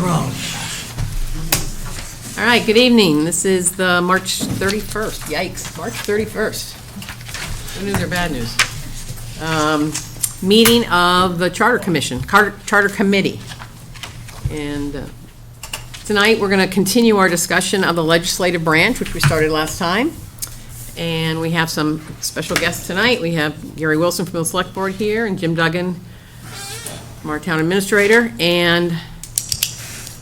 Wrong. All right, good evening. This is the March 31st. Yikes, March 31st. Good news or bad news? Meeting of the Charter Commission, Charter Committee. And tonight, we're going to continue our discussion of the legislative branch, which we started last time. And we have some special guests tonight. We have Gary Wilson from the Select Board here, and Jim Duggan from our Town Administrator, and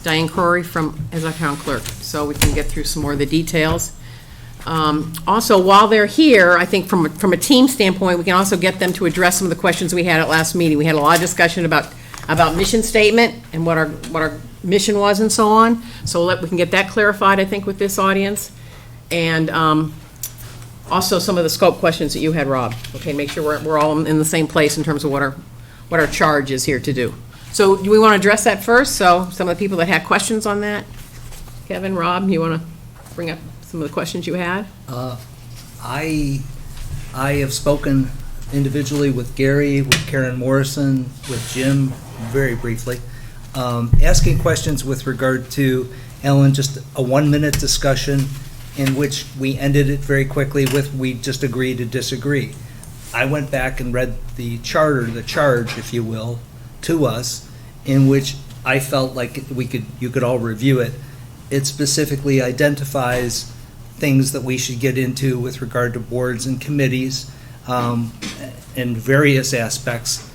Diane Corey as our Town Clerk, so we can get through some more of the details. Also, while they're here, I think from a team standpoint, we can also get them to address some of the questions we had at last meeting. We had a lot of discussion about mission statement and what our mission was and so on. So we can get that clarified, I think, with this audience. And also some of the scope questions that you had, Rob. Okay, make sure we're all in the same place in terms of what our charge is here to do. So do we want to address that first? So some of the people that had questions on that, Kevin, Rob, you want to bring up some of the questions you had? I have spoken individually with Gary, with Karen Morrison, with Jim, very briefly, asking questions with regard to, Ellen, just a 1-minute discussion in which we ended it very quickly with, we just agree to disagree. I went back and read the charter, the charge, if you will, to us, in which I felt like you could all review it. It specifically identifies things that we should get into with regard to boards and committees, in various aspects.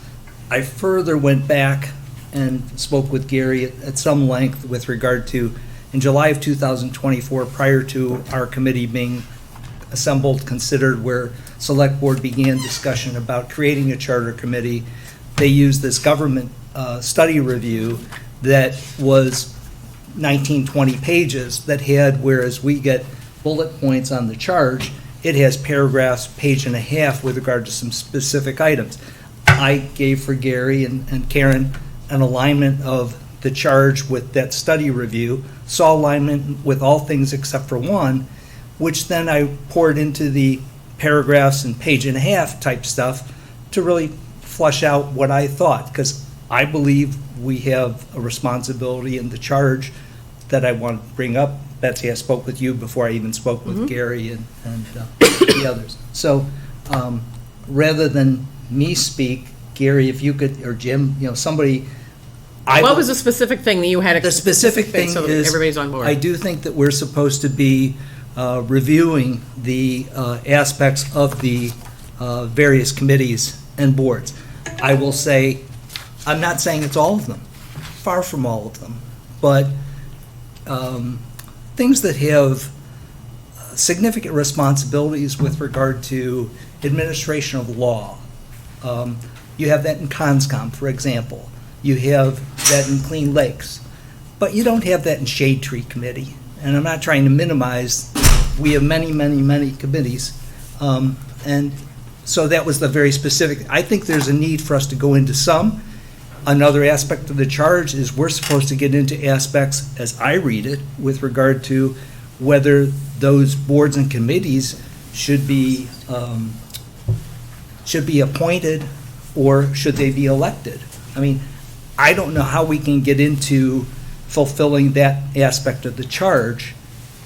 I further went back and spoke with Gary at some length with regard to, in July of 2024, prior to our committee being assembled, considered, where Select Board began discussion about creating a charter committee, they used this government study review that was 19, 20 pages that had, whereas we get bullet points on the charge, it has paragraphs, page and a half with regard to some specific items. I gave for Gary and Karen an alignment of the charge with that study review, saw alignment with all things except for one, which then I poured into the paragraphs and page and a half type stuff to really flush out what I thought, because I believe we have a responsibility in the charge that I want to bring up. Betsy, I spoke with you before I even spoke with Gary and the others. So rather than me speak, Gary, if you could, or Jim, somebody. What was the specific thing that you had? The specific thing so is, everybody's on board. I do think that we're supposed to be reviewing the aspects of the various committees and boards. I will say, I'm not saying it's all of them, far from all of them, but things that have significant responsibilities with regard to administration of law. You have that in CONSCOM, for example. You have that in Clean Lakes. But you don't have that in Shade Tree Committee. And I'm not trying to minimize. We have many, many, many committees. And so that was the very specific. I think there's a need for us to go into some. Another aspect of the charge is we're supposed to get into aspects, as I read it, with regard to whether those boards and committees should be appointed or should they be elected. I mean, I don't know how we can get into fulfilling that aspect of the charge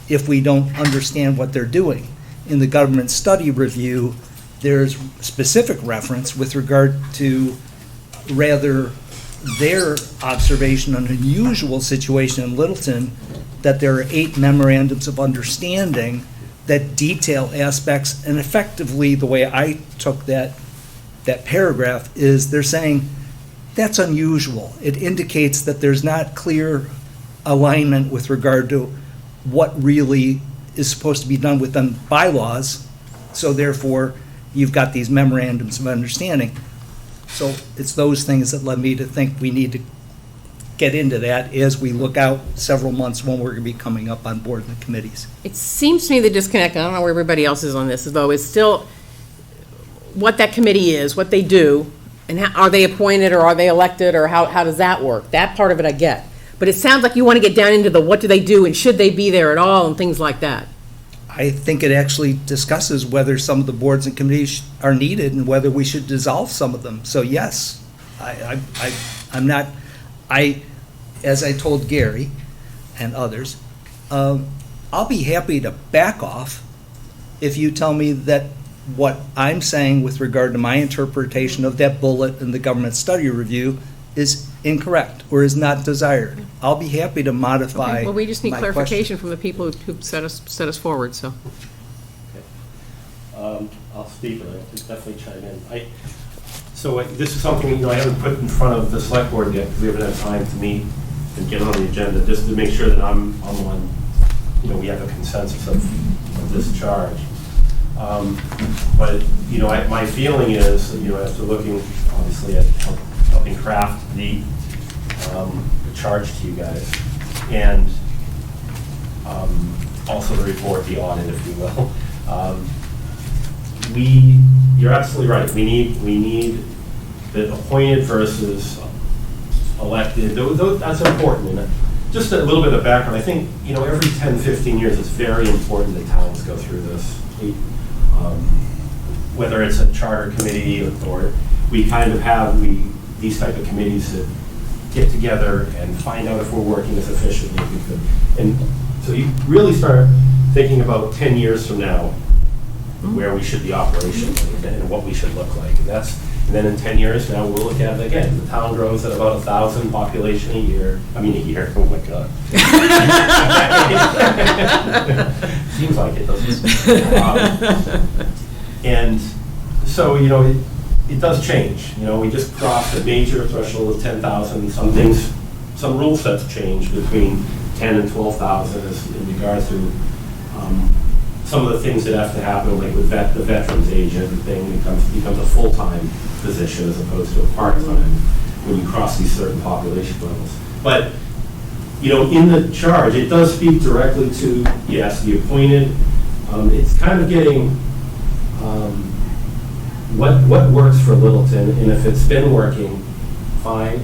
if we don't understand what they're doing. In the government study review, there's specific reference with regard to rather their observation on an unusual situation in Littleton, that there are 8 memorandums of understanding that detail aspects, and effectively the way I took that paragraph is they're saying that's unusual. It indicates that there's not clear alignment with regard to what really is supposed to be done within bylaws, so therefore you've got these memorandums of understanding. So it's those things that led me to think we need to get into that as we look out several months when we're going to be coming up on board and committees. It seems to me the disconnect, I don't know where everybody else is on this, though, is still what that committee is, what they do, and are they appointed or are they elected, or how does that work? That part of it I get. But it sounds like you want to get down into the what do they do and should they be there at all and things like that. I think it actually discusses whether some of the boards and committees are needed and whether we should dissolve some of them. So yes, I'm not, as I told Gary and others, I'll be happy to back off if you tell me that what I'm saying with regard to my interpretation of that bullet in the government study review is incorrect or is not desired. I'll be happy to modify. Okay, well, we just need my clarification from the people who set us forward, so. I'll speak, but I can definitely chime in. So this is something, I haven't put in front of the select board yet, because we haven't had time to meet and get on the agenda, just to make sure that I'm on one, we have a consensus of this charge. But, my feeling is, after looking, obviously, at helping craft the charge to you guys, and also the report, the audit, if you will, you're absolutely right. We need the appointed versus elected. That's important. And just a little bit of background. I think, every 10, 15 years, it's very important that towns go through this. Whether it's a charter committee or we kind of have these type of committees that get together and find out if we're working as efficiently as we could. And so you really start thinking about 10 years from now, where we should be operational and what we should look like. And then in 10 years now, we'll look at it again. The town grows at about 1,000 population a year. Oh my God. Seems like it, doesn't it? And so, it does change. We just crossed a major threshold of 10,000. Some rule sets change between 10 and 12,000 in regards to some of the things that have to happen, like with the veterans age, everything becomes a full-time position as opposed to a part-time when you cross these certain population levels. But, in the charge, it does speak directly to, yes, the appointed. It's kind of getting what works for Littleton, and if it's been working, fine.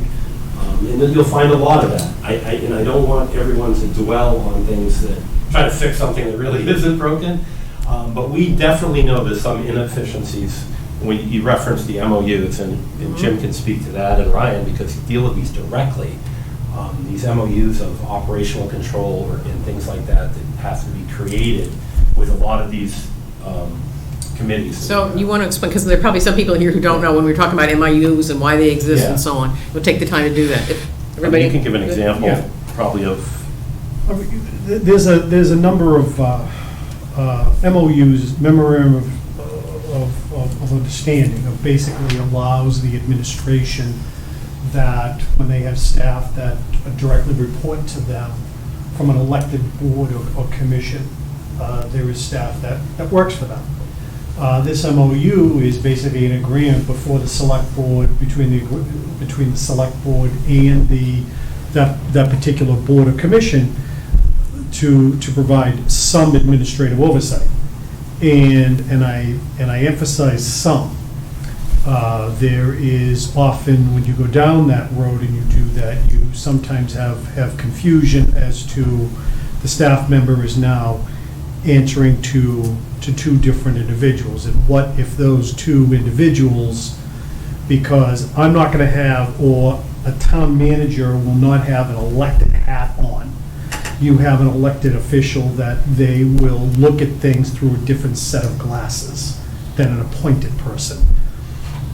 And then you'll find a lot of that. And I don't want everyone to dwell on things that try to fix something that really isn't broken. But we definitely know there's some inefficiencies. When you referenced the MOUs, and Jim can speak to that, and Ryan, because you deal with these directly. These MOUs of operational control and things like that has to be created with a lot of these committees. So you want to explain, because there are probably some people here who don't know when we're talking about MIUs and why they exist and so on. We'll take the time to do that. Everybody, you can give an example, probably of. There's a number of MOUs, memorandum of understanding, of basically allows the administration that when they have staff that directly report to them from an elected board or commission, there is staff that works for them. This MOU is basically an agreement before the select board, between the select board and that particular board or commission to provide some administrative oversight. And I emphasize some. There is often, when you go down that road and you do that, you sometimes have confusion as to the staff member is now answering to two different individuals. And what if those two individuals, because I'm not going to have, or a town manager will not have an elected hat on. You have an elected official that they will look at things through a different set of glasses than an appointed person.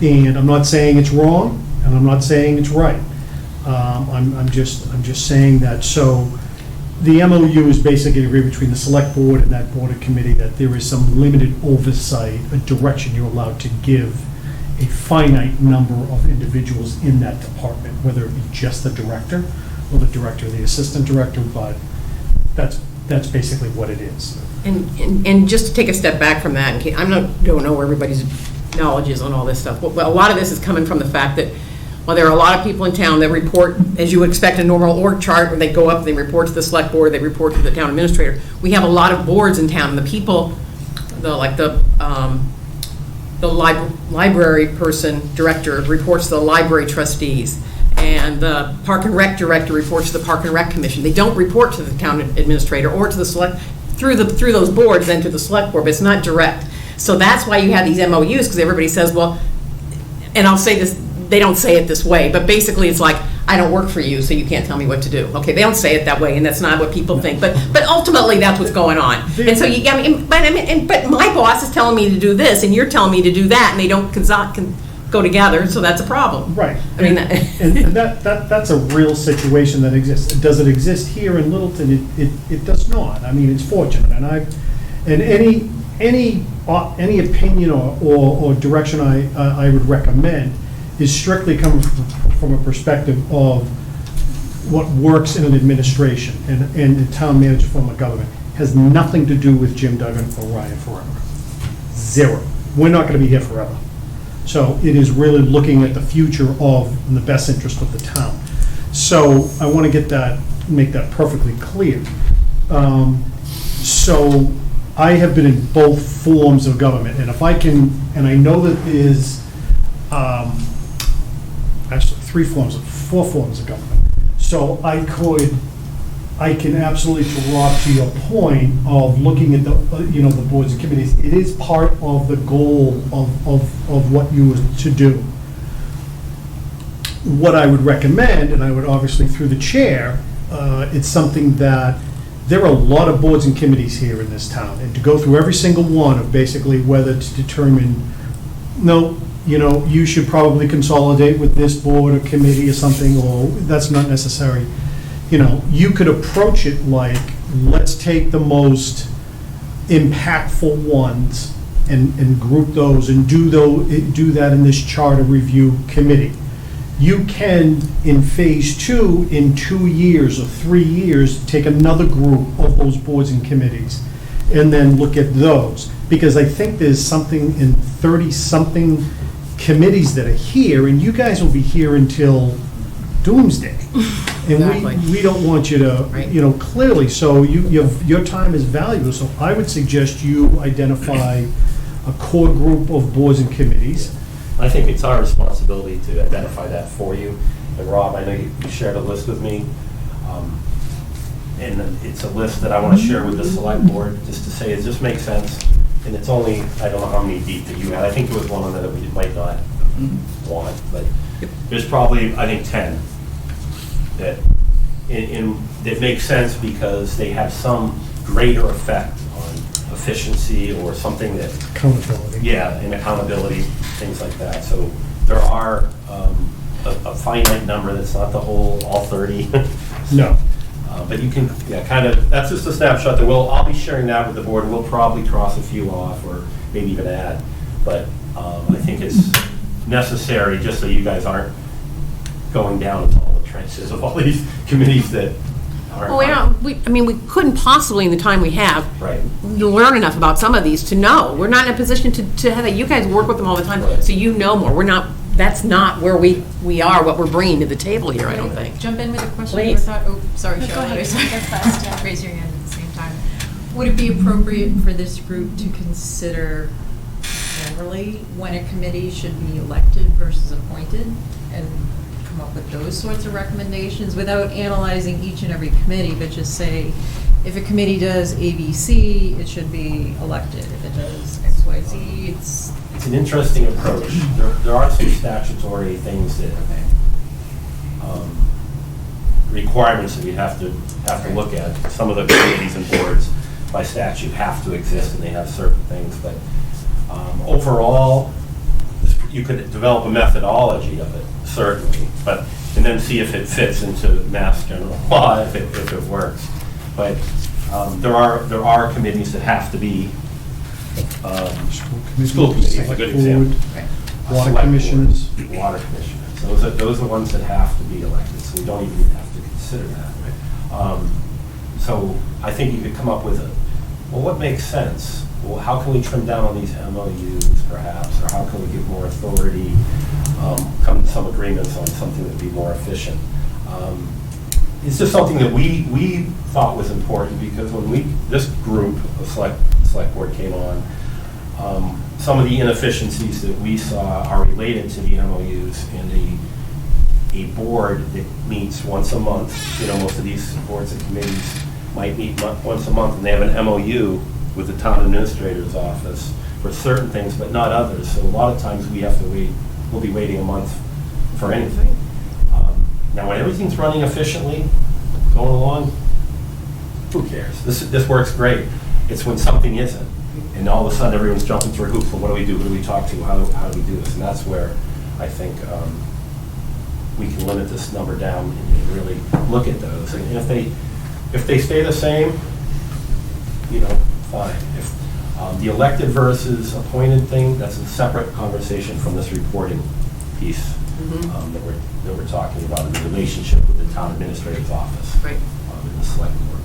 And I'm not saying it's wrong, and I'm not saying it's right. I'm just saying that. So the MOU is basically an agreement between the select board and that board or committee that there is some limited oversight, a direction you're allowed to give a finite number of individuals in that department, whether it be just the director or the director or the assistant director, but that's basically what it is. And just to take a step back from that, I don't know where everybody's knowledge is on all this stuff. Well, a lot of this is coming from the fact that, well, there are a lot of people in town that report, as you would expect, a normal org chart, where they go up, they report to the select board, they report to the town administrator. We have a lot of boards in town, and the people, the library person, director, reports to the library trustees, and the Park and Rec director reports to the Park and Rec Commission. They don't report to the town administrator or to the select, through those boards, then to the select board, but it's not direct. So that's why you have these MOUs, because everybody says, well, and I'll say this, they don't say it this way, but basically it's like, I don't work for you, so you can't tell me what to do. Okay, they don't say it that way, and that's not what people think, but ultimately, that's what's going on. And so, but my boss is telling me to do this, and you're telling me to do that, and they don't go together, so that's a problem. Right. I mean, And that's a real situation that exists. Does it exist here in Littleton? It does not. I mean, it's fortunate, and any opinion or direction I would recommend is strictly coming from a perspective of what works in an administration and the town manager form of government. Has nothing to do with Jim Duggan or Ryan Forever. Zero. We're not gonna be here forever. So it is really looking at the future of and the best interest of the town. So I want to make that perfectly clear. So I have been in both forms of government, and if I can, and I know that there's actually four forms of government. So I can absolutely, Rob, to your point of looking at the boards and committees, it is part of the goal of what you were to do. What I would recommend, and I would obviously through the chair, it's something that there are a lot of boards and committees here in this town, and to go through every single one of basically whether to determine, no, you should probably consolidate with this board or committee or something, or that's not necessary. You could approach it like, let's take the most impactful ones and group those and do that in this charter review committee. You can, in phase 2, in 2 years or 3 years, take another group of those boards and committees and then look at those. Because I think there's something in 30-something committees that are here, and you guys will be here until doomsday. And Exactly. we don't want you to, Right. clearly, so your time is valuable. So I would suggest you identify a core group of boards and committees. I think it's our responsibility to identify that for you. And Rob, I know you shared a list with me. And it's a list that I want to share with the select board, just to say, it just makes sense. And it's only, I don't know how many deep that you had. I think there was one that we might not want, but there's probably, I think, 10 that that make sense because they have some greater effect on efficiency or something that, Accountability. yeah, and accountability, things like that. So there are a finite number that's not the whole, all 30. No. But you can, that's just a snapshot that I'll be sharing that with the board. We'll probably cross a few off or maybe even add. But I think it's necessary just so you guys aren't going down into all the trenches of all these committees that aren't. well, we couldn't possibly, in the time we have, Right. learn enough about some of these to know. We're not in a position to have that. You guys work with them all the time, Right. so you know more. That's not where we are, what we're bringing to the table here, I don't think. Jump in with a question. Please. Sorry, Go Charlotte. ahead. Raise your hand at the same time. Would it be appropriate for this group to consider generally when a committee should be elected versus appointed and come up with those sorts of recommendations without analyzing each and every committee, but just say, if a committee does ABC, it should be elected. If it does XYZ, it's It's an interesting approach. There are some statutory things that, requirements that we have to look at. Some of the committees and boards by statute have to exist and they have certain things, but overall, you could develop a methodology of it, certainly, and then see if it fits into Mass General Law, if it works. But there are committees that have to be, school committee is a good example. Water Select commissioners. board, Water commissioners. Those are ones that have to be elected, so we don't even have to consider that. So I think you could come up with what makes sense? Well, how can we trim down on these MOUs perhaps, or how can we give more authority, come to some agreements on something that would be more efficient? It's just something that we thought was important because when this group of select board came on, some of the inefficiencies that we saw are related to the MOUs and a board that meets once a month. Most of these boards and committees might meet once a month, and they have an MOU with the town administrator's office for certain things, but not others. So a lot of times we have to wait. We'll be waiting a month for anything. Now, when everything's running efficiently, going along, who cares? This works great. It's when something isn't, and all of a sudden everyone's jumping through hoops. Well, what do we do? Who do we talk to? How do we do this? And that's where I think we can limit this number down and really look at those. And if they stay the same, fine. If the elected versus appointed thing, that's a separate conversation from this reporting piece that we're talking about, in the relationship with the town administrator's office. Right. In the select board.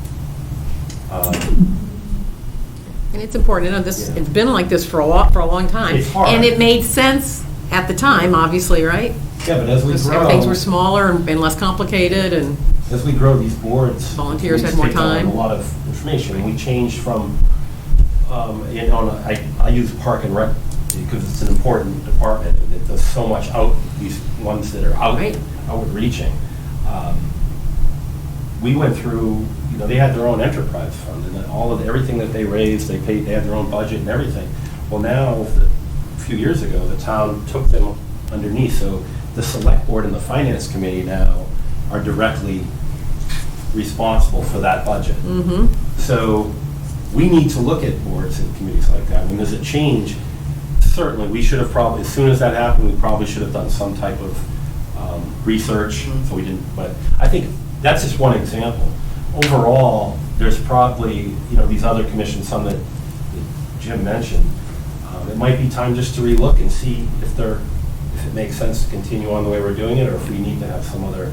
And it's important, this, Yeah. it's been like this for a long time. It's hard. And it made sense at the time, obviously, right? Yeah, but as we grow, Things were smaller and less complicated, and as we grow these boards, Volunteers we had more take on time. a lot of information, and we changed from, I use Park and Rec because it's an important department, and it does so much these ones that are Right. outreaching. We went through, they had their own enterprise fund, and everything that they raised, they had their own budget and everything. Well, now, a few years ago, the town took them underneath, so the select board and the finance committee now are directly responsible for that budget. So we need to look at boards and committees like that. When there's a change, certainly we should have probably, as soon as that happened, we probably should have done some type of research, so we didn't, but I think that's just one example. Overall, there's probably, these other commissions, some that Jim mentioned, it might be time just to relook and see if it makes sense to continue on the way we're doing it, or if we need to have some other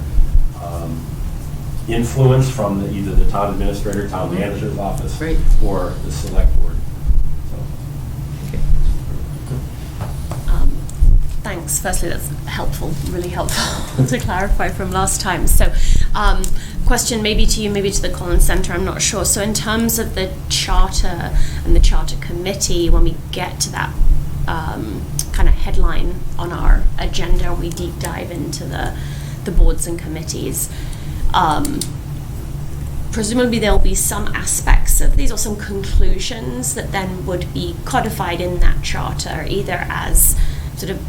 influence from either the town administrator, town manager's office, Right. or the select board. Thanks. Firstly, that's helpful, really helpful to clarify from last time. So, question maybe to you, maybe to the Collins Centre, I'm not sure. So in terms of the charter and the charter committee, when we get to that kind of headline on our agenda and we deep dive into the boards and committees, presumably there'll be some aspects of these or some conclusions that then would be codified in that charter, either as sort of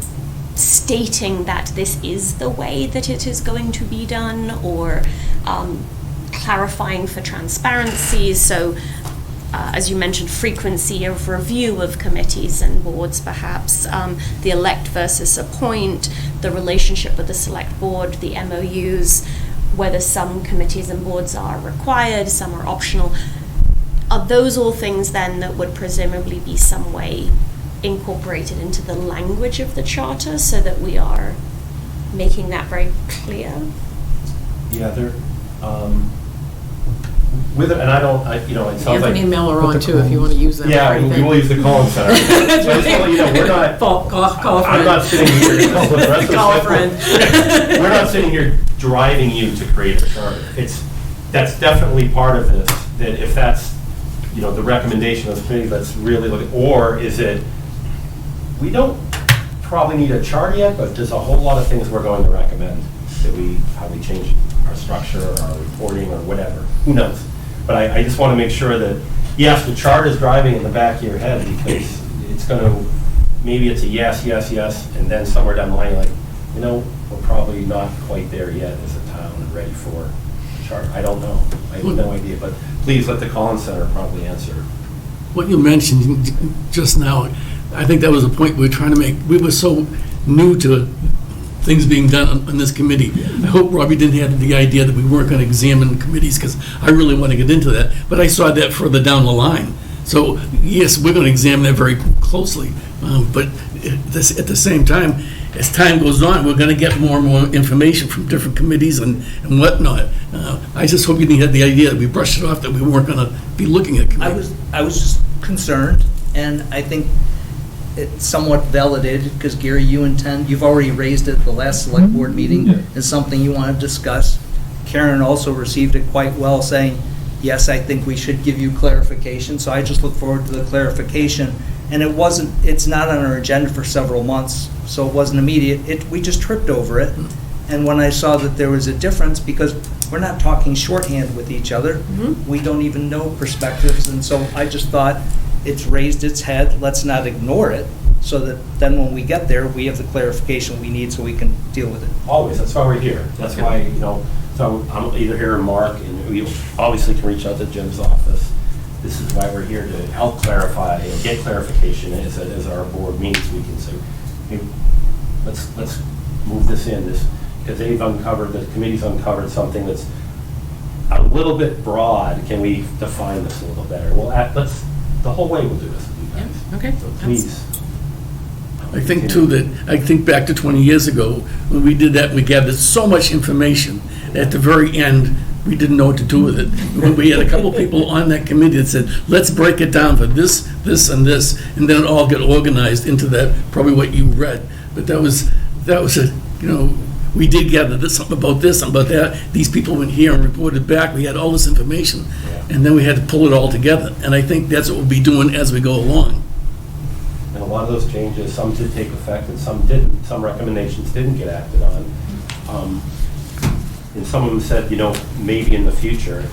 stating that this is the way that it is going to be done, or clarifying for transparency. So, as you mentioned, frequency of review of committees and boards, perhaps, the elect versus appoint, the relationship with the select board, the MOUs, whether some committees and boards are required, some are optional. Are those all things then that would presumably be some way incorporated into the language of the charter, so that we are making that very clear? Yeah, they're, with it, and it sounds like. Anthony and Mel are on too, if you want to use them. Yeah, we will use the Collins Center. So I just want to let we're not. Call a I'm not friend. sitting here. with the rest of the Call a select board. friend. We're not sitting here driving you to create a charter. That's definitely part of this, that if that's, the recommendation of the committee, let's really look at, or is it, we don't probably need a chart yet, but there's a whole lot of things we're going to recommend that how we change our structure or our reporting or whatever. Who knows? But I just want to make sure that, yes, the chart is driving in the back of your head, because it's going to, maybe it's a yes, yes, yes, and then somewhere down the line, like, we're probably not quite there yet as a town and ready for a chart. I don't know. I have no idea. But please let the Collins Center probably answer. What you mentioned just now, I think that was a point we were trying to make. We were so new to things being done on this committee. I hope Robbie didn't have the idea that we weren't going to examine committees, because I really want to get into that. But I saw that further down the line. So, yes, we're going to examine that very closely. But at the same time, as time goes on, we're going to get more and more information from different committees and whatnot. I just hope you didn't have the idea that we brushed it off, that we weren't going to be looking at committees. I was just concerned, and I think it's somewhat validated, because Gary, you've already raised it at the last select board meeting as something you want to discuss. Karen also received it quite well, saying, yes, I think we should give you clarification, so I just look forward to the clarification. And it's not on our agenda for several months, so it wasn't immediate. We just tripped over it. And when I saw that there was a difference, because we're not talking shorthand with each other, we don't even know perspectives, and so I just thought, it's raised its head, let's not ignore it, so that then when we get there, we have the clarification we need so we can deal with it. Always, that's why we're here. That's why, you know, so I'm either here or Mark, and we obviously can reach out to Jim's office. This is why we're here, to help clarify and get clarification as our board meets. We can say, hey, let's move this in, because the committee's uncovered something that's a little bit broad. Can we define this a little better? Well, the whole way we'll do this with you guys. Yeah, okay. So please. I think too that, I think back to 20 years ago, when we did that, we gathered so much information. At the very end, we didn't know what to do with it. When we had a couple people on that committee that said, let's break it down for this, this, and this, and then it all got organized into that, probably what you read. But that was a, you know, we did gather something about this, something about that. These people went here and reported back. We had all this information, and then we had to pull it all together. And I think that's what we'll be doing as we go along. And a lot of those changes, some did take effect and some didn't. Some recommendations didn't get acted on. And some of them said, you know, maybe in the future.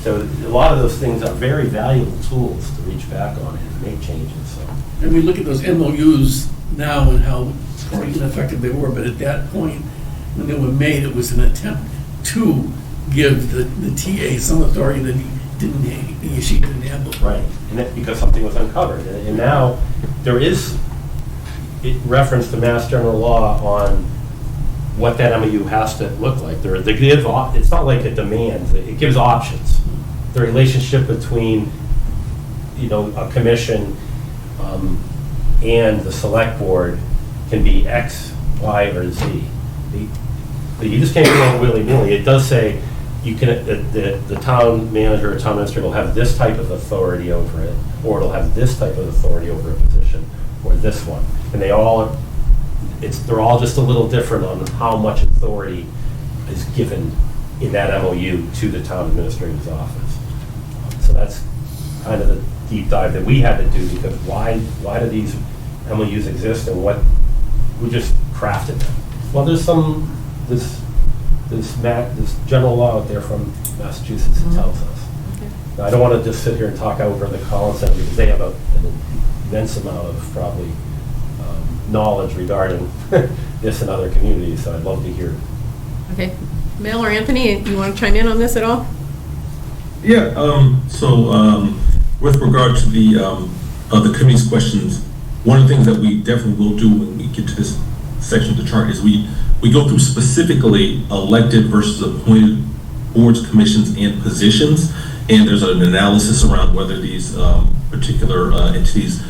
So a lot of those things are very valuable tools to reach back on and make changes, so. And we look at those MOUs now and how great and effective they were, but at that point, when they were made, it was an attempt to give the TA some authority that she didn't have before. Right, and that because something was uncovered. And now, there is reference to Mass General Law on what that MOU has to look like. It's not like a demand, it gives options. The relationship between, you know, a commission and the select board can be X, Y, or Z. You just can't go willy-nilly. It does say you can, the town manager or town administrator will have this type of authority over it, or it'll have this type of authority over a position, or this one. And they're all just a little different on how much authority is given in that MOU to the town administrator's office. So that's kind of the deep dive that we had to do, because why do these MOUs exist, and who just crafted them? Well, there's this general law out there from Massachusetts that tells us. Okay. Now, I don't want to just sit here and talk over the Collins Center, because they have an immense amount of probably knowledge regarding this in other communities, so I'd love to hear. Okay. Mel or Anthony, you want to chime in on this at all? Yeah, with regard to the committee's questions, one of the things that we definitely will do when we get to this section of the chart is we go through specifically elected versus appointed boards, commissions, and positions, and there's an analysis around whether these particular entities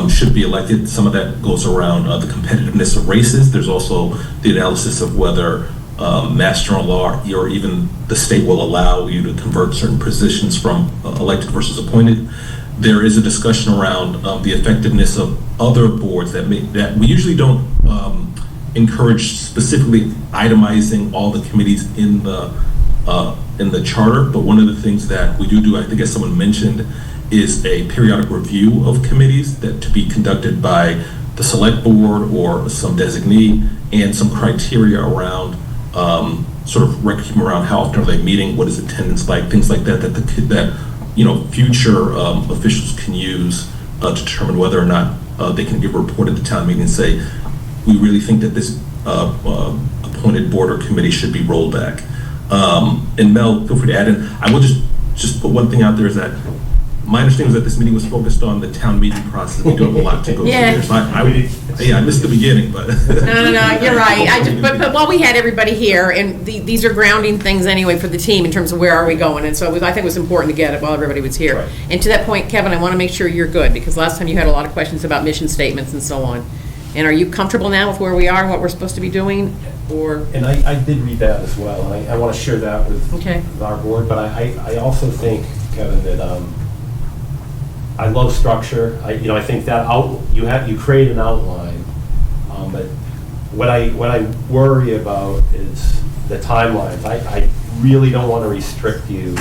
should be elected. Some of that goes around the competitiveness of races. There's also the analysis of whether Mass General Law or even the state will allow you to convert certain positions from elected versus appointed. There is a discussion around the effectiveness of other boards that we usually don't encourage specifically itemizing all the committees in the charter, but one of the things that we do, I think as someone mentioned, is a periodic review of committees that to be conducted by the select board or some designee, and some criteria around sort of record around how often are they meeting, what is attendance like, things like that future officials can use to determine whether or not they can give a report at the town meeting and say, we really think that this appointed board or committee should be rolled back. And Mel, feel free to add in. I will just put one thing out there, is that my understanding was that this meeting was focused on the town meeting process. We do have a lot to go through there. So I missed the beginning, but. No, you're right. But while we had everybody here, and these are grounding things anyway for the team in terms of where are we going, and so I think it was important to get it while everybody was here. Right. And to that point, Kevin, I want to make sure you're good, because last time you had a lot of questions about mission statements and so on. And are you comfortable now with where we are and what we're supposed to be doing, or? And I did read that as well, and I want to share that with our board, but I also think, Kevin, that I love structure. I think that you create an outline, but what I worry about is the timelines. I really don't want to restrict you.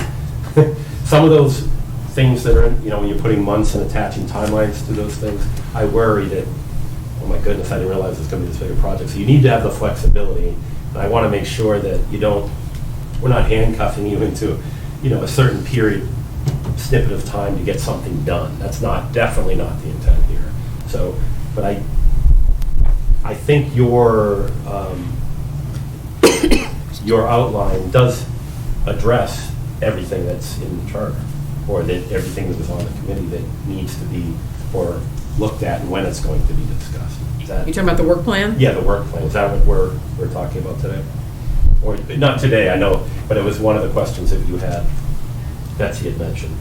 Some of those things that are, when you're putting months and attaching timelines to those things, I worry that, oh my goodness, I didn't realize it's going to be this big a project. So you need to have the flexibility, and I want to make sure that we're not handcuffing you into, a certain period, snippet of time to get something done. That's definitely not the intent here. So But I think your outline does address everything that's in the charter, or that everything that was on the committee that needs to be, or looked at and when it's going to be discussed. Is that? You talking about the work plan? Yeah, the work plan. Is that what we're talking about today? Or, not today, I know, but it was one of the questions that you had, Betsy had mentioned.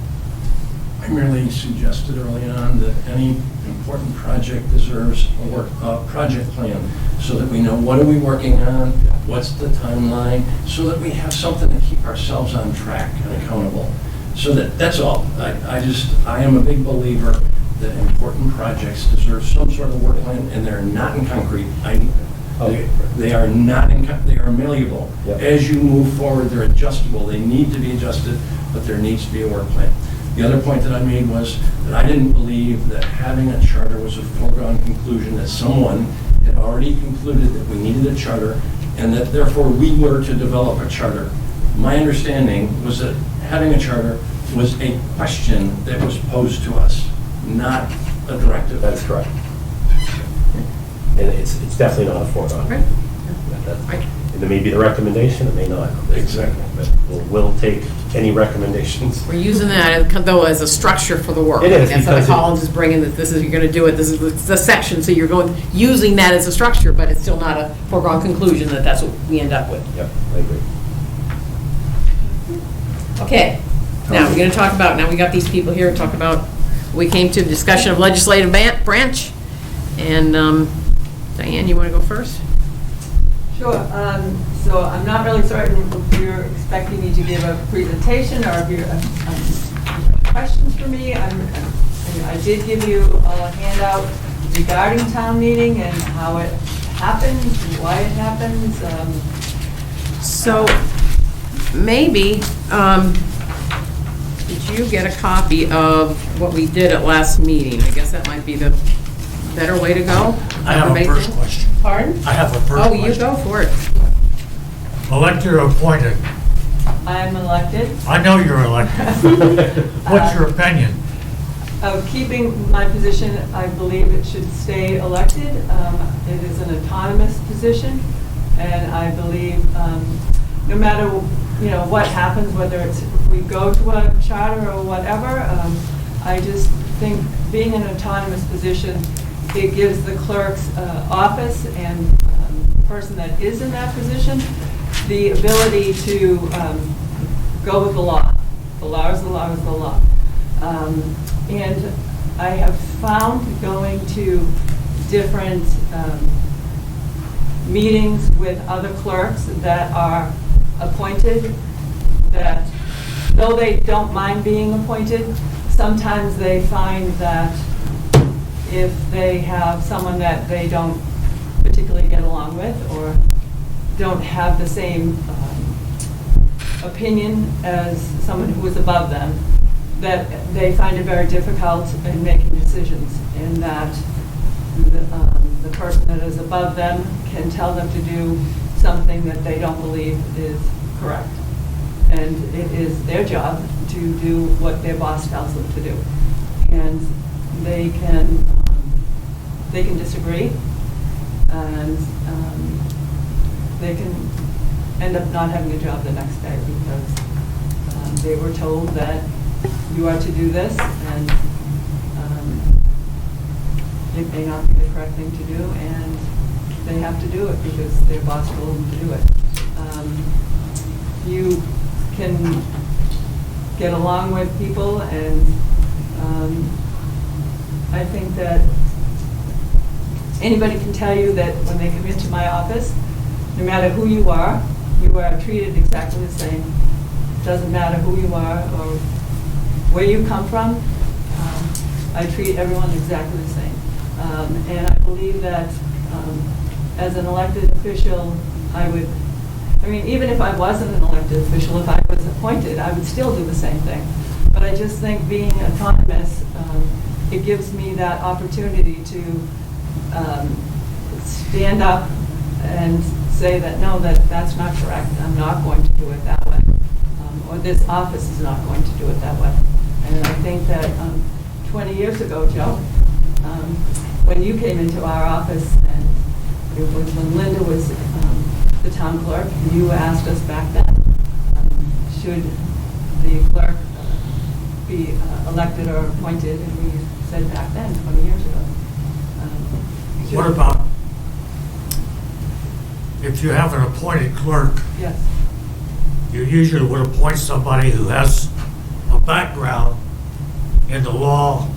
I merely suggested early on that any important project deserves a project plan, so that we know what are we working on, what's the timeline, so that we have something to keep ourselves on track and accountable. So that's all. I am a big believer that important projects deserve some sort of work plan, and they're not in concrete. They are not they are malleable. Yep. As you move forward, they're adjustable. They need to be adjusted, but there needs to be a work plan. The other point that I made was that I didn't believe that having a charter was a foregone conclusion, that someone had already concluded that we needed a charter, and that therefore we were to develop a charter. My understanding was that having a charter was a question that was posed to us, not a directive. That's correct. And it's definitely not a foregone. Right. Right. It may be the recommendation, it may not. Exactly. But we'll take any recommendations. We're using that, though, as a structure for the work. It is, That's how because Collins is bringing that this is, you're going to do it, this is the section, so you're using that as a structure, but it's still not a foregone conclusion that that's what we end up with. Yep, I agree. Okay, now we're going to talk about, now we got these people here to talk about, we came to discussion of legislative branch, and Diane, you want to go first? Sure. So I'm not really certain if you're expecting me to give a presentation or if you have questions for me. I did give you a handout regarding town meeting and how it happens, and why it happens. So, maybe, did you get a copy of what we did at last meeting? I guess that might be the better way to go. I have a first question. Pardon? I have a first Oh, question. you go for it. Elected or appointed? I'm elected. I know you're elected. What's your opinion? Of keeping my position, I believe it should stay elected. It is an autonomous position, and I believe no matter what happens, whether it's if we go to a charter or whatever, I just think being an autonomous position, it gives the clerk's office and the person that is in that position the ability to go with the law. The law is the law is the law. And I have found going to different meetings with other clerks that are appointed, that though they don't mind being appointed, sometimes they find that if they have someone that they don't particularly get along with or don't have the same opinion as someone who is above them, that they find it very difficult in making decisions, in that the person that is above them can tell them to do something that they don't believe is correct. And it is their job to do what their boss tells them to do. And they can disagree, and they can end up not having a job the next day because they were told that you are to do this, and it may not be the correct thing to do, and they have to do it because their boss told them to do it. You can get along with people, and I think that anybody can tell you that when they come into my office, no matter who you are treated exactly the same. It doesn't matter who you are or where you come from. I treat everyone exactly the same. And I believe that as an elected official, even if I wasn't an elected official, if I was appointed, I would still do the same thing. But I just think being autonomous, it gives me that opportunity to stand up and say that, no, that's not correct. I'm not going to do it that way. Or this office is not going to do it that way. And I think that 20 years ago, Joe, when you came into our office, and it was when Linda was the town clerk, you asked us back then, should the clerk be elected or appointed, and we said back then, 20 years ago. What about if you have an appointed clerk, Yes, you usually would appoint somebody who has a background in the law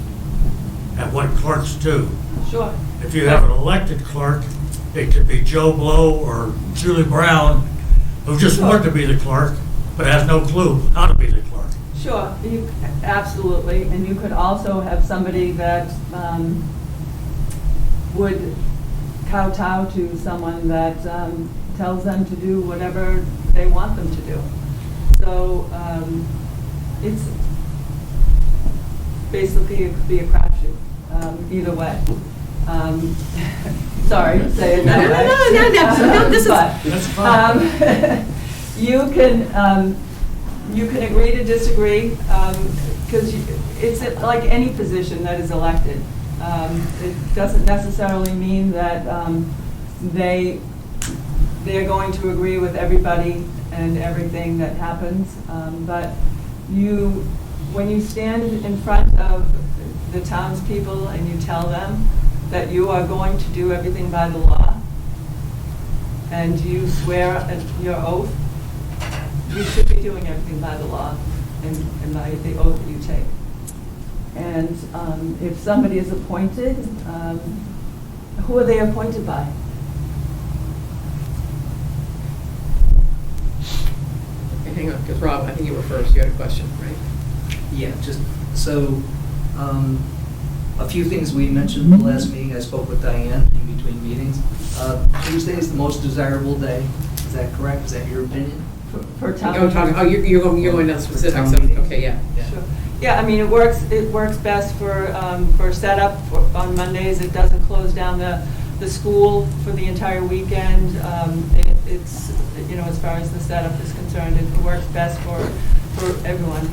and what clerks do. sure. If you have an elected clerk, it could be Joe Blow or Julie Brown, who just wanted to be the clerk, but has no clue how to be the clerk. Sure, absolutely, and you could also have somebody that would kowtow to someone that tells them to do whatever they want them to do. So it's basically, it could be a crapshoot, either way. Sorry to say it that way. No, this is- But, you can agree to disagree, because it's like any position that is elected. It doesn't necessarily mean that they're going to agree with everybody and everything that happens. But when you stand in front of the townspeople and you tell them that you are going to do everything by the law, and you swear your oath, you should be doing everything by the law and by the oath that you take. And if somebody is appointed, who are they appointed by? Okay, hang on, because Rob, I think you were first, you had a question, right? Yeah, just, so, a few things we mentioned in the last meeting. I spoke with Diane in between meetings. Tuesday is the most desirable day. Is that correct? Is that your opinion? For town? You're going down specifics, town meeting. okay, yeah. Sure. Yeah, I mean, it works best for setup on Mondays. It doesn't close down the school for the entire weekend. It's, as far as the setup is concerned, it works best for everyone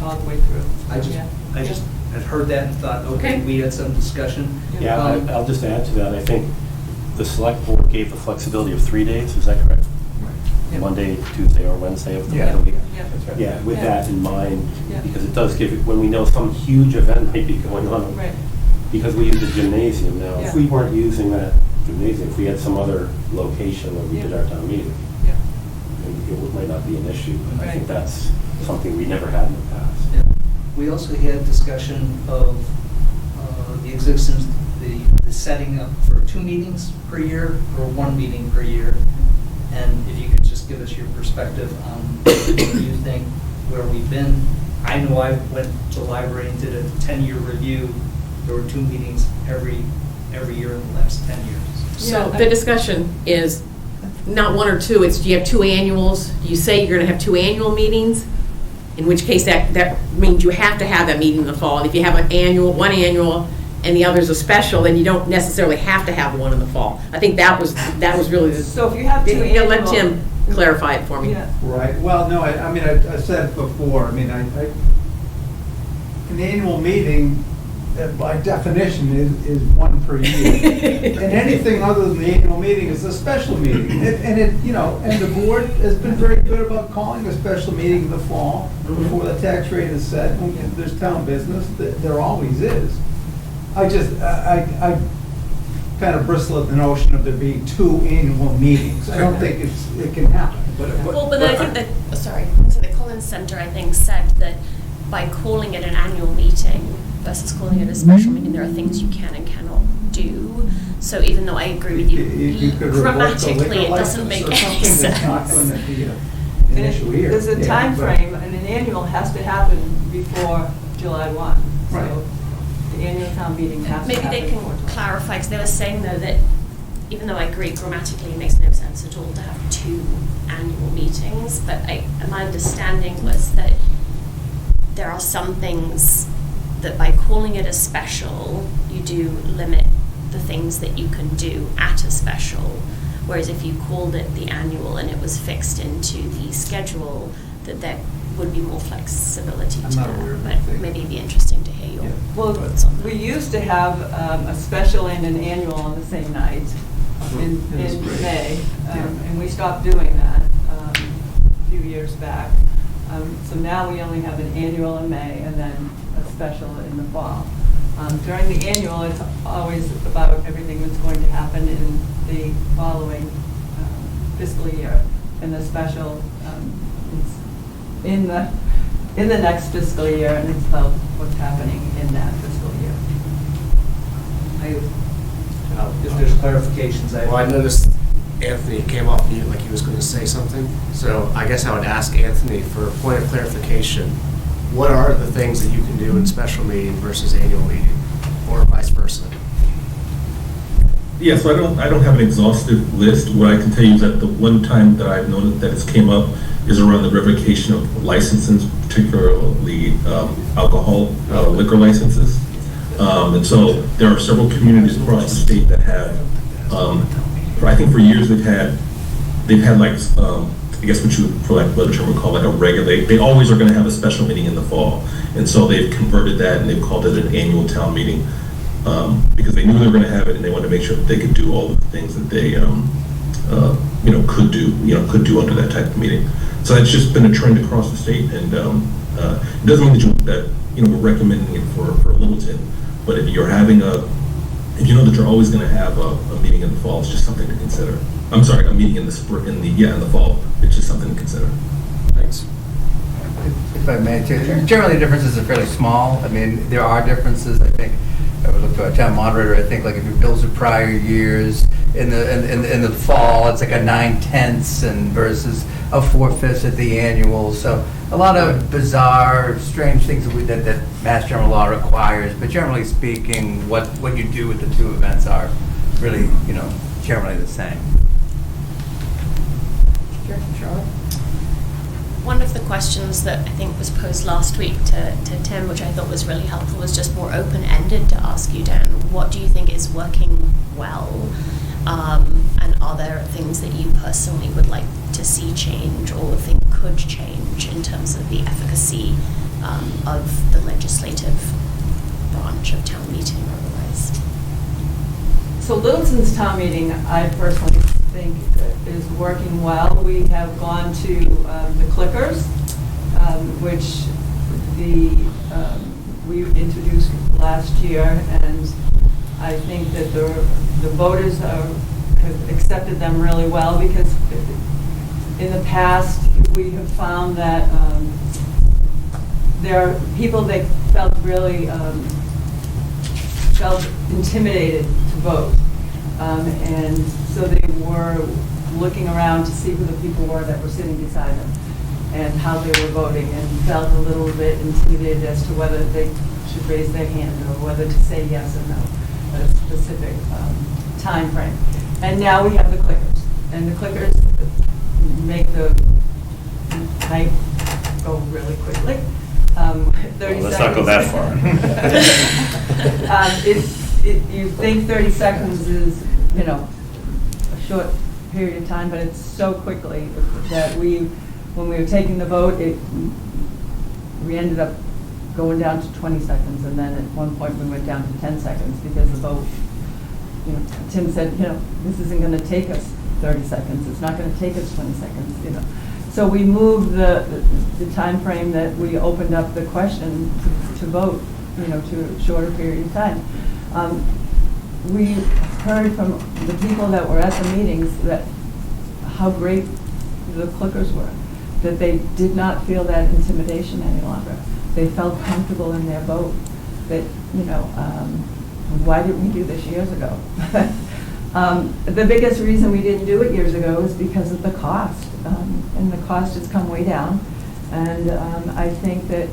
all the way through. I just had heard that and thought, okay, Okay. we had some discussion. Yeah, I'll just add to that. I think the select board gave the flexibility of 3 days, is that correct? Yeah. Monday, Tuesday, or Wednesday of the Yeah. week? Yeah. Yeah, with Yeah. that in mind, Yeah. because it does give, when we know some huge event might be going on, Right. because we use a gymnasium now. Yeah. If we weren't using that gymnasium, if we had some other location where we did Yeah. our town meeting, Yeah. it might not be an issue, but I think Right. that's something we never had in the past. Yeah. We also had discussion of the existence, the setting up for 2 meetings per year or 1 meeting per year. And if you could just give us your perspective on what you think, where we've been. I know I went to the library and did a 10-year review. There were 2 meetings every year in the last 10 years. So Yeah, the discussion is not 1 or 2, it's do you have 2 annuals? Do you say you're going to have 2 annual meetings? In which case that means you have to have that meeting in the fall. And if you have one annual, and the other's a special, then you don't necessarily have to have one in the fall. I think that was really the. So if you have 2 Yeah, let annual- Tim clarify it for me. Yeah. Right, well, no, I mean, I said it before, I mean, an annual meeting, by definition, is 1 per year. And anything other than the annual meeting is a special meeting. And the board has been very good about calling a special meeting in the fall, before the tax rate is set, when there's town business, there always is. I kind of bristle at the notion of there being 2 annual meetings. I don't think it can happen. Well, but then I think that, so the Collins Center, I think, said that by calling it an annual meeting versus calling it a special meeting, there are things you can and cannot do. So even though I agree with you, could revoke the grammatically, liquor it doesn't license make or any something that's not going sense. to be an And issue here. There's a Yeah, time but- frame, and an annual has to happen before July 1. Right. So the annual town meeting has to Maybe happen they can before July. clarify, because they were saying though that even though I agree grammatically it makes no sense at all to have 2 annual meetings, but my understanding was that there are some things that by calling it a special, you do limit the things that you can do at a special, whereas if you called it the annual and it was fixed into the schedule, that there would be more flexibility to I'm not that. aware of But anything. maybe it'd be interesting to hear your Well, thoughts on that. we used to have a special and an annual on the same night in May, and we stopped doing that a few years back. So now we only have an annual in May and then a special in the fall. During the annual, it's always about everything that's going to happen in the following fiscal year. And the special is in the next fiscal year, and it's about what's happening in that fiscal year. If there's clarifications, Well, I noticed Anthony came off mute like he was going to say something. So I guess I would ask Anthony for a point of clarification. What are the things that you can do in special meeting versus annual meeting, or vice versa? Yeah, so I don't have an exhaustive list. What I can tell you is that the one time that I've noticed that it's came up is around the revocation of licenses, particularly alcohol liquor licenses. And so there are several communities across the state that have, I think for years they've had like, I guess what you, for lack of a better term, would call like a regulate. They always are going to have a special meeting in the fall. And so they've converted that and they've called it an annual town meeting. Because they knew they were going to have it, and they wanted to make sure that they could do all the things that they, could do under that type of meeting. So that's just been a trend across the state, and it doesn't mean that we're recommending it for Littleton. But if you're having if you know that you're always going to have a meeting in the fall, it's just something to consider. I'm sorry, a meeting in the spring, in the fall. It's just something to consider. Thanks. If I may, generally the differences are fairly small. I mean, there are differences, I think. I would look to our town moderator. I think like if your bills are prior years, in the fall, it's like a 9/10 and versus a 4/5 at the annual. So a lot of bizarre, strange things that Mass General Law requires. But generally speaking, what you do with the two events are really, generally the same. Sure, Charlotte? One of the questions that I think was posed last week to Tim, which I thought was really helpful, was just more open-ended to ask you, Dan, what do you think is working well? And are there things that you personally would like to see change or think could change in terms of the efficacy of the legislative branch of town meeting or otherwise? So Littleton's town meeting, I personally think is working well. We have gone to the clickers, which we introduced last year, and I think that the voters have accepted them really well, because in the past we have found that there are people that felt really felt intimidated to vote. And so they were looking around to see who the people were that were sitting beside them and how they were voting, and felt a little bit intimidated as to whether they should raise their hand or whether to say yes or no at a specific time frame. And now we have the clickers, and the clickers make the night go really quickly. 30 Let's not go that far. You think 30 seconds is, a short period of time, but it's so quickly that when we were taking the vote, we ended up going down to 20 seconds, and then at one point we went down to 10 seconds because the vote, Tim said, this isn't going to take us 30 seconds, it's not going to take us 20 seconds, So we moved the time frame that we opened up the question to vote, to a shorter period of time. We heard from the people that were at the meetings that how great the clickers were, that they did not feel that intimidation any longer. They felt comfortable in their vote. That, why didn't we do this years ago? The biggest reason we didn't do it years ago is because of the cost. And the cost has come way down. And I think that,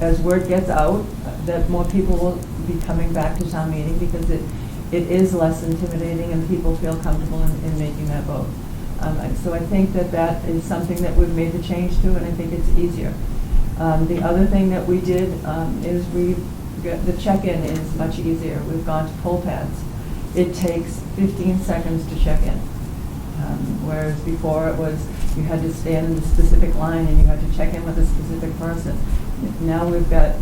as word gets out, that more people will be coming back to town meeting because it is less intimidating and people feel comfortable in making that vote. So I think that is something that we've made the change to, and I think it's easier. The other thing that we did is the check-in is much easier. We've gone to poll pads. It takes 15 seconds to check in. Whereas before it was, you had to stand in a specific line and you had to check in with a specific person. Now we've got,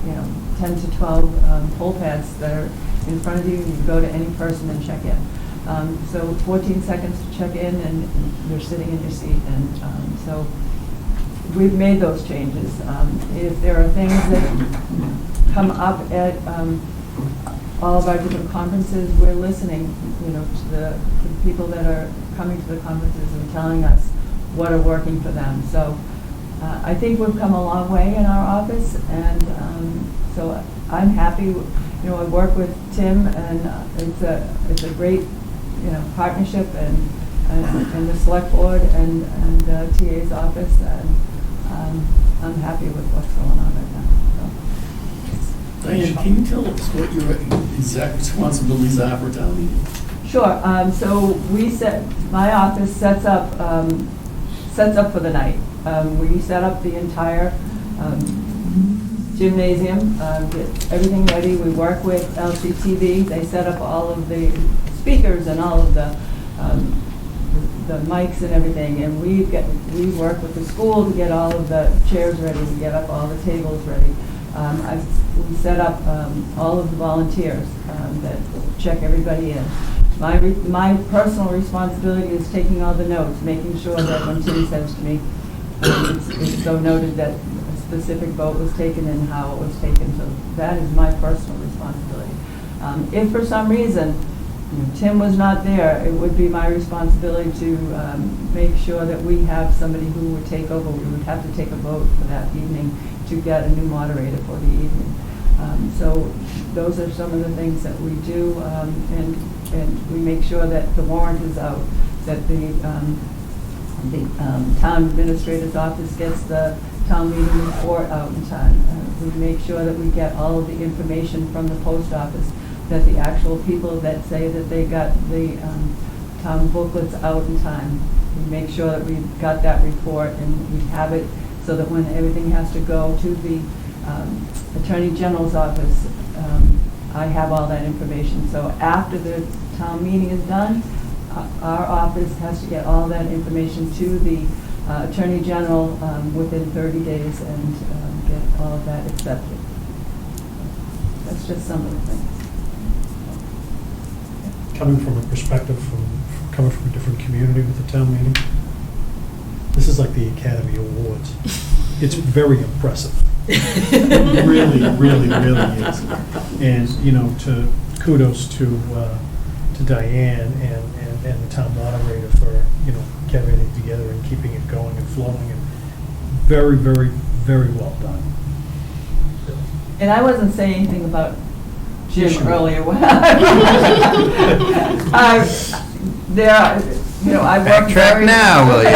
10 to 12 poll pads that are in front of you, and you can go to any person and check in. So 14 seconds to check in, and you're sitting in your seat. And so we've made those changes. If there are things that come up at all of our different conferences, we're listening, to the people that are coming to the conferences and telling us what are working for them. So I think we've come a long way in our office, and so I'm happy. I work with Tim, and it's a great partnership, and the select board and TA's office, and I'm happy with what's going on right now. So. Diane, can you tell us what your exact responsibilities are for town meeting? Sure. So my office sets up for the night. We set up the entire gymnasium, get everything ready. We work with LCTV. They set up all of the speakers and all of the mics and everything. And we work with the school to get all of the chairs ready, to get up all the tables ready. We set up all of the volunteers that check everybody in. My personal responsibility is taking all the notes, making sure that when Tim says to me, it's so noted that a specific vote was taken and how it was taken. So that is my personal responsibility. If for some reason Tim was not there, it would be my responsibility to make sure that we have somebody who would take over. We would have to take a vote for that evening to get a new moderator for the evening. So those are some of the things that we do, and we make sure that the warrant is out, that the town administrator's office gets the town meeting report out in time. We make sure that we get all of the information from the post office, that the actual people that say that they got the town booklets out in time. We make sure that we've got that report, and we have it so that when everything has to go to the Attorney General's office, I have all that information. So after the town meeting is done, our office has to get all that information to the Attorney General within 30 days and get all of that accepted. That's just some of the things. Coming from a perspective coming from a different community with the town meeting, this is like the Academy Awards. It's very impressive. It really, really, really is. And, to kudos to Diane and the town moderator for, getting everything together and keeping it going and flowing, and very, very, very well done. And I wasn't saying anything about Jim Sure. earlier. I work Backtrack now, will you?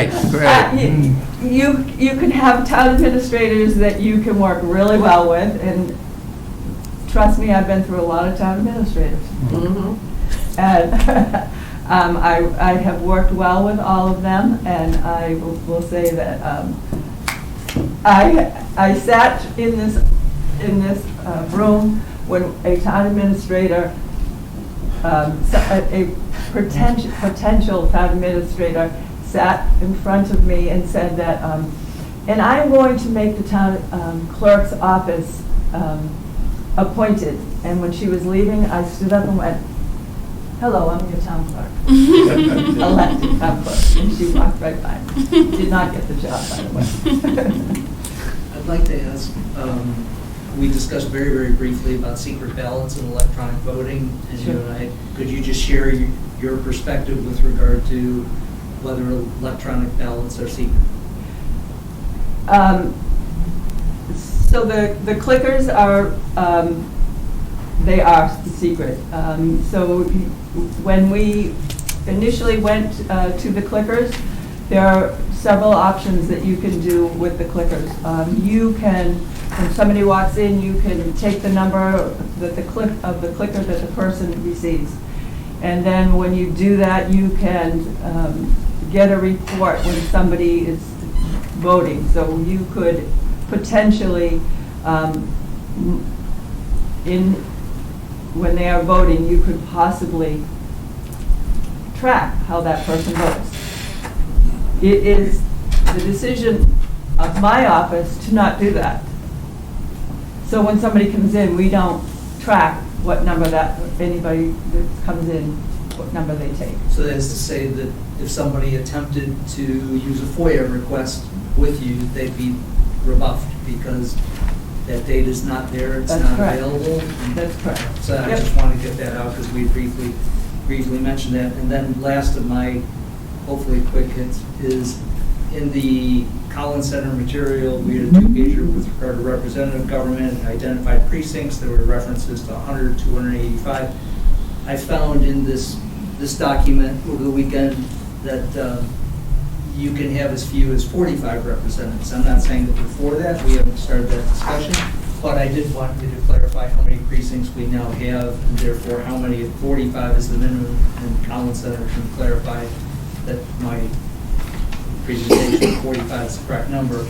Exactly. You can have town administrators that you can work really well with, and trust me, I've been through a lot of town administrators. Mm-hmm. And I have worked well with all of them, and I will say that I sat in this room when a town administrator, a potential town administrator, sat in front of me and said that, and I'm going to make the town clerk's office appointed. And when she was leaving, I stood up and went, "Hello, I'm your town clerk." Elected town clerk. And she walked right by me. Did not get the job, by the way. I'd like to ask, we discussed very, very briefly about secret ballots and electronic voting, and you and I, could you just share your perspective with regard to whether electronic ballots are secret? So the clickers are, they are secret. So when we initially went to the clickers, there are several options that you can do with the clickers. You can, when somebody walks in, you can take the number that the clicker that the person receives. And then when you do that, you can get a report when somebody is voting. So you could potentially, when they are voting, you could possibly track how that person votes. It is the decision of my office to not do that. So when somebody comes in, we don't track what number anybody that comes in, what number they take. So that is to say that if somebody attempted to use a FOIA request with you, they'd be rebuffed because that data is not there, it's That's not correct. available. That's correct. So I Yep. just want to get that out because we briefly mentioned that. And then last of my hopefully quick hits is in the Collins Center material, we had a two-pager with regard to representative government and identified precincts. There were references to 100, 285. I found in this document over the weekend that you can have as few as 45 representatives. I'm not saying that we're for that, we haven't started that discussion, but I did want you to clarify how many precincts we now have, and therefore how many, if 45 is the minimum, and Collins Center can clarify that my presentation, 45 is the correct number.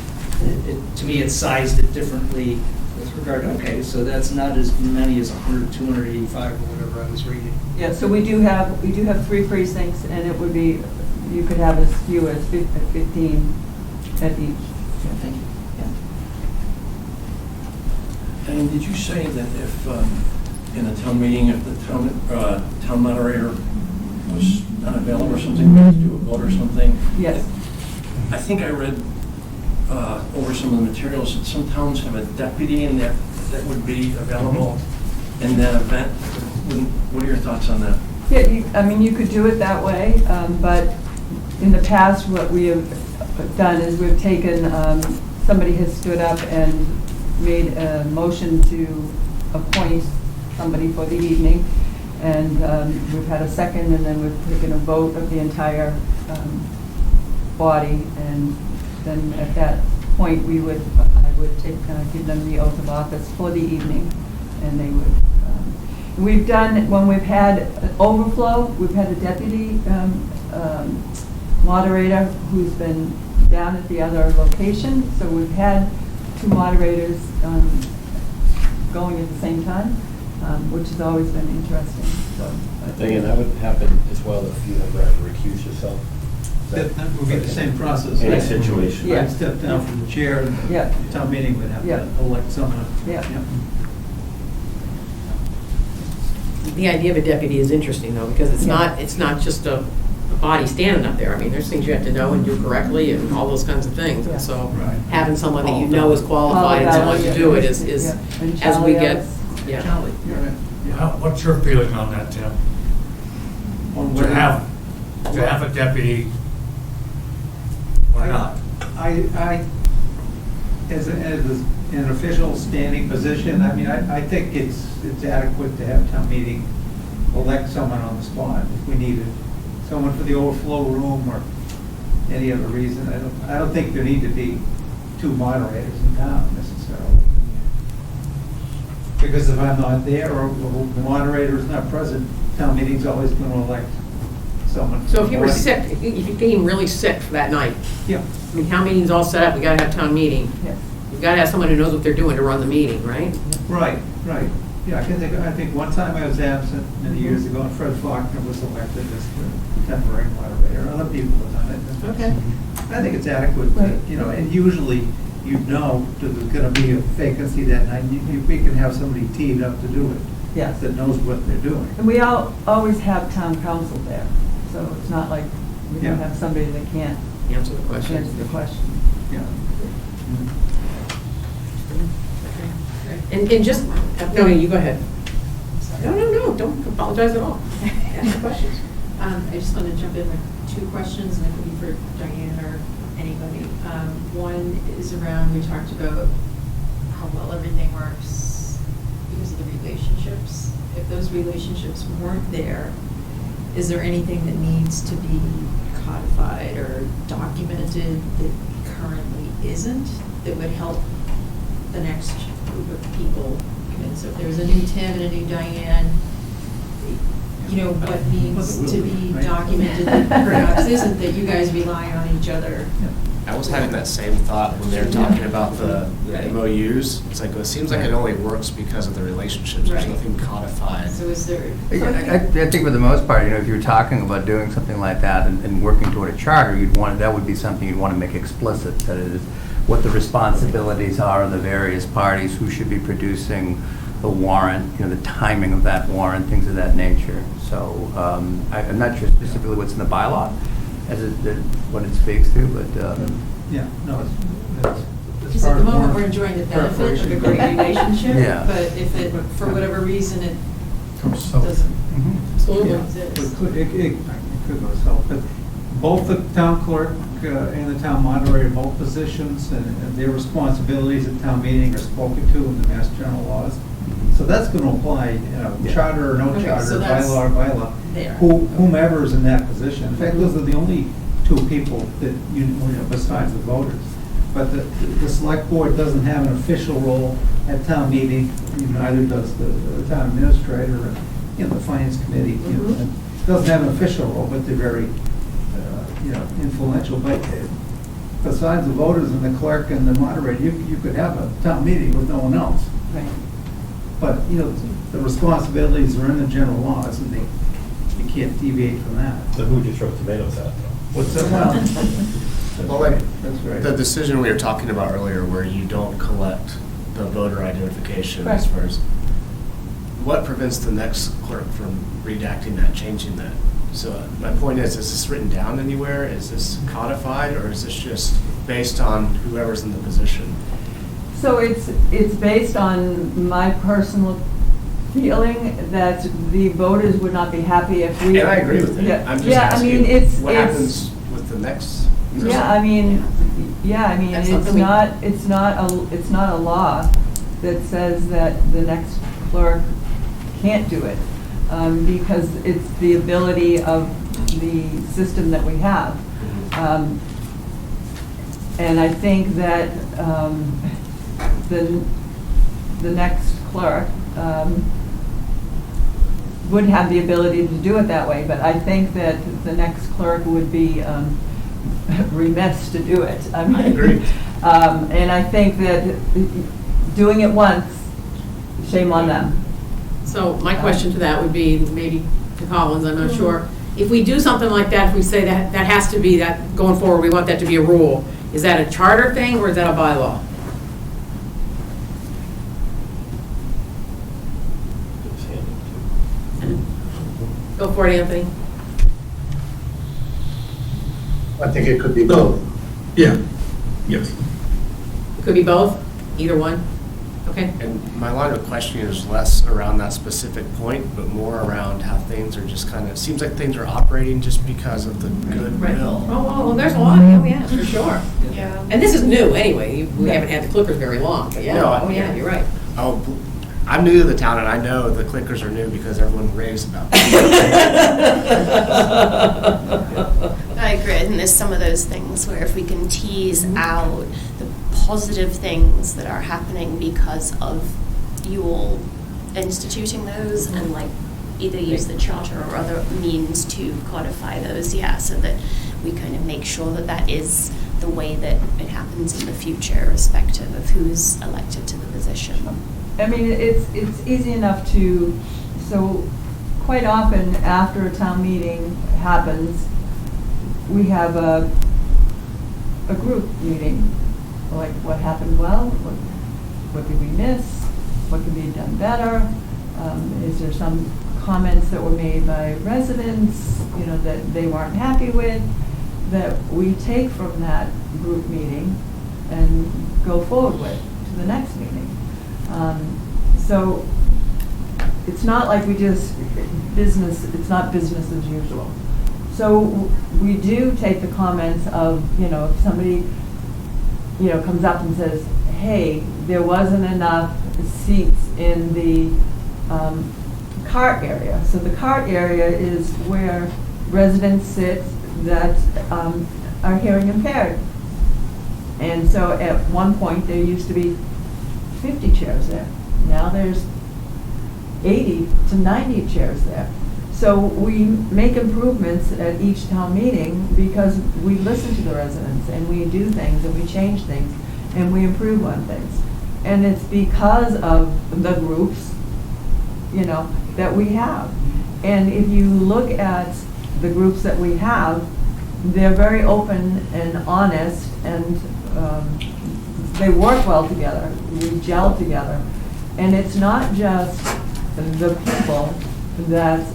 To me, it sized it differently with regard to, okay, so that's not as many as 100, 285, or whatever I was reading. Yeah, so we do have 3 precincts, and it would be, you could have as few as 15 at each. Thank you. And did you say that if, in a town meeting, if the town moderator was not available or something, we had to do a vote or something? Yes. I think I read over some of the materials that some towns have a deputy and that would be available in that event. What are your thoughts on that? Yeah, you could do it that way, but in the past, what we have done is we've taken, somebody has stood up and made a motion to appoint somebody for the evening, and we've had a second, and then we've taken a vote of the entire body, and then at that point, I would give them the oath of office for the evening, and they would. We've done, when we've had overflow, we've had a deputy moderator who's been down at the other location, so we've had 2 moderators going at the same time, which has always been interesting, so. Again, that would happen as well if you ever have to recuse yourself. That would be the same process. Any right? situation. Yeah. I'd step down from the chair and Yeah. the town meeting would have Yeah. to elect someone. Yeah. The idea of a deputy is interesting, though, because it's not just a body standing up there. I mean, there's things you have to know and do correctly and all those kinds of things. Yeah. And so Right. having someone that you know is qualified and someone to do it is, Yeah. And as we Charlie get, Ellis. yeah. Charlie, you're right. What's your feeling on that, Tim? On To whether- have a deputy or not? I, as an official standing position, I mean, I think it's adequate to have town meeting elect someone on the spot if we needed. Someone for the overflow room or any other reason. I don't think there need to be 2 moderators in town necessarily. Because if I'm not there or the moderator is not present, town meeting's always going to elect someone. So if you were from the sick, body. if you came really sick for that night, Yeah, I mean, town meeting's all set up, we gotta have town meeting. Yes. You've gotta have someone who knows what they're doing to run the meeting, right? right. Yeah, I think one time I was absent many years ago and Fred Faulkner was elected as the temporary moderator. Other people have done it. Okay. I think it's adequate, Right. and usually you know that there's going to be a vacancy that night. We can have somebody teed up to do it. Yes. That knows what they're doing. And we always have town council there, so it's not like we don't Yeah. have somebody that can't Answer the question. answer the question. Yeah. And just, no, you go ahead. No, don't apologize at all. Ask the questions. I just want to jump in with 2 questions, and it could be for Diane or anybody. One is around, we talked about how well everything works because of the relationships. If those relationships weren't there, is there anything that needs to be codified or documented that currently isn't, that would help the next group of people come in? So if there's a new Tim and a new Diane, you know, what needs to be documented that perhaps isn't, that you guys rely on each other I was having that same thought when they were talking about the MOUs. It's like, it seems like it only works because of the relationships. There's Right. nothing codified. So is there? I think for the most part, if you're talking about doing something like that and working toward a charter, that would be something you'd want to make explicit, that it is what the responsibilities are of the various parties, who should be producing the warrant, the timing of that warrant, things of that nature. So I'm not sure specifically what's in the bylaw what it speaks to, but Yeah, no, it's Because at the moment, we're enjoying the benefit of a great relationship, Yeah. but if it, for whatever reason, it So- doesn't Absolutely. exist. It could go south, but both the town clerk and the town moderator, both positions and their responsibilities at town meeting are spoken to in the Mass General laws. So that's going to apply, Yeah. charter or no Okay, charter, so that's bylaw or bylaw. there. Whomever is in that position. In fact, those are the only two people that, besides the voters. But the select board doesn't have an official role at town meeting, neither does the town administrator and, the finance committee. It doesn't have an official role, but they're very, influential. But besides the voters and the clerk and the moderator, you could have a town meeting with no one else. Right. But, the responsibilities are in the general laws, and you can't deviate from that. So who'd you throw tomatoes at, though? What's that? Well, Well, like, that's right. the decision we were talking about earlier where you don't collect the voter identification as Correct. far as, what prevents the next clerk from redacting that, changing that? So my point is this written down anywhere? Is this codified, or is this just based on whoever's in the position? So it's based on my personal feeling that the voters would not be happy if we. And I agree with it. Yeah, I'm just yeah, I mean, asking, it's what happens with the next? Yeah, I mean, That's it's something we- it's not a law that says that the next clerk can't do it, because it's the ability of the system that we have. And I think that the next clerk would have the ability to do it that way, but I think that the next clerk would be remiss to do it. I mean, I agree. And I think that doing it once, shame on them. So my question to that would be, maybe to Collins, I'm not sure. If we do something like that, if we say that has to be, that going forward, we want that to be a rule, is that a charter thing or is that a bylaw? Go for it, Anthony. I think it could be both. Yeah, yes. Could be both, either one. Okay. And my line of questioning is less around that specific point, but more around how things are just kind of, it seems like things are operating just because of the goodwill. Oh, well, there's a lot, yeah, for sure. Yeah. And this is new, anyway. We haven't had the clippers very long, but yeah. No, Oh, yeah, you're right. Oh, I'm new to the town, and I know the clickers are new because everyone raves about them. I agree, and there's some of those things where if we can tease out the positive things that are happening because of you all instituting those and like either use the charter or other means to codify those, so that we kind of make sure that that is the way that it happens in the future, irrespective of who's elected to the position. I mean, it's easy enough to, so quite often after a town meeting happens, we have a group meeting, like what happened well, what did we miss, what could be done better, is there some comments that were made by residents, that they weren't happy with, that we take from that group meeting and go forward with to the next meeting. So it's not like we just it's not business as usual. So we do take the comments of, if somebody, comes up and says, hey, there wasn't enough seats in the cart area. So the cart area is where residents sit that are hearing impaired. And so at one point, there used to be 50 chairs there. Now there's 80 to 90 chairs there. So we make improvements at each town meeting because we listen to the residents and we do things and we change things and we improve on things. And it's because of the groups, that we have. And if you look at the groups that we have, they're very open and honest, and they work well together, we gel together. And it's not just the people that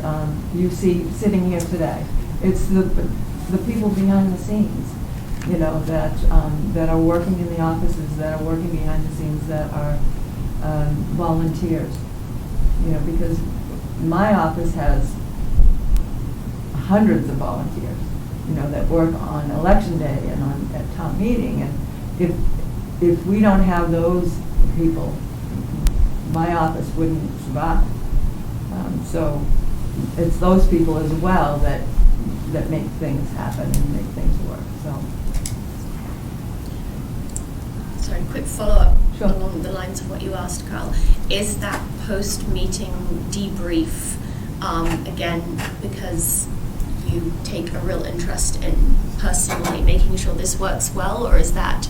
you see sitting here today. It's the people behind the scenes, that are working in the offices, that are working behind the scenes, that are volunteers. Because my office has hundreds of volunteers, that work on election day and at town meeting. And if we don't have those people, my office wouldn't survive. So it's those people as well that make things happen and make things work. So. Sorry, quick follow-up Sure. along the lines of what you asked, Carl. Is that post-meeting debrief, again, because you take a real interest in personally making sure this works well, or is that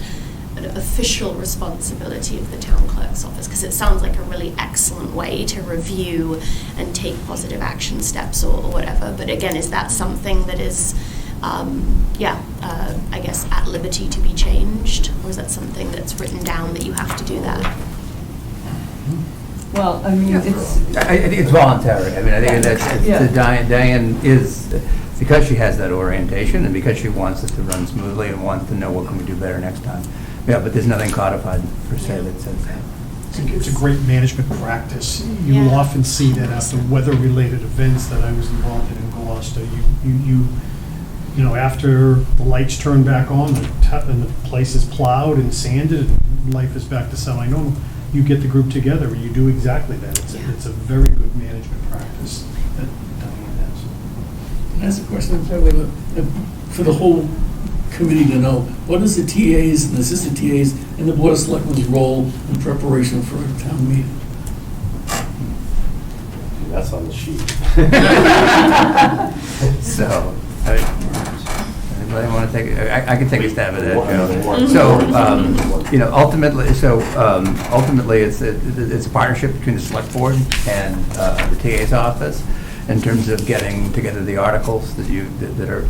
an official responsibility of the town clerk's office? Because it sounds like a really excellent way to review and take positive action steps or whatever. But again, is that something that is, I guess, at liberty to be changed? Or is that something that's written down that you have to do that? Well, I mean, It's voluntary. I mean, I think that's, Diane is, because she has that orientation and because she wants it to run smoothly and wants to know what can we do better next time. Yeah, but there's nothing codified per se that says that. It's a great management practice. You will often see that after weather-related events that I was involved in Gloucester, after the lights turn back on and the place is plowed and sanded and life is back to semi-normal, you get the group together and you do exactly that. It's a very good management practice that Diane has. Can I ask a question? For the whole committee to know, what is the TAs and assistant TAs and the Board of Selectmen's role in preparation for a town meeting? That's on the sheet. So, anybody want to take it? I can take a stab at it, Joe. Ultimately, it's a partnership between the select board and the TA's office in terms of getting together the articles that are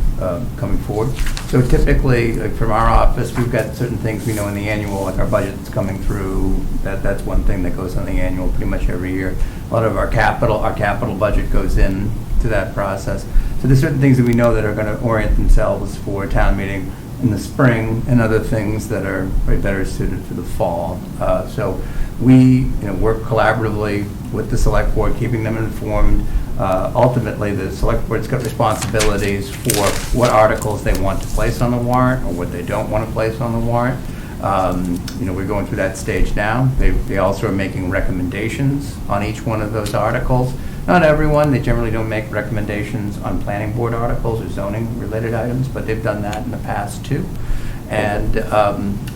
coming forward. So typically, like from our office, we've got certain things we know in the annual, like our budget that's coming through. That's one thing that goes on the annual pretty much every year. A lot of our capital budget goes in to that process. So there's certain things that we know that are going to orient themselves for a town meeting in the spring, and other things that are better suited for the fall. So we work collaboratively with the select board, keeping them informed. Ultimately, the select board's got responsibilities for what articles they want to place on the warrant or what they don't want to place on the warrant. We're going through that stage now. They also are making recommendations on each one of those articles. Not everyone, they generally don't make recommendations on planning board articles or zoning related items, but they've done that in the past too. And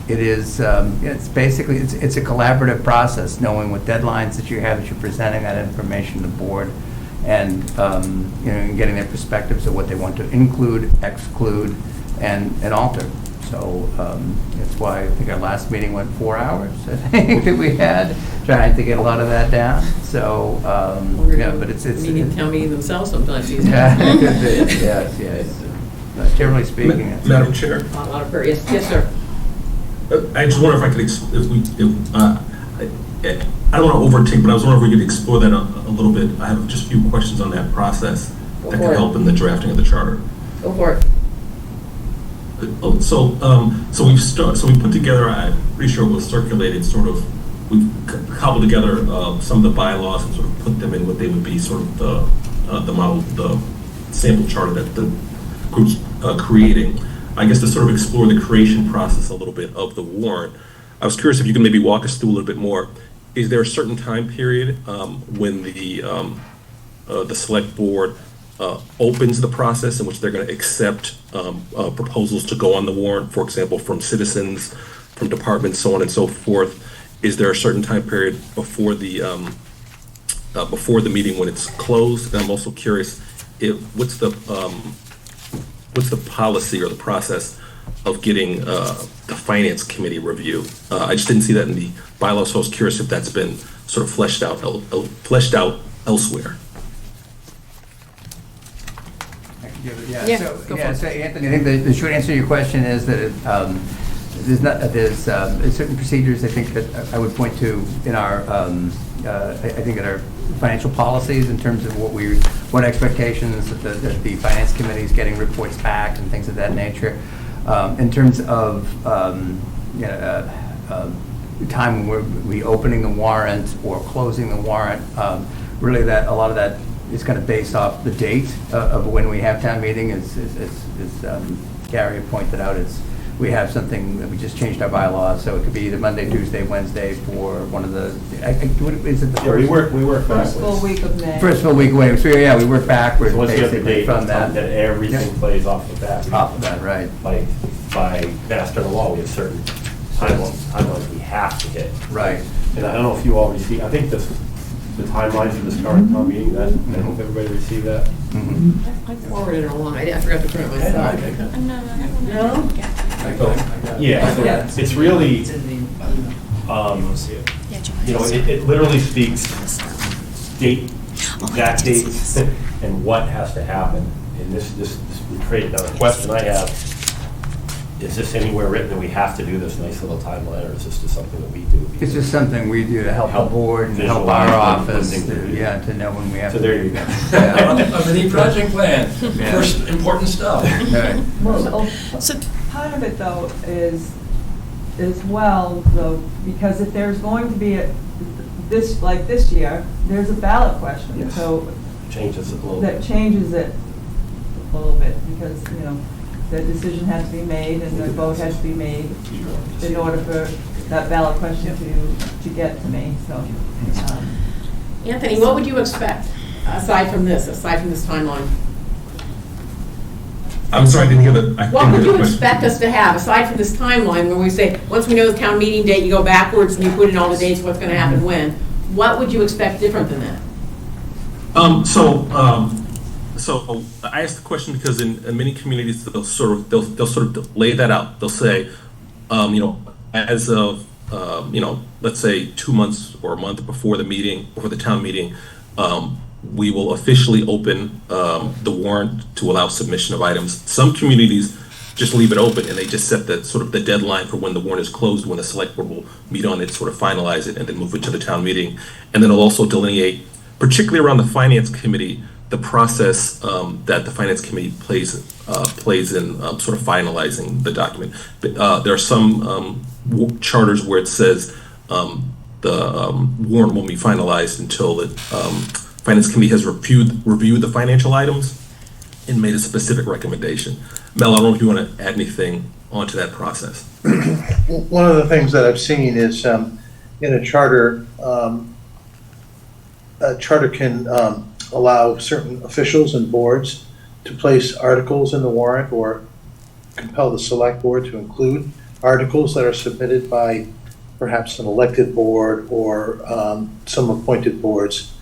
it's basically a collaborative process, knowing what deadlines that you have, that you're presenting that information to the board, and getting their perspectives of what they want to include, exclude, and alter. So that's why I think our last meeting went 4 hours, I think, that we had, trying to get a lot of that down. So, but it's Town meeting themselves sometimes. Yeah, it could be. Yes. Generally speaking. Madam Chair? Yes, sir. I just wonder if I could, I don't want to overtake, but I was wondering if we could explore that a little bit. I have just a few questions on that process that could help in the drafting of the charter. Go for it. So we put together, I'm pretty sure it was circulated, we cobbled together some of the bylaws and sort of put them in what they would be sort of the model, the sample charter that the group's creating. I guess to sort of explore the creation process a little bit of the warrant. I was curious if you could maybe walk us through a little bit more. Is there a certain time period when the select board opens the process in which they're going to accept proposals to go on the warrant, for example, from citizens, from departments, so on and so forth? Is there a certain time period before the meeting when it's closed? And I'm also curious what's the policy or the process of getting the finance committee review? I just didn't see that in the bylaws, so I was curious if that's been sort of fleshed out elsewhere. Yeah, So, go for yeah, it. so Anthony, I think the short answer to your question is that there's certain procedures I think that I would point to in our, I think in our financial policies in terms of what expectations that the finance committee is getting reports back and things of that nature. In terms of time when we're reopening the warrant or closing the warrant, really a lot of that is kind of based off the date of when we have town meeting. As Gary had pointed out, we have something that we just changed our bylaws, so it could be either Monday, Tuesday, Wednesday for one of the, is it the Yeah, we first? work First full backwards. week of May. First full week away, so yeah, we work backwards So once you have the basically date, from that. everything Yeah. plays off of that. Off of that, right. By master of the law, we have certain timelines we have to hit. Right. And I don't know if you all received, I think the timelines for this current town meeting, I hope everybody received that. I forwarded it along. I forgot to print it myself. No? Yeah, so it's really, it literally speaks exact dates and what has to happen. And this would create, now the question I have, is this anywhere written that we have to do this nice little timeline, or is this just something that we do? It's just something we do to help the board and help visualize our when office, things are due. to know when we have to. So there you go. Of the project plan, first important stuff. So part of it though is, as well though, because if there's going to be this year, there's a ballot question. Yes. So Changes it a little that bit. changes it a little bit because, the decision had to be made and the vote had to be made in order for that ballot question to get to me, so. Anthony, what would you expect aside from this timeline? I'm sorry, I didn't hear the. What would you expect us to have aside from this timeline where we say, once we know the town meeting date, you go backwards and you put in all the dates, what's going to happen when? What would you expect different than that? So I asked the question because in many communities they'll sort of lay that out. They'll say, as of let's say 2 months or a month before the town meeting, we will officially open the warrant to allow submission of items. Some communities just leave it open and they just set the deadline for when the warrant is closed, when the select board will meet on it, sort of finalize it, and then move it to the town meeting. And then it'll also delineate, particularly around the finance committee, the process that the finance committee plays in sort of finalizing the document. There are some charters where it says the warrant won't be finalized until the finance committee has reviewed the financial items and made a specific recommendation. Mel, I don't know if you want to add anything onto that process. One of the things that I've seen is in a charter can allow certain officials and boards to place articles in the warrant or compel the select board to include articles that are submitted by perhaps an elected board or some appointed boards.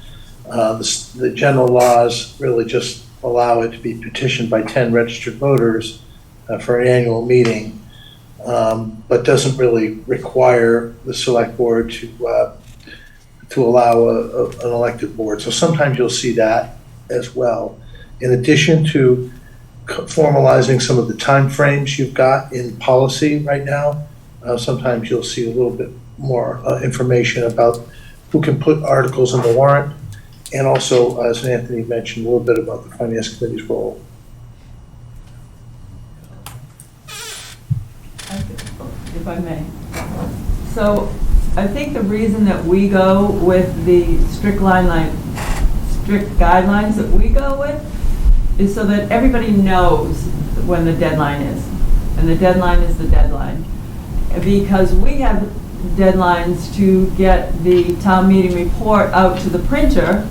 The general laws really just allow it to be petitioned by 10 registered voters for an annual meeting, but doesn't really require the select board to allow an elected board. So sometimes you'll see that as well. In addition to formalizing some of the timeframes you've got in policy right now, sometimes you'll see a little bit more information about who can put articles in the warrant, and also, as Anthony mentioned, a little bit about the Finance Committee's role. If I may. So I think the reason that we go with the strict guidelines that we go with is so that everybody knows when the deadline is. And the deadline is the deadline. Because we have deadlines to get the town meeting report out to the printer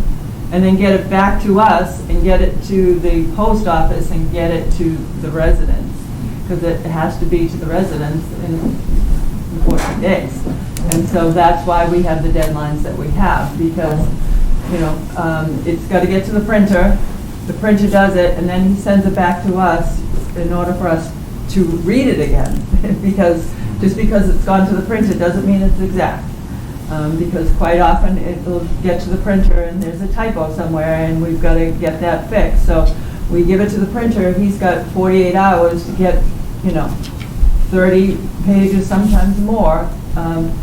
and then get it back to us and get it to the post office and get it to the residents. Because it has to be to the residents in 14 days. And so that's why we have the deadlines that we have, because, it's got to get to the printer, the printer does it, and then he sends it back to us in order for us to read it again. Because, just because it's gone to the printer doesn't mean it's exact. Because quite often it'll get to the printer and there's a typo somewhere and we've got to get that fixed. So we give it to the printer, he's got 48 hours to get, 30 pages, sometimes more,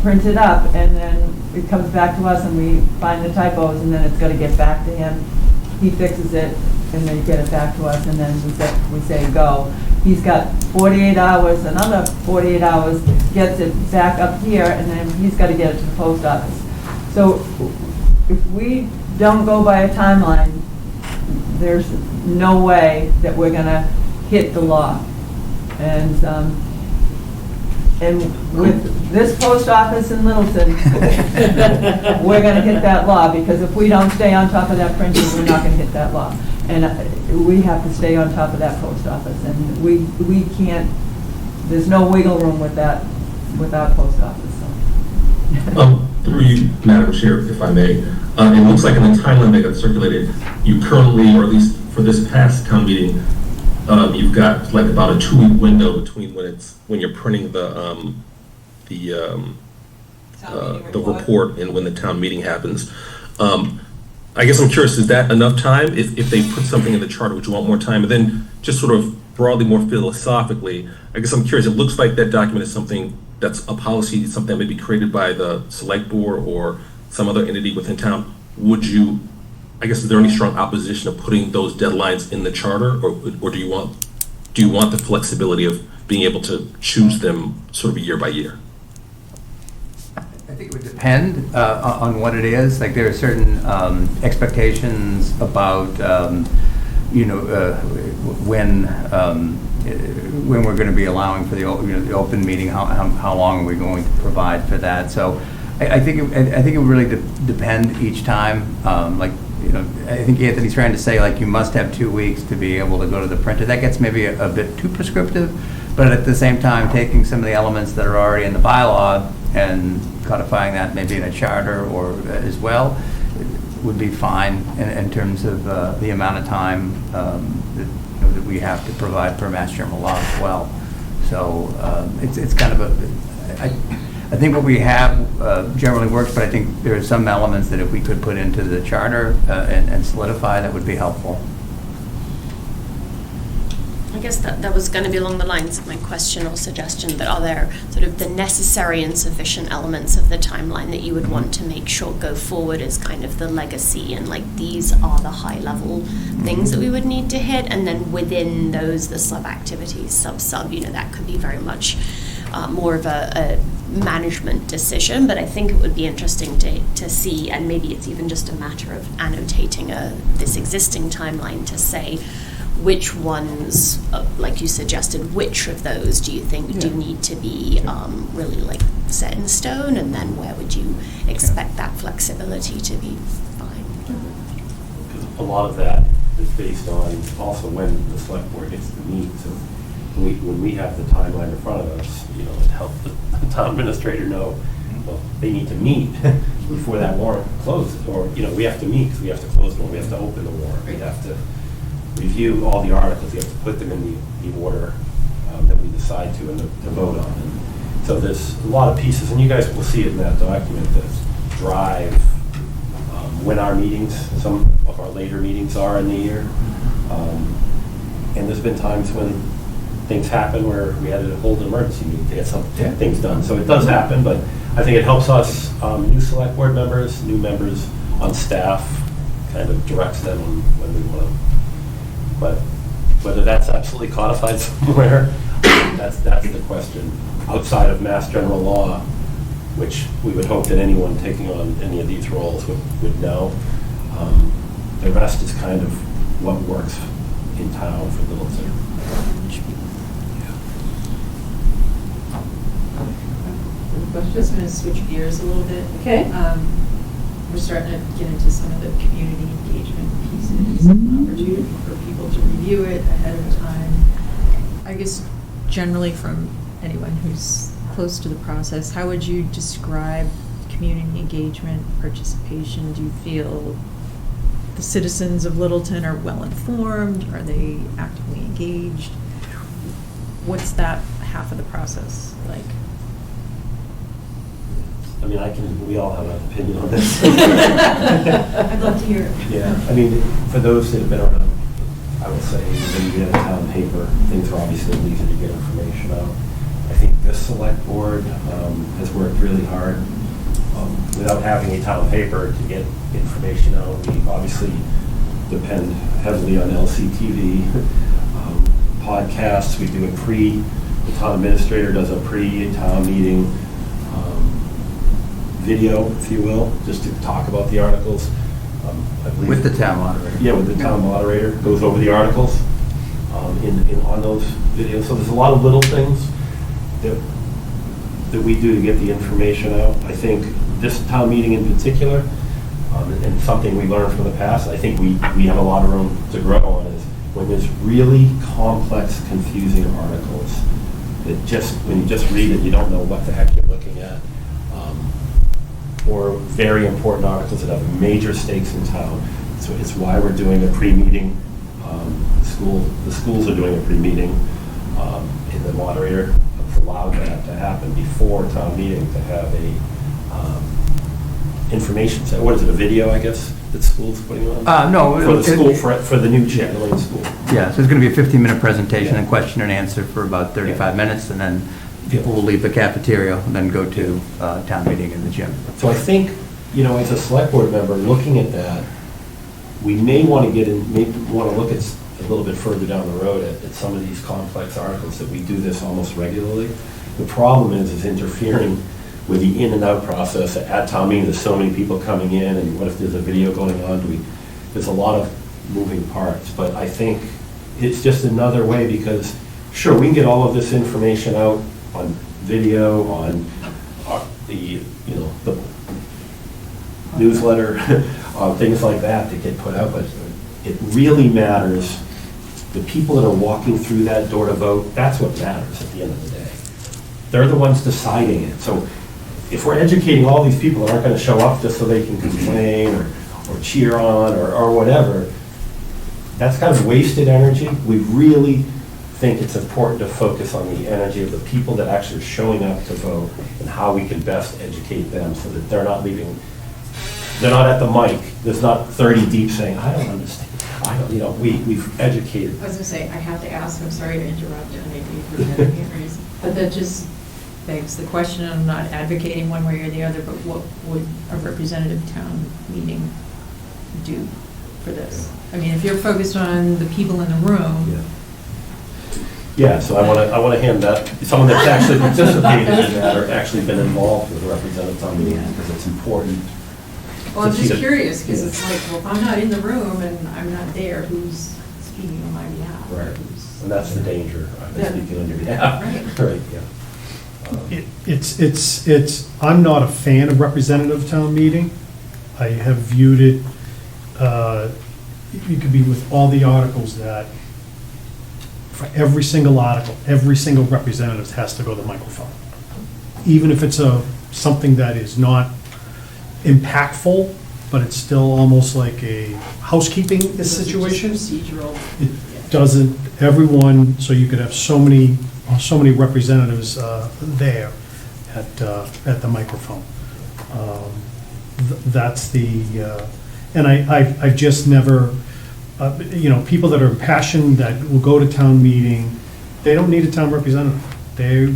printed up, and then it comes back to us and we find the typos, and then it's got to get back to him. He fixes it, and then get it back to us, and then we say go. He's got 48 hours, another 48 hours, gets it back up here, and then he's got to get it to the post office. So if we don't go by a timeline, there's no way that we're going to hit the law. And with this post office in Littleton, we're going to hit that law, because if we don't stay on top of that printing, we're not going to hit that law. And we have to stay on top of that post office, and we can't, there's no wiggle room with that, with our post office, so. Through you, Madam Chair, if I may, it looks like in the timeline that got circulated, you currently, or at least for this past town meeting, you've got like about a 2-week window between when you're printing the report and when the town meeting happens. I guess I'm curious, is that enough time? If they put something in the charter, would you want more time? And then just sort of broadly, more philosophically, I guess I'm curious, it looks like that document is something that's a policy, something that may be created by the select board or some other entity within town. Would you, I guess, is there any strong opposition of putting those deadlines in the charter, or do you want the flexibility of being able to choose them sort of year by year? I think it would depend on what it is. Like, there are certain expectations about, when we're going to be allowing for the open meeting, how long are we going to provide for that? So I think it would really depend each time. I think Anthony's trying to say, like, you must have 2 weeks to be able to go to the printer. That gets maybe a bit too prescriptive, but at the same time, taking some of the elements that are already in the bylaw and codifying that maybe in a charter or as well would be fine in terms of the amount of time that we have to provide per Mass General Law as well. So it's kind of I think what we have generally works, but I think there are some elements that if we could put into the charter and solidify, that would be helpful. I guess that was going to be along the lines of my question or suggestion, that are there sort of the necessary and sufficient elements of the timeline that you would want to make sure go forward as kind of the legacy, and like these are the high level things that we would need to hit, and then within those the sub activities, sub that could be very much more of a management decision. But I think it would be interesting to see, and maybe it's even just a matter of annotating this existing timeline to say which ones, like you suggested, which of those do you think do need to be really like set in stone, and then where would you expect that flexibility to be fine? Because a lot of that is based on also when the select board gets to meet. So when we have the timeline in front of us, it helps the town administrator know, well, they need to meet before that warrant closes, or we have to meet because we have to close the warrant, we have to open the warrant, we have to review all the articles, you have to put them in the order that we decide to and to vote on. And so there's a lot of pieces, and you guys will see it in that document, that drive when our meetings, some of our later meetings are in the year. And there's been times when things happen where we had to hold an emergency meeting to get some things done. So it does happen, but I think it helps us, new select board members, new members on staff, kind of directs them on when we want to. But whether that's absolutely codified somewhere, that's the question. Outside of Mass General Law, which we would hope that anyone taking on any of these roles would know. The rest is kind of what works in town for Littleton. I'm just going to switch gears a little bit. Okay. We're starting to get into some of the community engagement pieces, an opportunity for people to review it ahead of time. I guess generally from anyone who's close to the process, how would you describe community engagement, participation? Do you feel the citizens of Littleton are well-informed? Are they actively engaged? What's that half of the process like? I mean, we all have an opinion on this. I'd love to hear it. Yeah, I mean, for those that have been around, I would say when you get a town paper, things are obviously easier to get information out. I think this select board has worked really hard without having a town paper to get information out. We obviously depend heavily on LCTV, podcasts. We do a the town administrator does a pre-town meeting video, if you will, just to talk about the articles. I believe With the town moderator. Yeah, with the town moderator, goes over the articles on those videos. So there's a lot of little things that we do to get the information out. I think this town meeting in particular, and something we learned from the past, I think we have a lot of room to grow on, is when there's really complex, confusing articles that when you just read it, you don't know what the heck you're looking at. Or very important articles that have major stakes in town. So it's why we're doing a pre-meeting. The schools are doing a pre-meeting, and the moderator has allowed that to happen before town meeting, to have a information set. What is it, a video, I guess, that school's putting on? No. For the school, for the new Chamberlain school. Yeah, so it's going to be a 15-minute presentation and question and answer for about 35 minutes, and then people will leave the cafeteria and then go to town meeting in the gym. So I think, as a select board member, looking at that, we may want to look at a little bit further down the road at some of these complex articles, that we do this almost regularly. The problem is interfering with the in and out process. At town meeting, there's so many people coming in, and what if there's a video going on? There's a lot of moving parts, but I think it's just another way, because sure, we can get all of this information out on video, on the newsletter, things like that get put out, but it really matters. The people that are walking through that door to vote, that's what matters at the end of the day. They're the ones deciding it. So if we're educating all these people that aren't going to show up just so they can complain or cheer on or whatever, that's kind of wasted energy. We really think it's important to focus on the energy of the people that actually are showing up to vote, and how we can best educate them so that they're not at the mic. There's not 30 deep saying, I don't understand. We've educated. I was gonna say, I have to ask, I'm sorry to interrupt, and maybe for the reason, but that just begs the question, and I'm not advocating one way or the other, but what would a representative town meeting do for this? I mean, if you're focused on the people in the room. Yeah, so I want to hand that, someone that's actually participated in that or actually been involved with a representative town meeting, because it's important. Well, I'm just curious, because it's like, well, if I'm not in the room and I'm not there, who's speaking on my behalf? Right, and that's the danger. I'm speaking on your behalf. Right, yeah. I'm not a fan of representative town meeting. I have viewed it, you could be with all the articles that, for every single article, every single representative has to go to the microphone. Even if it's something that is not impactful, but it's still almost like a housekeeping situation. Procedural. It doesn't, everyone, so you could have so many representatives there at the microphone. That's and I've just never, people that are impassioned, that will go to town meeting, they don't need a town representative. They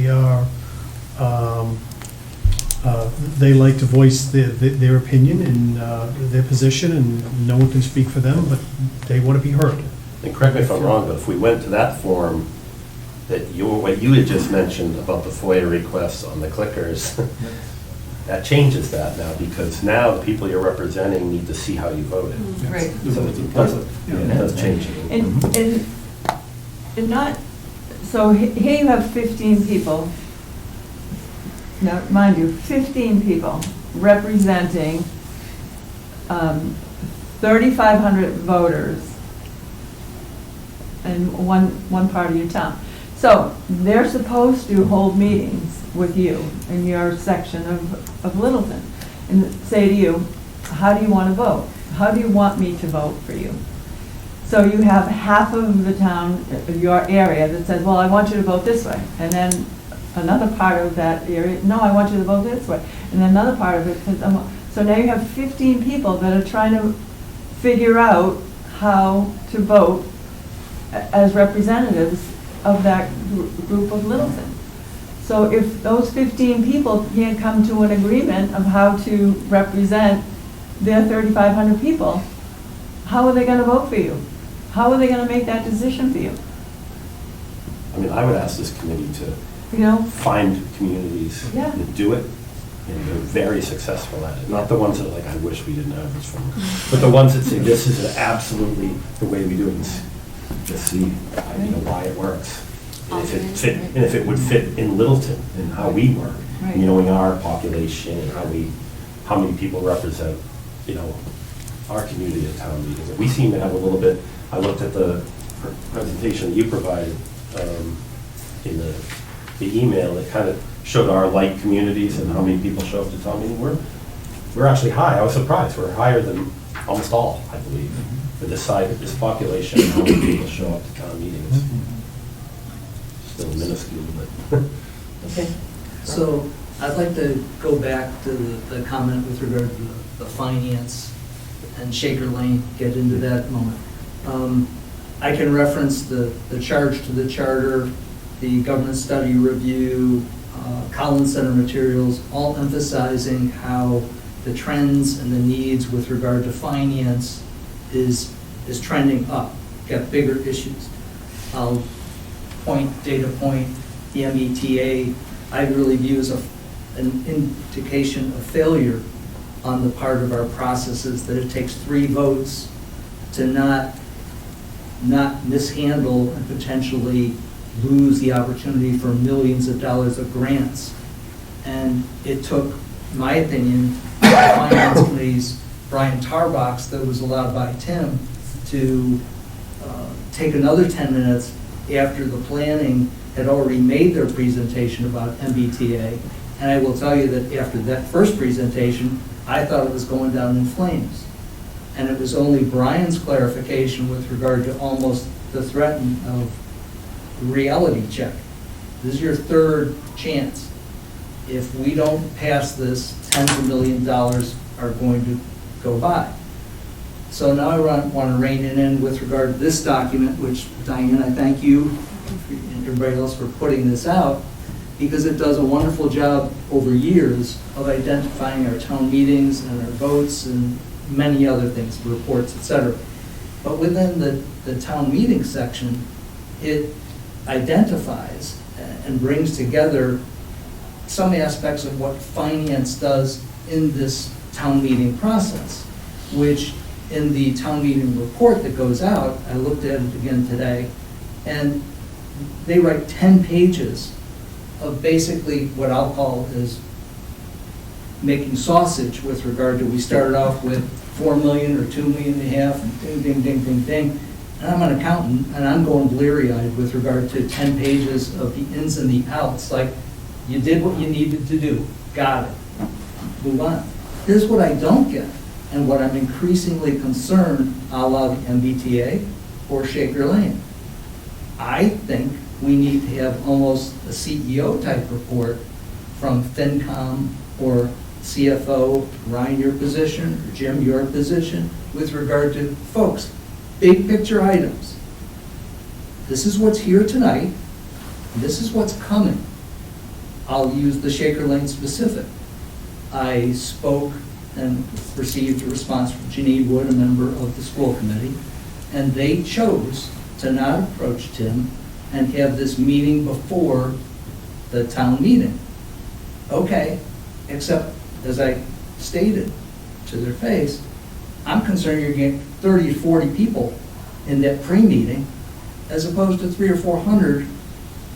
are, they like to voice their opinion and their position, and no one can speak for them, but they want to be heard. And correct me if I'm wrong, but if we went to that form, what you had just mentioned about the FOIA requests on the clickers, that changes that now, because now the people you're representing need to see how you voted. Right. So it does change it. And not, so here you have 15 people. Now, mind you, 15 people representing 3,500 voters in one part of your town. So they're supposed to hold meetings with you in your section of Littleton and say to you, how do you want to vote? How do you want me to vote for you? So you have half of the town, your area, that says, well, I want you to vote this way. And then another part of that area, no, I want you to vote this way. And then another part of it says, so now you have 15 people that are trying to figure out how to vote as representatives of that group of Littleton. So if those 15 people can't come to an agreement of how to represent their 3,500 people, how are they going to vote for you? How are they going to make that decision for you? I mean, I would ask this committee to You know? find communities Yeah. that do it, and they're very successful at it. Not the ones that are like, I wish we didn't have this from, but the ones that say, this is absolutely the way we do it. Just see, why it works. And if it fit, and if it would fit in Littleton and how we work, Right. knowing our population and how many people represent, our community at town meetings. We seem to have a little bit, I looked at the presentation that you provided in the email that kind of showed our like communities and how many people show up to town meeting. We're actually high. I was surprised. We're higher than almost all, I believe, for this side of this population, how many people show up to town meetings. Still minuscule, but. Okay. So I'd like to go back to the comment with regard to the finance and Shaker Lane, get into that moment. I can reference the charge to the charter, the government study review, Collins Center materials, all emphasizing how the trends and the needs with regard to finance is trending up, got bigger issues. I'll data point, the META, I really view as an indication of failure on the part of our processes, that it takes 3 votes to not mishandle and potentially lose the opportunity for millions of dollars of grants. And it took, in my opinion, the Finance Committee's Brian Tarbox, that was allowed by Tim, to take another 10 minutes after the planning had already made their presentation about MBTA. And I will tell you that after that first presentation, I thought it was going down in flames. And it was only Brian's clarification with regard to almost the threat of reality check. This is your 3rd chance. If we don't pass this, tens of millions of dollars are going to go by. So now I want to rein it in with regard to this document, which, Diane, I thank you and everybody else for putting this out, because it does a wonderful job over years of identifying our town meetings and our votes and many other things, reports, etc. But within the town meeting section, it identifies and brings together some aspects of what finance does in this town meeting process, which in the town meeting report that goes out, I looked at it again today, and they write 10 pages of basically what I'll call is making sausage with regard to, we started off with 4 million or 2.5 million and ding, ding, ding, ding, ding. And I'm an accountant and I'm going bleary-eyed with regard to 10 pages of the ins and the outs. Like, you did what you needed to do, got it, move on. Here's what I don't get, and what I'm increasingly concerned, a la the MBTA or Shaker Lane. I think we need to have almost a CEO type report from FinCom or CFO, Ryan, your position, or Jim, your position, with regard to, folks, big picture items. This is what's here tonight, and this is what's coming. I'll use the Shaker Lane specific. I spoke and received a response from Janine Wood, a member of the school committee, and they chose to not approach Tim and have this meeting before the town meeting. Okay, except as I stated to their face, I'm concerned you're getting 30 or 40 people in that pre-meeting as opposed to 300 or 400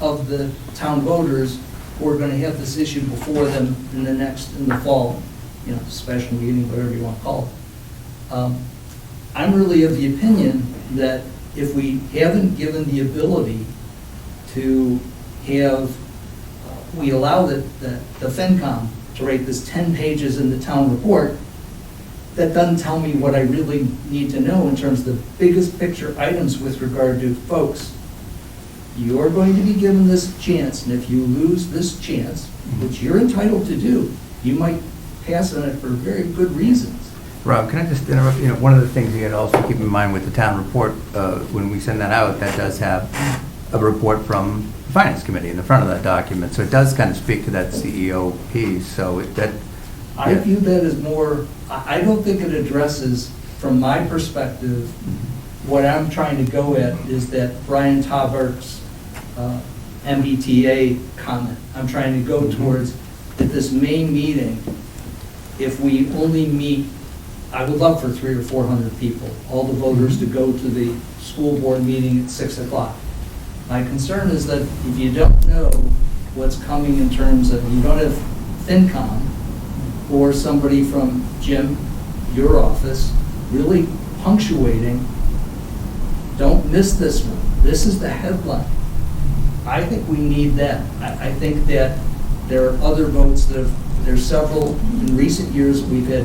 of the town voters who are going to have this issue before them in the fall, special meeting, whatever you want to call it. I'm really of the opinion that if we haven't given the ability to have, we allow the FinCom to write this 10 pages in the town report, that doesn't tell me what I really need to know in terms of the biggest picture items with regard to, folks, you're going to be given this chance, and if you lose this chance, which you're entitled to do, you might pass on it for very good reasons. Rob, can I just interrupt? You know, one of the things you had to also keep in mind with the town report, when we send that out, that does have a report from the Finance Committee in the front of that document. So it does kind of speak to that CEO piece. So I view that as more, I don't think it addresses, from my perspective, what I'm trying to go at is that Brian Taverk's MBTA comment. I'm trying to go towards at this May meeting, if we only meet, I would love for 300 or 400 people, all the voters to go to the school board meeting at 6 o'clock. My concern is that if you don't know what's coming in terms of, you don't have FinCom or somebody from Jim, your office, really punctuating, don't miss this one. This is the headline. I think we need that. I think that there are other votes that have, there's several, in recent years, we've had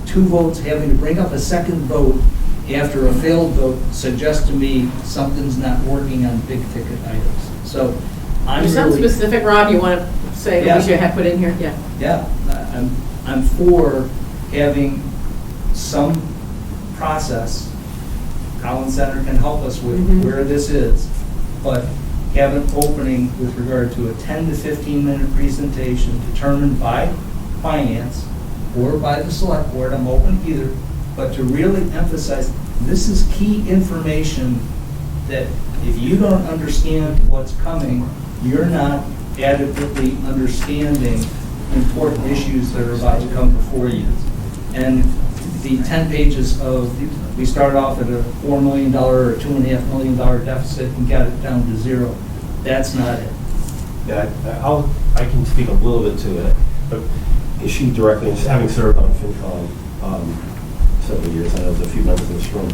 2 votes having to bring up a second vote after a failed vote suggests to me something's not working on big ticket items. So I'm You sound really, specific, Rob, you want to say Yeah. what you have put in here? Yeah. yeah, I'm for having some process. Collins Center can help us with where this is, but have an opening with regard to a 10 to 15 minute presentation determined by finance or by the select board, I'm open either, but to really emphasize, this is key information that if you don't understand what's coming, you're not adequately understanding important issues that are about to come before you. And the 10 pages of, we started off at a $4 million or $2.5 million deficit and got it down to 0. That's not it. Yeah, I can speak a little bit to it, but she directly, having served on FinCom several years, I know there's a few members in this room,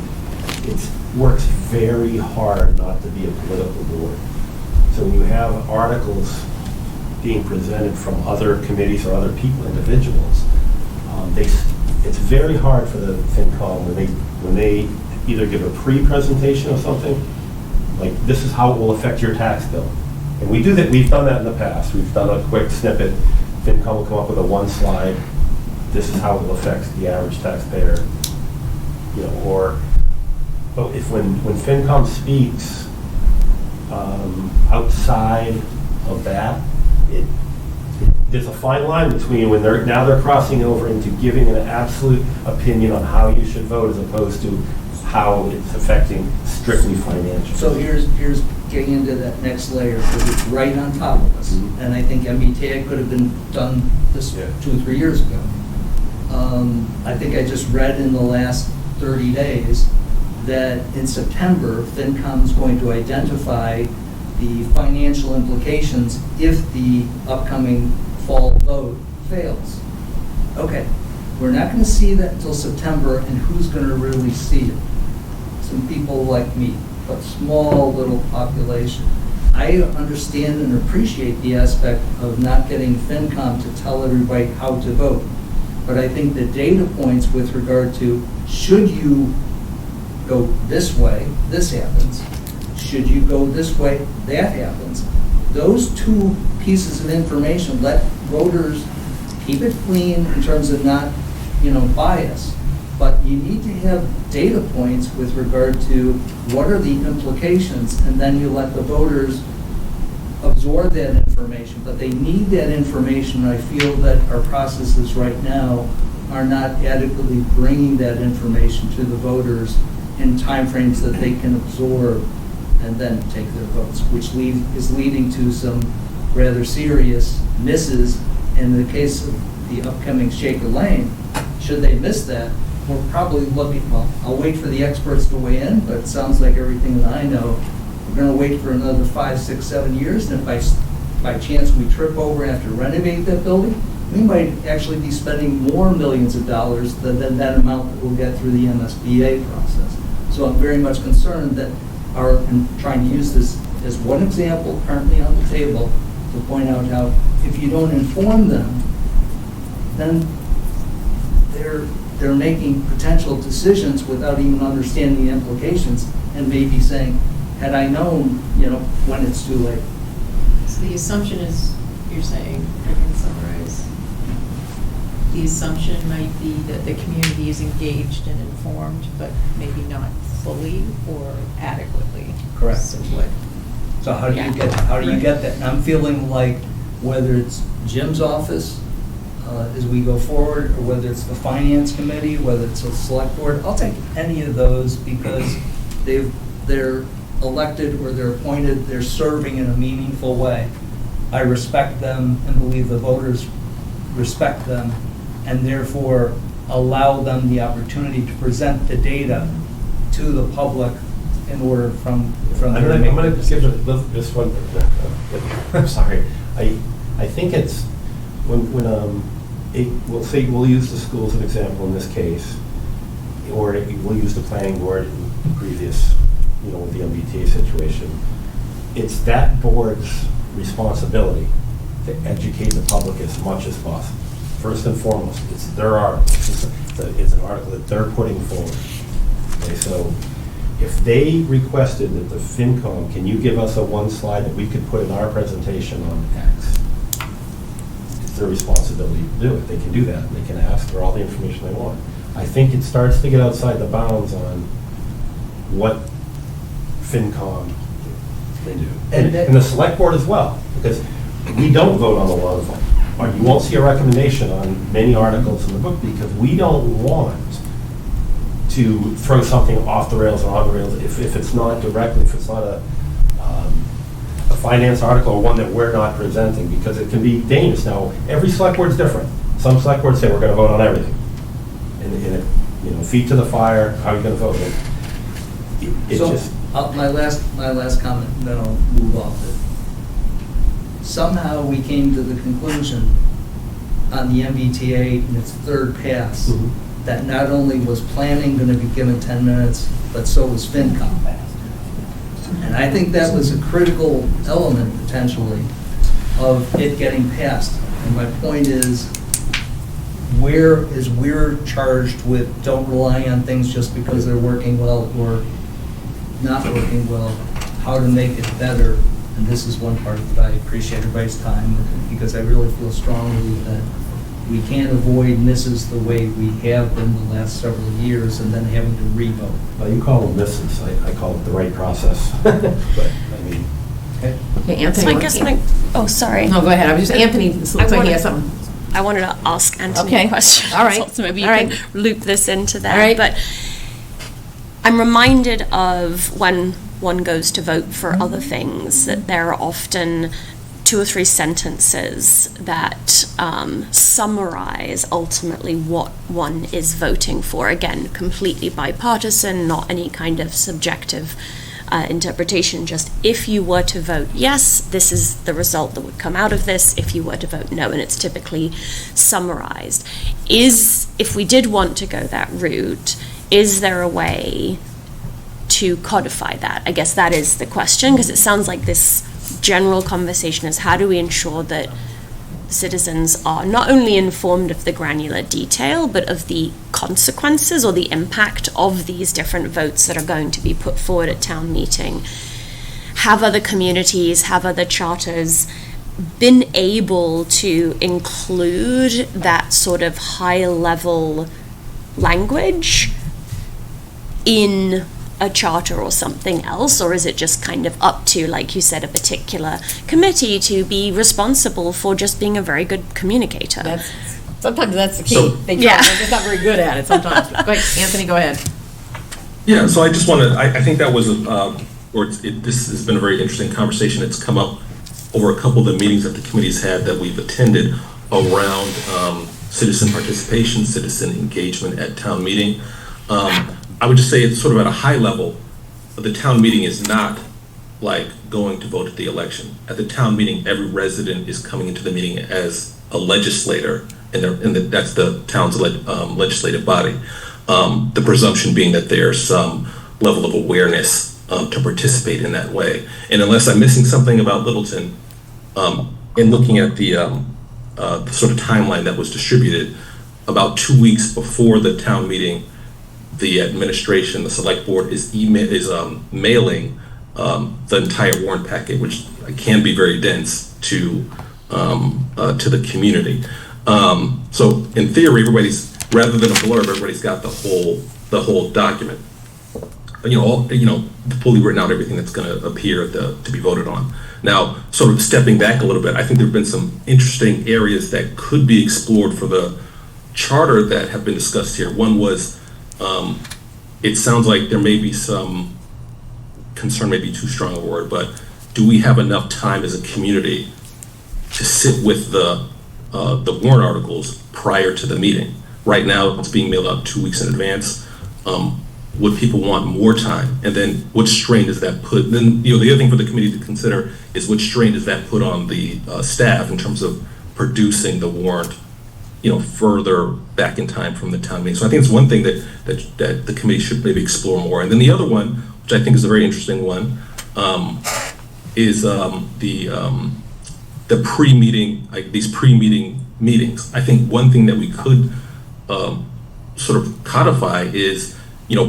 it works very hard not to be a political board. So when you have articles being presented from other committees or other people, individuals, it's very hard for the FinCom when they either give a pre-presentation of something, like this is how it will affect your tax bill. And we do that, we've done that in the past. We've done a quick snippet. FinCom will come up with a 1 slide. This is how it will affect the average taxpayer, you know, or, but if when FinCom speaks outside of that, there's a fine line between when they're crossing over into giving an absolute opinion on how you should vote as opposed to how it's affecting strictly financial. So here's getting into that next layer, because it's right on top of us. And I think MBTA could have been done this 2 or 3 years ago. I think I just read in the last 30 days that in September, FinCom's going to identify the financial implications if the upcoming fall vote fails. Okay, we're not going to see that until September, and who's going to really see it? Some people like me, but small little population. I understand and appreciate the aspect of not getting FinCom to tell everybody how to vote, but I think the data points with regard to should you go this way, this happens. Should you go this way, that happens. Those 2 pieces of information let voters keep it clean in terms of not, bias. But you need to have data points with regard to what are the implications, and then you let the voters absorb that information. But they need that information, and I feel that our processes right now are not adequately bringing that information to the voters in timeframes that they can absorb and then take their votes, which is leading to some rather serious misses. In the case of the upcoming Shaker Lane, should they miss that, we're probably looking, well, I'll wait for the experts to weigh in, but it sounds like everything that I know, we're going to wait for another 5, 6, 7 years, and if by chance we trip over and have to renovate that building, we might actually be spending more millions of dollars than that amount that we'll get through the MSBA process. So I'm very much concerned that and trying to use this as one example currently on the table to point out how if you don't inform them, then they're making potential decisions without even understanding the implications and maybe saying, had I known, when it's too late. So the assumption is, you're saying, I can summarize, the assumption might be that the community is engaged and informed, but maybe not fully or adequately. Correct. So what? So how do you get that? And I'm feeling like whether it's Jim's office as we go forward, or whether it's the finance committee, whether it's a select board, I'll take any of those because they're elected or they're appointed, they're serving in a meaningful way. I respect them and believe the voters respect them, and therefore allow them the opportunity to present the data to the public in order from I'm their going to making give this one, I'm sorry. I think it's, we'll use the school as an example in this case, or we'll use the planning board in the previous, with the MBTA situation. It's that board's responsibility to educate the public as much as possible. First and foremost, it's their article. It's an article that they're putting forward. Okay, so if they requested that the FinCom, can you give us a one slide that we could put in our presentation on X? It's their responsibility to do it. They can do that. They can ask for all the information they want. I think it starts to get outside the bounds on what FinCom can do. And the select board as well, because we don't vote on the warrant. Or you won't see a recommendation on many articles in the book because we don't want to throw something off the rails or on the rails if it's not directly, if it's not a finance article or one that we're not presenting, because it can be dangerous. Now, every select board's different. Some select boards say we're going to vote on everything. And feet to the fire, how are you going to vote? My last comment, and then I'll move off it. Somehow we came to the conclusion on the MBTA in its third pass that not only was planning going to be given 10 minutes, but so was FinCom. And I think that was a critical element, potentially, of it getting passed. And my point is, we're charged with don't rely on things just because they're working well or not working well, how to make it better. And this is one part that I appreciate everybody's time, because I really feel strongly that we can't avoid misses the way we have been the last several years and then having to re-vote. Well, you call them misses. I call it the right process. But, I mean... Okay, Anthony. So I guess sorry. No, go ahead. I was just, Anthony, this looks like he has something. I wanted to ask Anthony a question. All right. So maybe you All can right. loop this into that. All right. But I'm reminded of when one goes to vote for other things, that there are often 2 or 3 sentences that summarize ultimately what one is voting for. Again, completely bipartisan, not any kind of subjective interpretation, just if you were to vote yes, this is the result that would come out of this. If you were to vote no, and it's typically summarized. If we did want to go that route, is there a way to codify that? I guess that is the question, because it sounds like this general conversation is how do we ensure that citizens are not only informed of the granular detail, but of the consequences or the impact of these different votes that are going to be put forward at town meeting. Have other communities, have other charters been able to include that sort of high-level language in a charter or something else, or is it just kind of up to, like you said, a particular committee to be responsible for just being a very good communicator? Sometimes that's the key. So- They try, they're just not very good at it sometimes. Go ahead, Anthony, go ahead. Yeah, so I just wanted, I think that was, this has been a very interesting conversation. It's come up over a couple of the meetings that the committee's had that we've attended around citizen participation, citizen engagement at town meeting. I would just say it's sort of at a high level, the town meeting is not like going to vote at the election. At the town meeting, every resident is coming into the meeting as a legislator, and that's the town's legislative body. The presumption being that there's some level of awareness to participate in that way. And unless I'm missing something about Littleton, in looking at the sort of timeline that was distributed, about 2 weeks before the town meeting, the administration, the select board is mailing the entire warrant packet, which can be very dense to the community. So in theory, rather than a blurb, everybody's got the whole document. Fully written out, everything that's going to appear to be voted on. Now, sort of stepping back a little bit, I think there have been some interesting areas that could be explored for the charter that have been discussed here. One was, it sounds like there may be some concern, maybe too strong a word, but do we have enough time as a community to sit with the warrant articles prior to the meeting? Right now, it's being mailed out 2 weeks in advance. Would people want more time? And then what strain does that put? Then, the other thing for the committee to consider is what strain does that put on the staff in terms of producing the warrant, further back in time from the town meeting. So I think it's one thing that the committee should maybe explore more. And then the other one, which I think is a very interesting one, is the pre-meeting, these pre-meeting meetings. I think one thing that we could sort of codify is,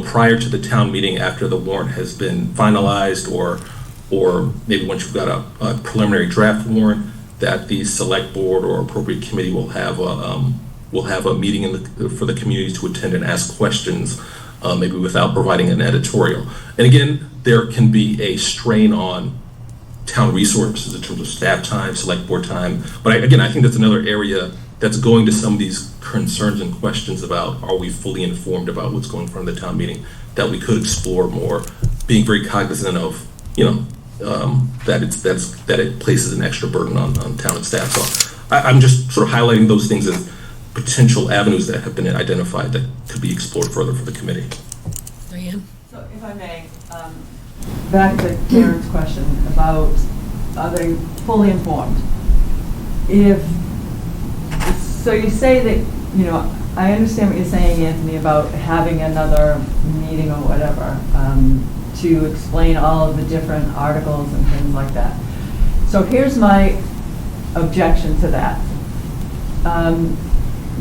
prior to the town meeting, after the warrant has been finalized, or maybe once you've got a preliminary draft warrant, that the select board or appropriate committee will have a meeting for the community to attend and ask questions, maybe without providing an editorial. And again, there can be a strain on town resources in terms of staff time, select board time. But I think that's another area that's going to some of these concerns and questions about, are we fully informed about what's going on in the town meeting, that we could explore more, being very cognizant of, that it places an extra burden on town and staff. So I'm just sort of highlighting those things as potential avenues that have been identified that could be explored further for the committee. Diane? So if I may, back to Karen's question about, are they fully informed? So you say that, I understand what you're saying, Anthony, about having another meeting or whatever to explain all of the different articles and things like that. So here's my objection to that.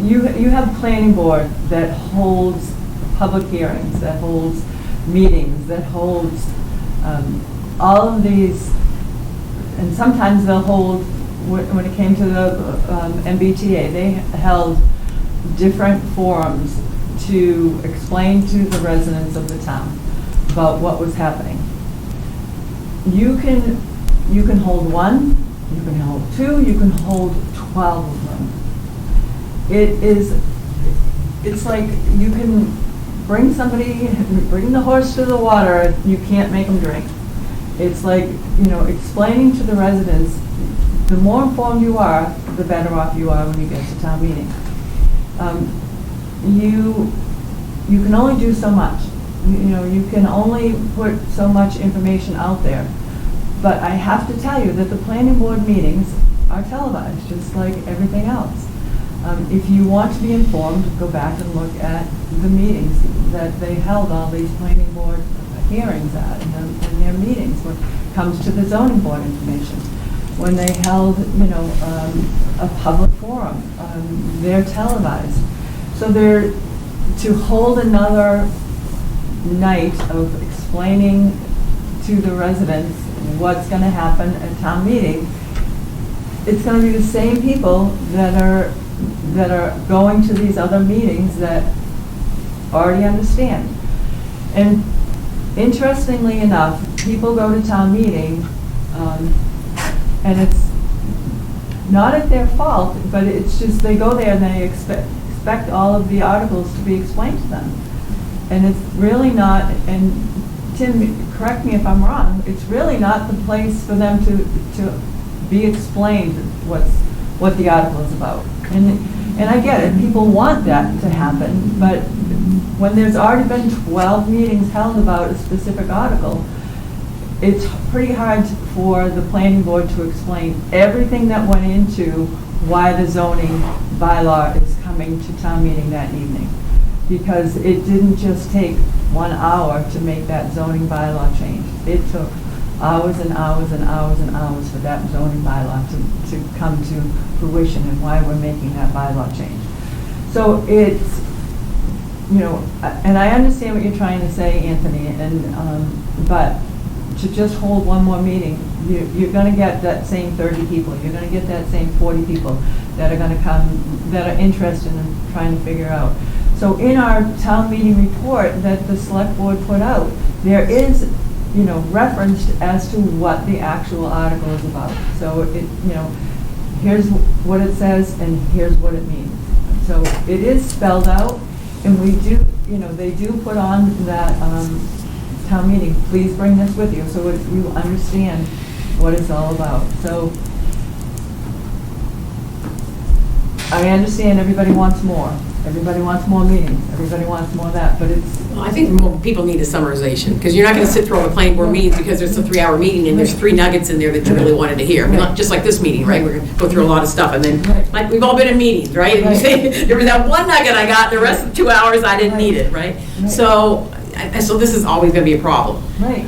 You have a planning board that holds public hearings, that holds meetings, that holds all of these, and sometimes they'll hold, when it came to the MBTA, they held different forums to explain to the residents of the town about what was happening. You can hold one, you can hold two, you can hold 12 of them. It's like you can bring the horse to the water, you can't make them drink. It's like, explaining to the residents, the more informed you are, the better off you are when you get to town meeting. You can only do so much. You can only put so much information out there. But I have to tell you that the planning board meetings are televised, just like everything else. If you want to be informed, go back and look at the meetings that they held all these planning board hearings at, and their meetings when it comes to the zoning board information. When they held, a public forum, they're televised. So to hold another night of explaining to the residents what's going to happen at town meeting, it's going to be the same people that are going to these other meetings that already understand. And interestingly enough, people go to town meeting, and it's not at their fault, but it's just they go there and they expect all of the articles to be explained to them. And it's really not, and Tim, correct me if I'm wrong, it's really not the place for them to be explained what the article is about. And I get it, people want that to happen, but when there's already been 12 meetings held about a specific article, it's pretty hard for the planning board to explain everything that went into why the zoning bylaw is coming to town meeting that evening. Because it didn't just take 1 hour to make that zoning bylaw change. It took hours and hours and hours and hours for that zoning bylaw to come to fruition and why we're making that bylaw change. So it's, you know, and I understand what you're trying to say, Anthony, and, but to just hold one more meeting, you're gonna get that same 30 people, you're gonna get that same 40 people that are gonna come, that are interested in trying to figure out. So in our town meeting report that the select board put out, there is, you know, referenced as to what the actual article is about. So it, you know, here's what it says and here's what it means. So it is spelled out, and we do, you know, they do put on that town meeting, please bring this with you, so you understand what it's all about. So I understand everybody wants more. Everybody wants more meetings. Everybody wants more of that, but it's... Well, I think more people need a summarization, because you're not going to sit through all the planning board meetings because there's a 3-hour meeting and there's 3 nuggets in there that you really wanted to hear. I mean, just like this meeting, right? We're going to go through a lot of stuff, and then, like, we've all been in meetings, right? And you say, there was that one nugget I got, the rest of 2 hours I didn't need it, right? So this is always going to be a problem. Right.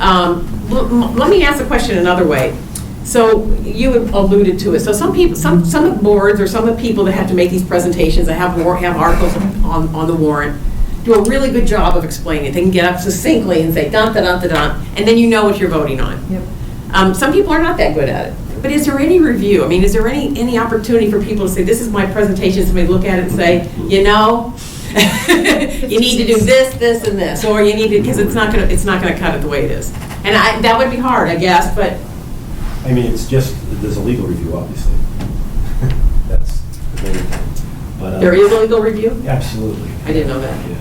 Let me ask the question another way. So you alluded to it. So some people, some of the boards or some of the people that have to make these presentations that have articles on the warrant do a really good job of explaining it. They can get up succinctly and say dun dun dun dun dun, and then you know what you're voting on. Yep. Some people are not that good at it. But is there any review? I mean, is there any opportunity for people to say, this is my presentation, somebody look at it and say, you know, you need to do this, this, and this, or you need to, because it's not gonna cut it the way it is. And that would be hard, I guess, but. I mean, it's just, there's a legal review, obviously. That's the main thing. But, There is a legal review? Absolutely. I didn't know that. Yeah.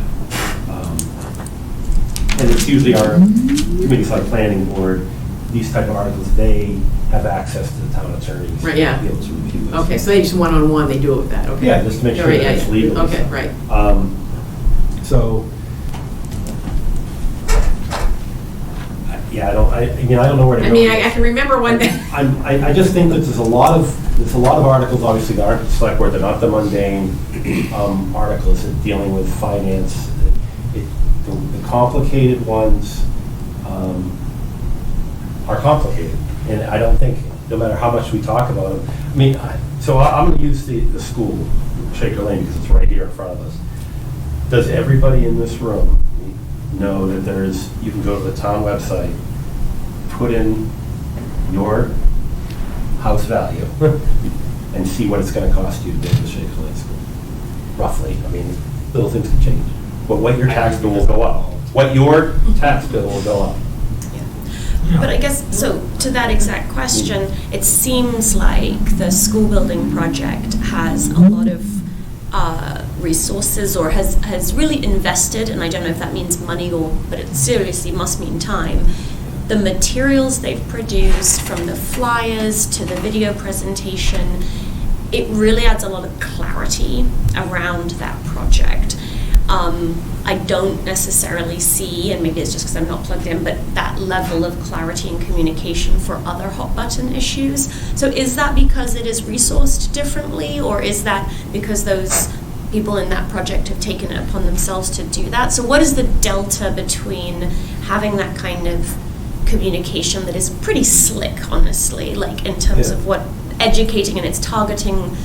And it's usually our committees like planning board, these type of articles, they have access to the town attorneys. Right, yeah. To be able to review this. Okay, so they just one-on-one, they do it with that, okay. Yeah, just to make sure Right, that it's legal. Okay, right. So, yeah, I don't know where to go. I mean, I can remember one thing. I just think that there's a lot of articles, obviously, that aren't the select board, they're not the mundane articles that dealing with finance. The complicated ones are complicated, and I don't think, no matter how much we talk about them, I mean, so I'm going to use the school, Shaker Lane, because it's right here in front of us. Does everybody in this room know that you can go to the town website, put in your house value, and see what it's going to cost you to build the Shaker Lane School? Roughly. I mean, little things can change. But what your tax bill will go up. What your tax bill will go up. But I guess, so to that exact question, it seems like the school building project has a lot of resources, or has really invested, and I don't know if that means money but it seriously must mean time. The materials they've produced, from the flyers to the video presentation, it really adds a lot of clarity around that project. I don't necessarily see, and maybe it's just because I'm not plugged in, but that level of clarity and communication for other hot button issues. So is that because it is resourced differently, or is that because those people in that project have taken it upon themselves to do that? So what is the delta between having that kind of communication that is pretty slick, honestly, like in terms of what educating, and it's targeting,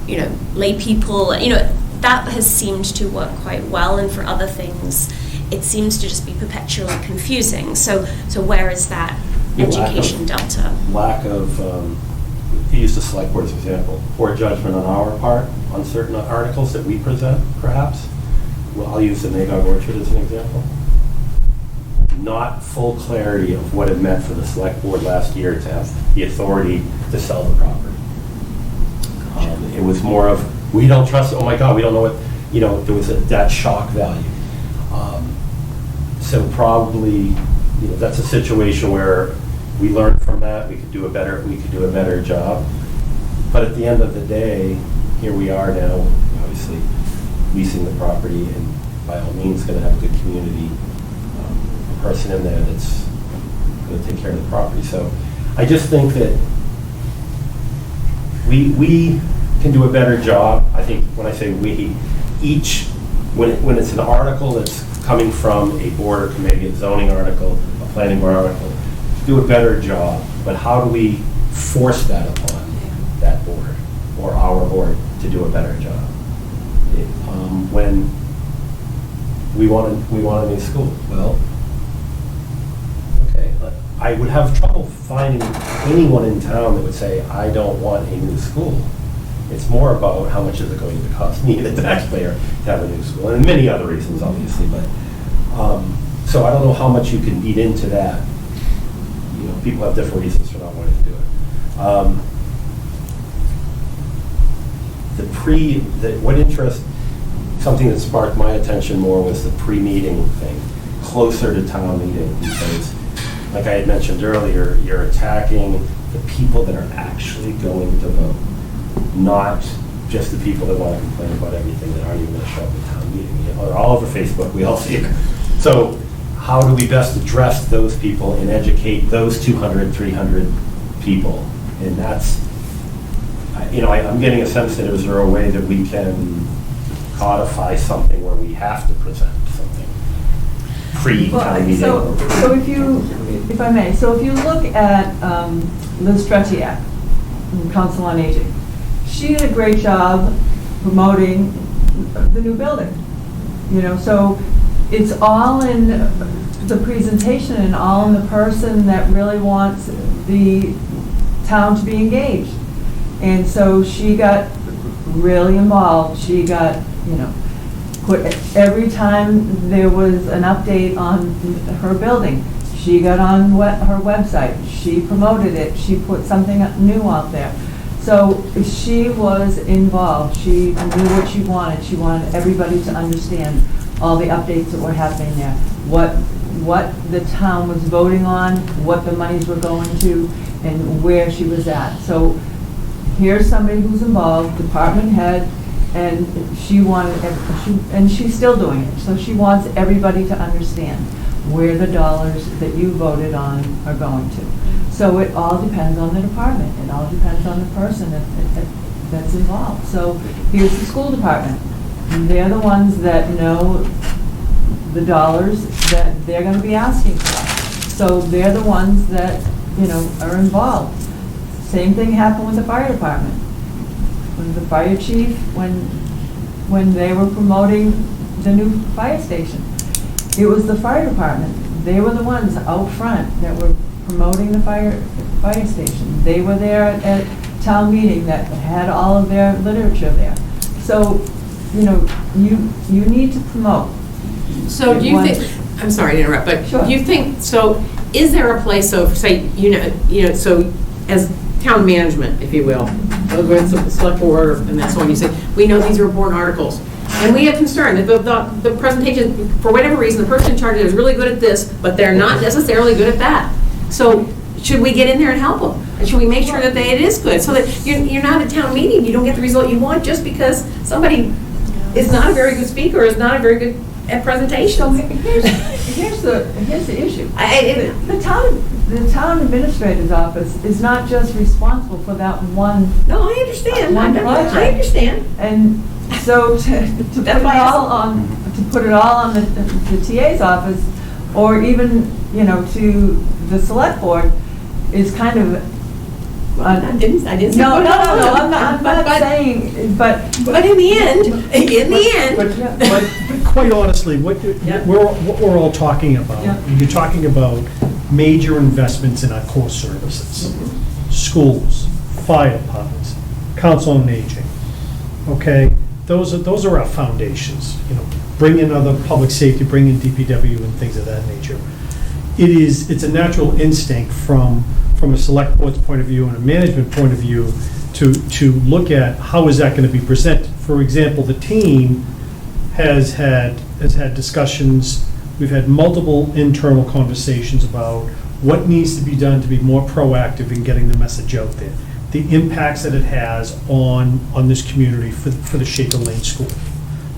you know, lay people, you know, that has seemed to work quite well, and for other things it seems to just be perpetually confusing. So where is that education delta? Lack of, he used the select board as an example, poor judgment on our part on certain articles that we present, perhaps. Well, I'll use the Magog Orchard as an example. Not full clarity of what it meant for the select board last year to have the authority to sell the property. It was more of, we don't trust, oh my God, we don't know what, you know, there was that shock value. So probably, you know, that's a situation where we learned from that, we could do a better job. But at the end of the day, here we are now, obviously leasing the property, and by all means going to have a good community person in there that's going to take care of the property. So I just think that we can do a better job. I think when I say we, each, when it's an article that's coming from a board or committee, a zoning article, a planning board article, do a better job. But how do we force that upon that board or our board to do a better job? when we want a new school. Well, okay, I would have trouble finding anyone in town that would say, I don't want a new school. It's more about how much is it going to cost me, the taxpayer, to have a new school, and many other reasons, obviously, but, so I don't know how much you can eat into that. You know, people have different reasons for not wanting to do it. Something that sparked my attention more was the pre-meeting thing, closer to town meeting, because, like I had mentioned earlier, you're attacking the people that are actually going to vote, not just the people that want to complain about everything that aren't even going to show up at town meeting. You know, they're all over Facebook, we all see it. So how do we best address those people and educate those 200, 300 people? And that's, you know, I'm getting a sense that is there a way that we can codify something where we have to present something pre-town meeting? So if I may, so if you look at Liz Tretiak, Council on Aging, she did a great job promoting the new building. You know, so it's all in the presentation and all in the person that really wants the town to be engaged. And so she got really involved. She got, you know, put every time there was an update on her building, she got on her website. She promoted it. She put something new out there. So she was involved. She knew what she wanted. She wanted everybody to understand all the updates that were happening there, what the town was voting on, what the monies were going to, and where she was at. So here's somebody who's involved, department head, and she wanted, and she's still doing it. So she wants everybody to understand where the dollars that you voted on are going to. So it all depends on the department. It all depends on the person that's involved. So here's the school department. They're the ones that know the dollars that they're going to be asking for. So they're the ones that, you know, are involved. Same thing happened with the fire department. When the fire chief, when they were promoting the new fire station, it was the fire department. They were the ones out front that were promoting the fire station. They were there at town meeting that had all of their literature there. So, you know, you need to promote. So do you think, I'm sorry to interrupt, but Sure. do you think, so is there a place, so say, you know, so as town management, if you will, with the select board and that's when you say, we know these are important articles, and we have concern that the presentation, for whatever reason, the person in charge is really good at this, but they're not necessarily good at that. So should we get in there and help them? And should we make sure that it is good, so that you're not at town meeting, you don't get the result you want just because somebody is not a very good speaker, or is not a very good at presentation? So here's the issue. The town administrator's office is not just responsible for that one. No, I understand. One project. I understand. And so to put it all on the TA's office, or even, you know, to the select board, is kind of. I didn't say. No, I'm not saying, but in the end. But quite honestly, what we're all talking about, you're talking about major investments in our core services, schools, fire departments, council on aging, okay? Those are our foundations, you know, bring in other public safety, bring in DPW and things of that nature. It's a natural instinct from a select board's point of view and a management point of view to look at how is that going to be presented. For example, the team has had discussions, we've had multiple internal conversations about what needs to be done to be more proactive in getting the message out there, the impacts that it has on this community for the Shaker Lane School,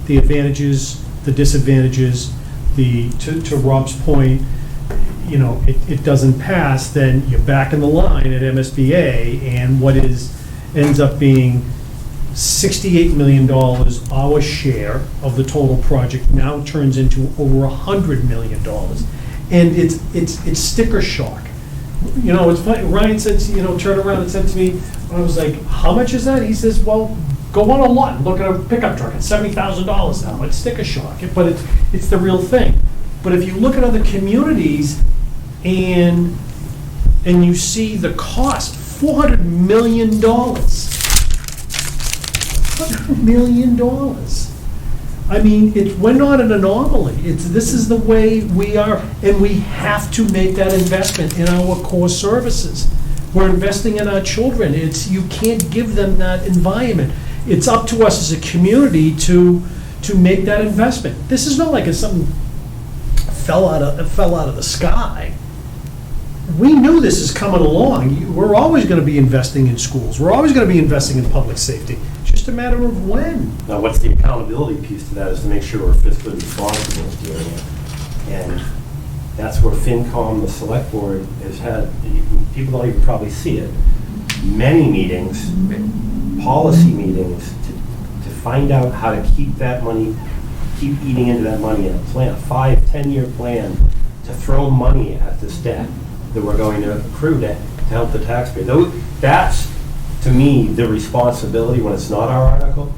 the advantages, the disadvantages, to Rob's point, you know, it doesn't pass, then you're back in the line at MSBA, and what ends up being $68 million, our share of the total project, now turns into over $100 million. And it's sticker shock. You know, it's funny, Ryan said, you know, turned around and said to me, I was like, how much is that? He says, well, Go on a lot and look at a pickup truck, it's $70,000 now, it's sticker shock, but it's the real thing. But if you look at other communities and you see the cost, $400 million. $400 million. I mean, we're not an anomaly. This is the way we are, and we have to make that investment in our core services. We're investing in our children. You can't give them that environment. It's up to us as a community to make that investment. This is not like it's something fell out of the sky. We knew this is coming along. We're always going to be investing in schools. We're always going to be investing in public safety. It's just a matter of when. Now, what's the accountability piece to that is to make sure we're fiscally responsible with doing it. And that's where FinCom, the select board, has had, people don't even probably see it, many meetings, policy meetings, to find out how to keep that money, keep eating into that money in a plan, a 5-10-year plan to throw money at this debt that we're going to accrue to help the taxpayer. That's, to me, the responsibility when it's not our article.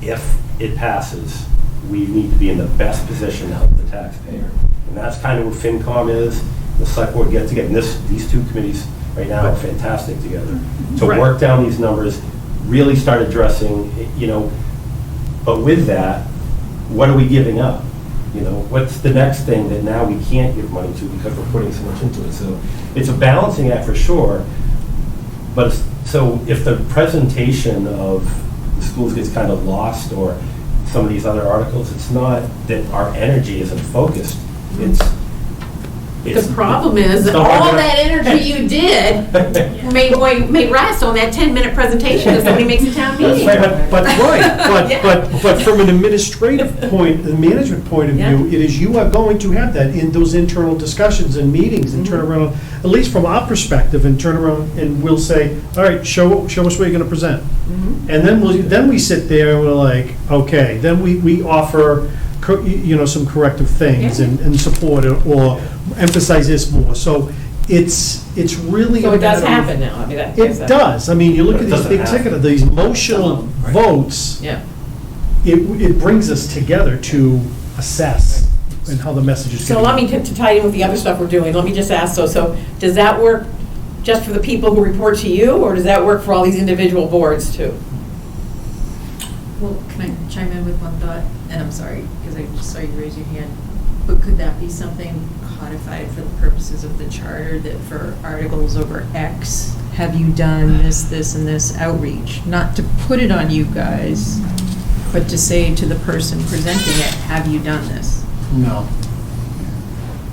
If it passes, we need to be in the best position to help the taxpayer. And that's kind of what FinCom is. The select board get together, and these two committees right now are fantastic together to work down these numbers, really start addressing, but with that, what are we giving up? What's the next thing that now we can't give money to because we're putting so much into it? So it's a balancing act for sure, but so if the presentation of the schools gets kind of lost or some of these other articles, it's not that our energy isn't focused. The problem is that all that energy you did may rest on that 10-minute presentation that somebody makes a town meeting. But from an administrative point, the management point of view, it is you are going to have that in those internal discussions and meetings and turn around, at least from our perspective, and turn around and we'll say, all right, show us what you're going to present. And then we sit there and we're like, okay, then we offer some corrective things and support it or emphasize this more. So it's really. So it does happen now. I mean, it does. I mean, you look at these big ticket, these emotional votes. Yeah. It brings us together to assess and how the message is. So let me to tie in with the other stuff we're doing. Let me just ask. So does that work just for the people who report to you, or does that work for all these individual boards too? Well, can I chime in with one thought? And I'm sorry, because I just saw you raise your hand. But could that be something codified for the purposes of the charter, that for articles over X, have you done this, and this outreach? Not to put it on you guys, but to say to the person presenting it, have you done this? No.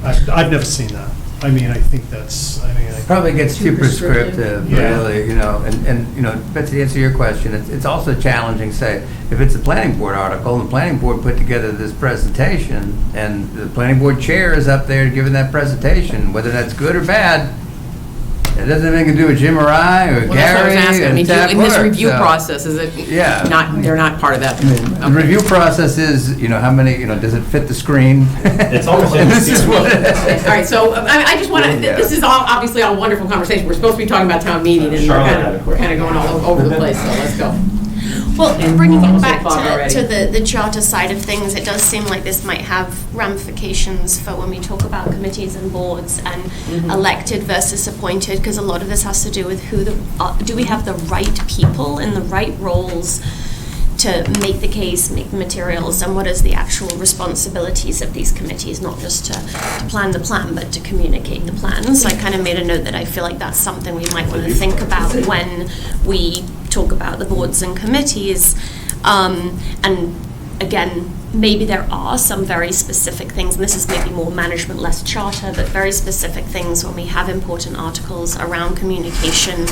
I've never seen that. I mean, I think that's, It probably gets too prescriptive, really, and Betsy, to answer your question, it's also challenging, say, if it's a planning board article, and the planning board put together this presentation, and the planning board chair is up there giving that presentation, whether that's good or bad, it doesn't have anything to do with Jim or I or Gary. That's what I was asking. I mean, in this review so, process, is it they're not part of that? The review process is, how many, does it fit the screen? It's almost this is what it is. All right, so I just want to, this is obviously all wonderful conversation. We're supposed to be talking about town meeting, and we're kind of going all over the place, so let's go. Well, bringing it back already. to the charter side of things, it does seem like this might have ramifications for when we talk about committees and boards and elected versus appointed, because a lot of this has to do with do we have the right people in the right roles to make the case, make the materials, and what is the actual responsibilities of these committees, not just to plan the plan, but to communicate the plan. So I kind of made a note that I feel like that's something we might want to think about when we talk about the boards and committees. And again, maybe there are some very specific things, and this is maybe more management, less charter, but very specific things when we have important articles around communication.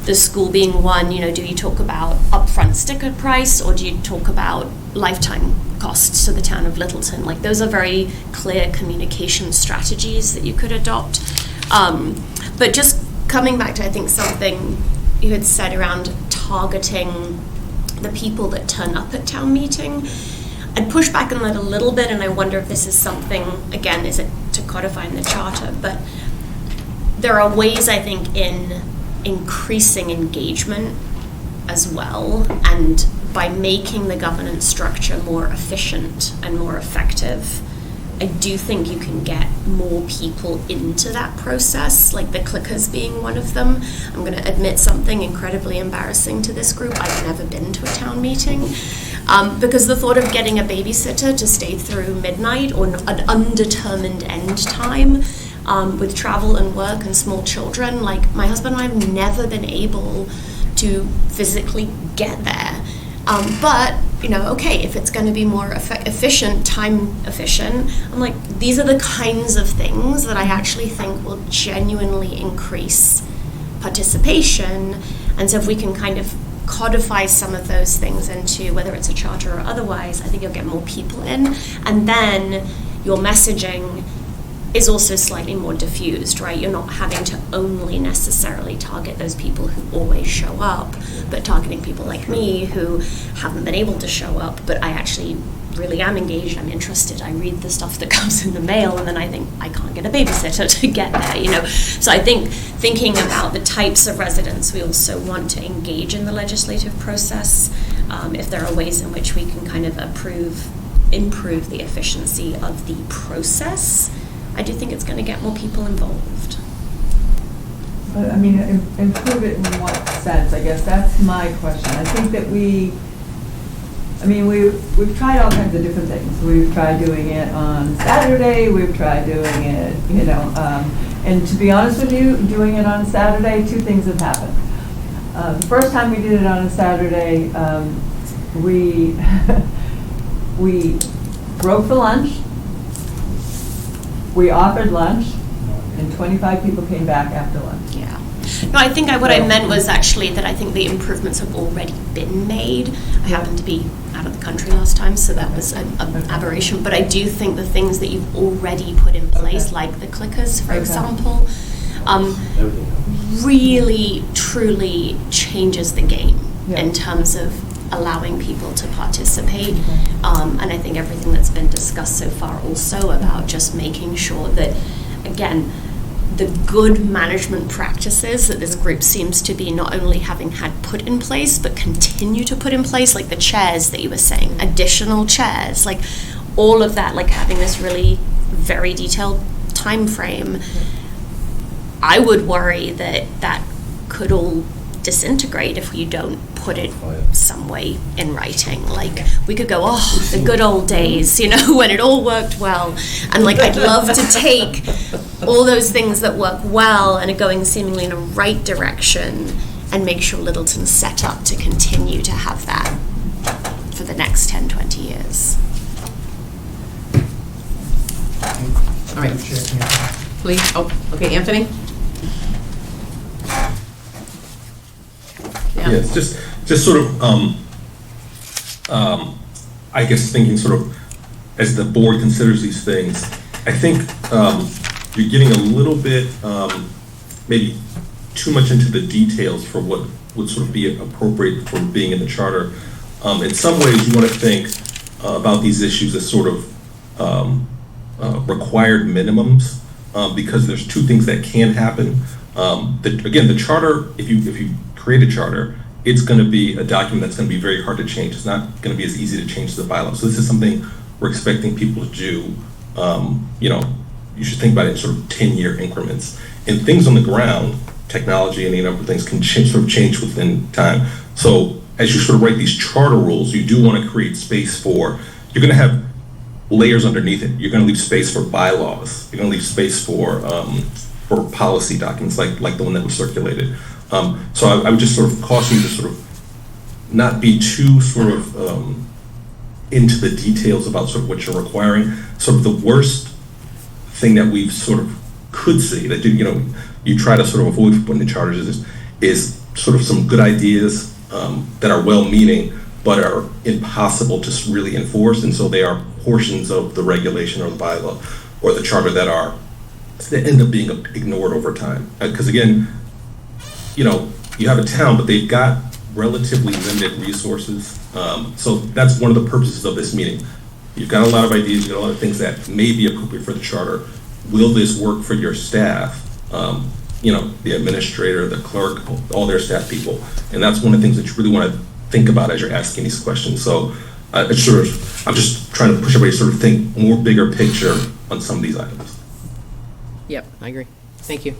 The school being one, do you talk about upfront sticker price, or do you talk about lifetime costs to the town of Littleton? Like, those are very clear communication strategies that you could adopt. But just coming back to, I think, something you had said around targeting the people that turn up at town meeting, I'd push back on that a little bit, and I wonder if this is something, again, is it to codify in the charter, but there are ways, I think, in increasing engagement as well, and by making the governance structure more efficient and more effective, I do think you can get more people into that process, like the clickers being one of them. I'm going to admit something incredibly embarrassing to this group. I've never been to a town meeting because the thought of getting a babysitter to stay through midnight or an undetermined end time with travel and work and small children, like my husband and I have never been able to physically get there. But, you know, okay, if it's going to be more efficient, time efficient, I'm like, these are the kinds of things that I actually think will genuinely increase participation. And so if we can kind of codify some of those things into, whether it's a charter or otherwise, I think you'll get more people in. And then your messaging is also slightly more diffused, right? You're not having to only necessarily target those people who always show up, but targeting people like me who haven't been able to show up, but I actually really am engaged, I'm interested, I read the stuff that comes in the mail, and then I think I can't get a babysitter to get there, you know? So I think thinking about the types of residents we also want to engage in the legislative process, if there are ways in which we can kind of improve the efficiency of the process, I do think it's going to get more people involved. But, I mean, improve it in what sense? I guess that's my question. I think that we've tried all kinds of different things. We've tried doing it on Saturday, we've tried doing it, you know, and to be honest with you, doing it on Saturday, two things have happened. The first time we did it on a Saturday, we broke for lunch. We offered lunch, and 25 people came back after lunch. Yeah. No, I think what I meant was actually that I think the improvements have already been made. I happened to be out of the country last time, so that was an aberration. But I do think the things that you've already put in place, like the clickers, for example, really, truly changes the game in terms of allowing people to participate. And I think everything that's been discussed so far also about just making sure that, again, the good management practices that this group seems to be not only having had put in place, but continue to put in place, like the chairs that you were saying, additional chairs, like all of that, like having this really very detailed time frame. I would worry that that could all disintegrate if you don't put it some way in writing. Like we could go, oh, the good old days, you know, when it all worked well. And like I'd love to take all those things that work well and are going seemingly in a right direction and make sure Littleton's set up to continue to have that for the next 10, 20 years. All right. Please. Oh, okay, Anthony? Yes, just sort of, I guess thinking sort of as the board considers these things, I think you're getting a little bit maybe too much into the details for what would sort of be appropriate for being in the charter. In some ways, you want to think about these issues as sort of required minimums because there's two things that can happen. Again, the charter, if you create a charter, it's going to be a document that's going to be very hard to change. It's not going to be as easy to change the bylaws. So this is something we're expecting people to do. You know, you should think about it in sort of 10-year increments. And things on the ground, technology and a number of things can sort of change within time. So as you sort of write these charter rules, you do want to create space for, you're going to have layers underneath it. You're going to leave space for bylaws. You're going to leave space for policy documents like the one that was circulated. So I would just sort of caution you to sort of not be too sort of into the details about sort of what you're requiring. Sort of the worst thing that we've sort of could see that you try to sort of avoid putting in charters is sort of some good ideas that are well-meaning but are impossible to really enforce, and so they are portions of the regulation or the bylaw or the charter that end up being ignored over time. Because again, you have a town, but they've got relatively limited resources. So that's one of the purposes of this meeting. You've got a lot of ideas, you've got a lot of things that may be appropriate for the charter. Will this work for your staff? the administrator, the clerk, all their staff people. And that's one of the things that you really want to think about as you're asking these questions. So I'm just trying to push everybody to sort of think more bigger picture on some of these items. Yep, I agree. Thank you.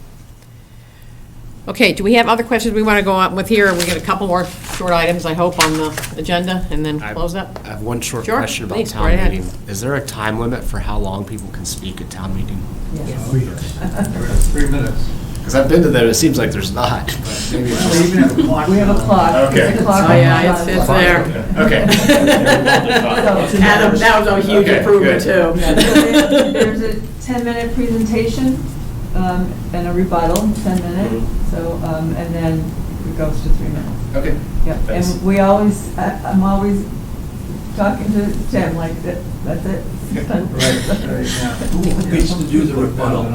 Okay, do we have other questions we want to go on with here? We got a couple more short items, I hope, on the agenda, and then close up. I have one short Sure, question about please, go town right ahead. meeting. Is there a time limit for how long people can speak at town meeting? Yes. 3 minutes. Because I've been to them, it seems like there's not. But maybe it's We even have a clock. We have a clock. Okay. There's a clock Oh, on yeah, the it's side. there. Okay. Adam, that was a huge Okay, improvement, good. too. Yeah, there's a 10-minute presentation and a rebuttal, 10 minutes, so, and then it goes to 3 minutes. Okay. Yep, Thanks. and we always, I'm always talking to Tim, like, that's it. Who gets to do the rebuttal?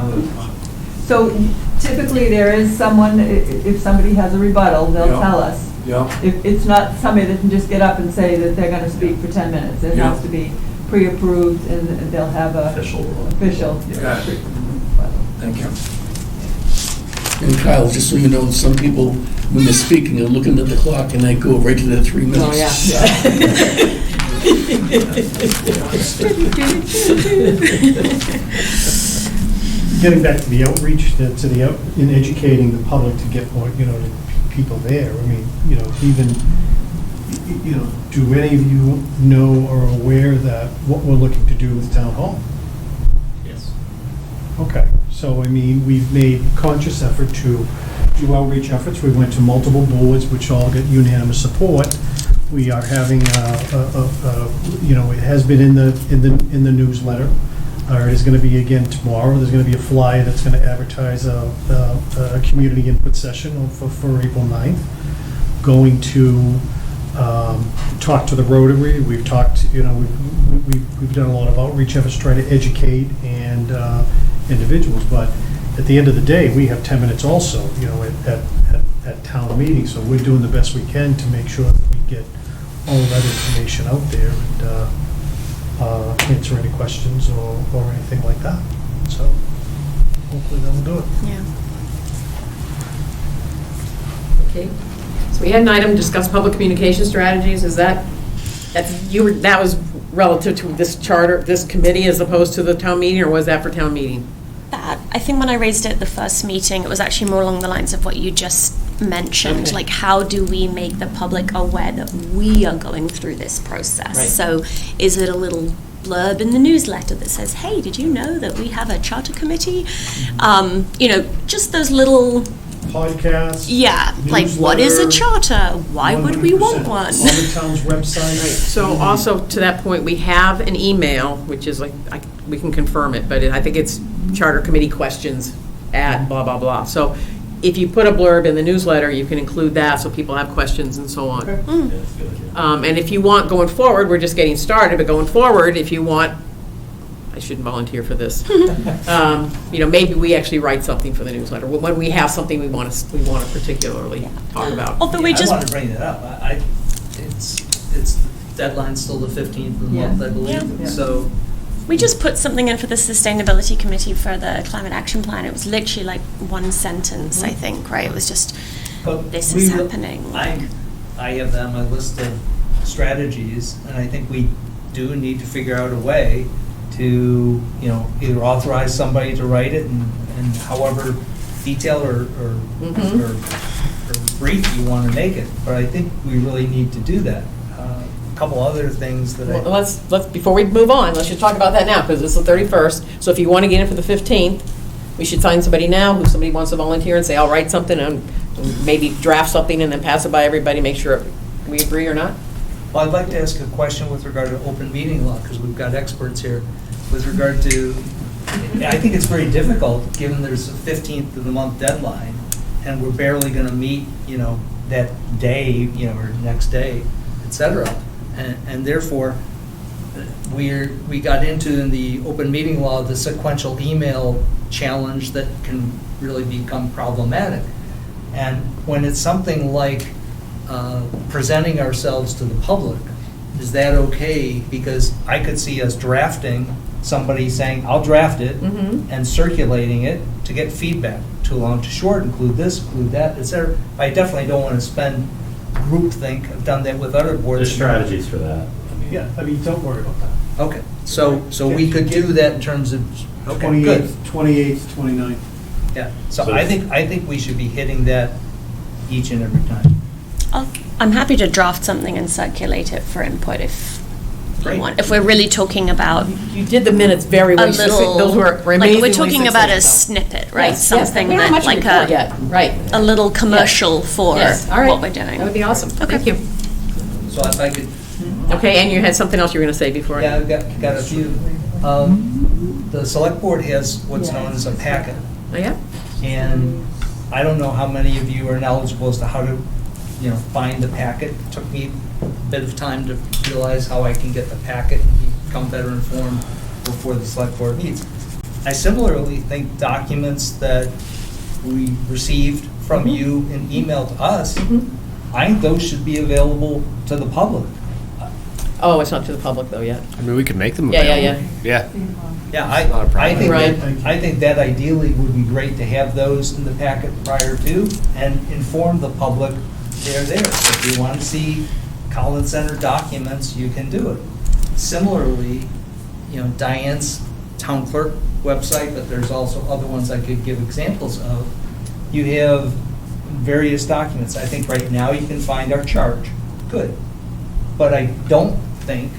So typically, there is someone, if somebody has a rebuttal, they'll Yeah. tell us. Yeah. It's not somebody that can just get up and say that they're gonna speak for 10 minutes. It Yeah. has to be pre-approved, and they'll have a. Official. Yeah. Thank you. And Kyle, just so you know, some people, when they're speaking, are looking at the clock and they go right to their 3 minutes. Oh, Getting back to the outreach, in educating the public to get more, to people there, I mean, even, do any of you know or are aware that what we're looking to do with town hall? Yes. Okay, so I mean, we've made conscious effort to do outreach efforts. We went to multiple boards, which all get unanimous support. We are having, it has been in the newsletter, or it is going to be again tomorrow. There's going to be a flyer that's going to advertise a community input session for April 9th. Going to talk to the Rotary. We've talked, we've done a lot of outreach efforts to try to educate and individuals, but at the end of the day, we have 10 minutes also, at town meetings, so we're doing the best we can to make sure that we get all of that information out there and answer any questions or anything like that. So hopefully that will do it. Yeah. Okay, so we had an item, discuss public communication strategies, is that was relative to this charter, this committee as opposed to the town meeting, or was that for town meeting? That, I think when I raised it at the first meeting, it was actually more along the lines of what you just mentioned, Okay. like how do we make the public aware that we are going through this process? Right. So is it a little blurb in the newsletter that says, hey, did you know that we have a charter committee? Just those little, Podcasts. yeah, like what is a newsletter, charter? Why would we want 100% one? On the town's website. So also, to that point, we have an email, which is like, we can confirm it, but I think it's charter committee questions at blah, blah, blah. So if you put a blurb in the newsletter, you can include that so people have questions and so on. And if you want, going forward, we're just getting started, but going forward, if you want, I shouldn't volunteer for this. Maybe we actually write something for the newsletter when we have something we want to particularly talk about. Although we I just, want to bring that up. It's deadline's still the 15th of the month, I believe. Yeah. So we just put something in for the sustainability committee for the climate action plan. It was literally like one sentence, I think, right? It was just, but this we is will- happening. I have on my list of strategies, and I think we do need to figure out a way to, either authorize somebody to write it and however detailed or brief you want to make it. But I think we really need to do that. A couple other things that Well, let's, before we move on, let's just talk about that now, because it's the 31st. So if you want to get in for the 15th, we should find somebody now who somebody wants to volunteer and say, I'll write something and maybe draft something and then pass it by everybody, make sure we agree or not. Well, I'd like to ask a question with regard to open meeting law, because we've got experts here, with regard to, I think it's very difficult, given there's a 15th of the month deadline, and we're barely going to meet, that day, or next day, et cetera. And therefore, we got into in the open meeting law the sequential email challenge that can really become problematic. And when it's something like presenting ourselves to the public, is that okay? Because I could see us drafting somebody saying, I'll draft it, Mhm. and circulating it to get feedback. Too long, too short, include this, include that, et cetera. I definitely don't want to spend groupthink. I've done that with other boards. There's strategies for that. Yeah, I mean, don't worry about that. Okay, so we could do that in terms of, okay, good. 28th, 29th. Yeah, so I think we should be hitting that each and every time. I'm happy to draft something and circulate it for input if you Great. want. If we're really talking about You did the minutes very a well. Those little, were like amazingly we're talking about a succinct, snippet, though. right? Yes, yes. Something We don't have that much like report yet. Right. a little commercial for Yes, all right. what we're doing. That would be awesome. Thank you. So if I could, Okay, and you had something else you were going to say before? yeah, I've got a few. The select board has what's known as a packet. Oh, yeah? And I don't know how many of you are knowledgeable as to how to, find the packet. It took me a bit of time to realize how I can get the packet and become better informed before the select board meets. I similarly think documents that we received from you in email to us, I think those should be available to the public. Oh, it's not to the public, though, yet. I mean, we could make them Yeah, yeah, available. Yeah. Yeah, Not a problem. I think Right. I think that ideally would be great to have those in the packet prior to and inform the public they're there. If you want to see Collins Center documents, you can do it. Similarly, Diane's town clerk website, but there's also other ones I could give examples of. You have various documents. I think right now you can find our charge. Good. But I don't think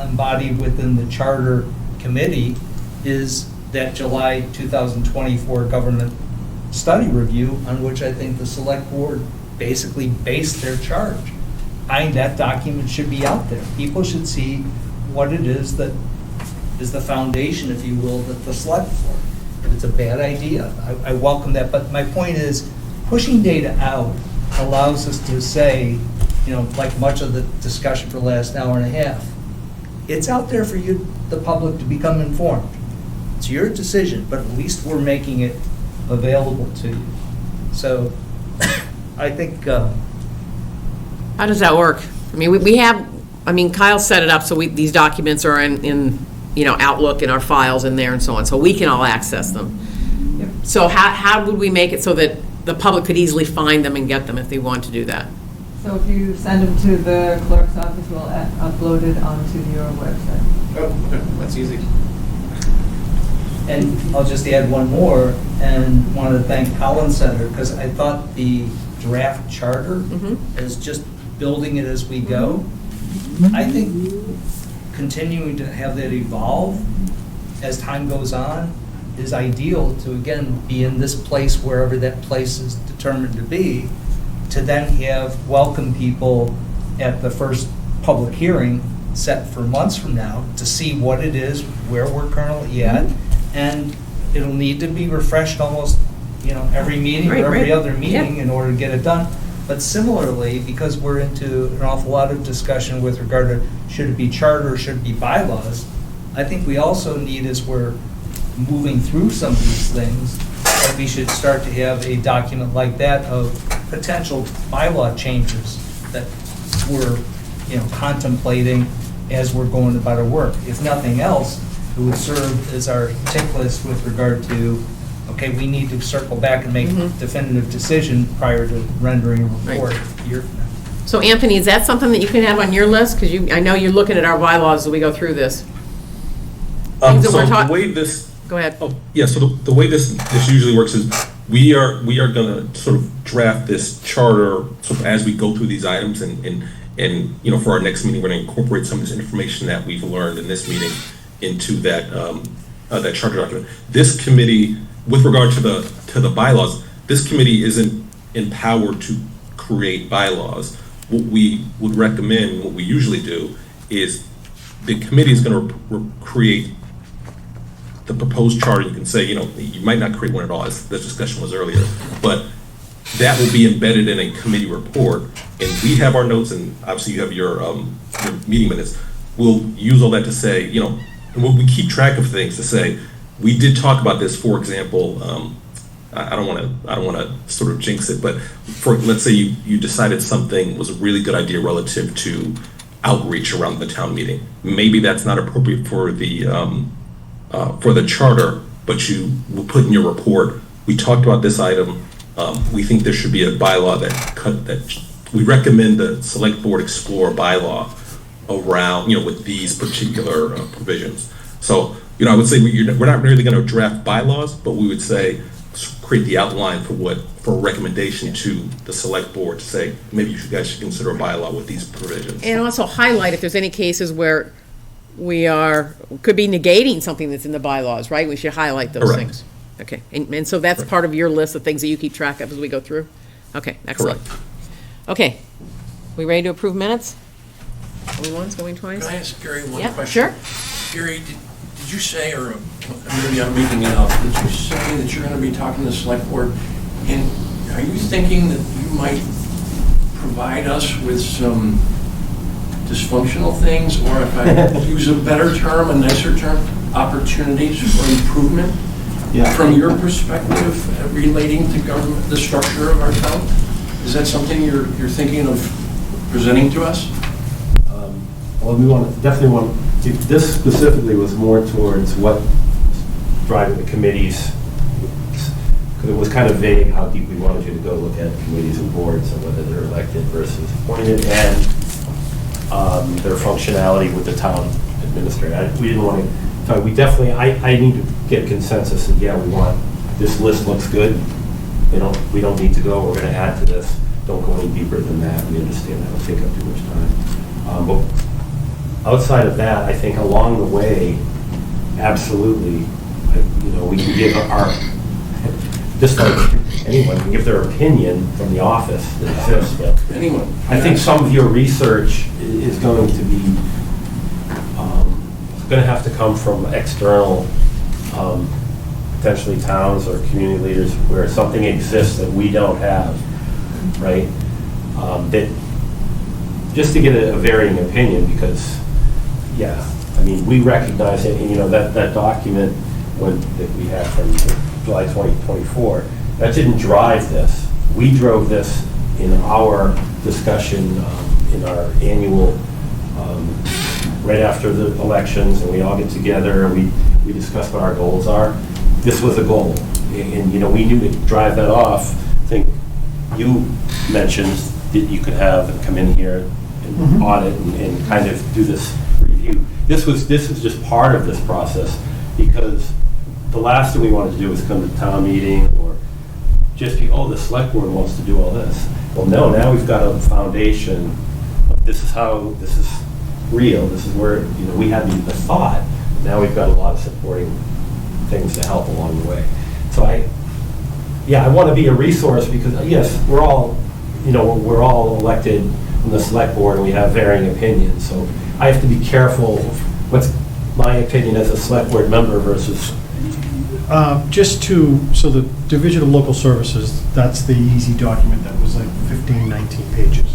embodied within the charter committee is that July 2024 government study review on which I think the select board basically based their charge. I think that document should be out there. People should see what it is that is the foundation, if you will, that the select board. If it's a bad idea, I welcome that. But my point is, pushing data out allows us to say, like much of the discussion for the last hour and a half, it's out there for you, the public, to become informed. It's your decision, but at least we're making it available to you. So I think, How does that work? I mean, Kyle set it up so these documents are in Outlook and our files in there and so on, so we can all access them. So how would we make it so that the public could easily find them and get them if they want to do that? So if you send them to the clerk's office, we'll upload it onto your website. Oh, okay. That's easy. and I'll just add one more, and want to thank Collins Center, because I thought the draft charter is just building it as we go. I think continuing to have that evolve as time goes on is ideal to, again, be in this place wherever that place is determined to be, to then have welcome people at the first public hearing set for months from now to see what it is, where we're currently at, and it'll need to be refreshed almost, every meeting or every other meeting in order to get it done. But similarly, because we're into an awful lot of discussion with regard to should it be charter or should it be bylaws, I think we also need, as we're moving through some of these things, that we should start to have a document like that of potential bylaw changes that we're, contemplating as we're going about our work. If nothing else, it would serve as our tick list with regard to, okay, we need to circle back and make a definitive decision prior to rendering a report a year from now. So Anthony, is that something that you can have on your list? Because I know you're looking at our bylaws as we go through this. So Things that we're the way this, Go ahead. yeah, so the way this usually works is we are gonna sort of draft this charter sort of as we go through these items, and for our next meeting, we're gonna incorporate some of this information that we've learned in this meeting into that that charter document. This committee, with regard to the bylaws, this committee isn't empowered to create bylaws. What we would recommend, what we usually do, is the committee is going to create the proposed charter. You can say, you might not create one at all, as the discussion was earlier, but that will be embedded in a committee report, and we have our notes, and obviously you have your meeting minutes. We'll use all that to say, and we keep track of things to say, we did talk about this, for example, I don't want to sort of jinx it, but let's say you decided something was a really good idea relative to outreach around the town meeting. Maybe that's not appropriate for the charter, but you will put in your report, we talked about this item, we think there should be a bylaw that we recommend the select board explore a bylaw around, with these particular provisions. So, I would say we're not really going to draft bylaws, but we would say, create the outline for a recommendation to the select board to say, maybe you guys should consider a bylaw with these provisions. And also highlight if there's any cases where could be negating something that's in the bylaws, right? We should highlight those Correct. things. Okay, and so that's part of your list of things that you keep track of as we go through? Okay, excellent. Okay, we ready to approve minutes? Going once, going twice? Can I ask Gary one Yeah, question? sure. Gary, did you say, or maybe I'm reading it out, did you say that you're going to be talking to the select board? And are you thinking that you might provide us with some dysfunctional things, or if I use a better term, a nicer term, opportunities for improvement? Yeah. From your perspective, relating to government, the structure of our town? Is that something you're thinking of presenting to us? Well, this specifically was more towards what driving the committees, because it was kind of vague how deep we wanted you to go look at committees and boards and whether they're elected versus appointed, and their functionality with the town administrator. We didn't want to, so we definitely, I need to get consensus, and yeah, this list looks good. We don't need to go, we're going to add to this. Don't go any deeper than that. We understand that will take up too much time. But outside of that, I think along the way, absolutely, we can give just like anyone can give their opinion from the office that exists. But Anyone. I think some of your research is going to be, going to have to come from external, potentially towns or community leaders where something exists that we don't have, right? That just to get a varying opinion, because, yeah, I mean, we recognize it, and that document that we had from July 2024, that didn't drive this. We drove this in our discussion in our annual, right after the elections, and we all get together and we discuss what our goals are. This was a goal, and we knew to drive that off. I think you mentioned that you could have and come in here and audit and kind of do this review. This was just part of this process, because the last thing we wanted to do was come to town meeting or just be, the select board wants to do all this. Well, no, now we've got a foundation of this is real, this is where, we hadn't even thought. Now we've got a lot of supporting things to help along the way. So I want to be a resource, because yes, we're all elected from the select board and we have varying opinions. So I have to be careful what's my opinion as a select board member versus. So the Division of Local Services, that's the easy document that was like 15, 19 pages.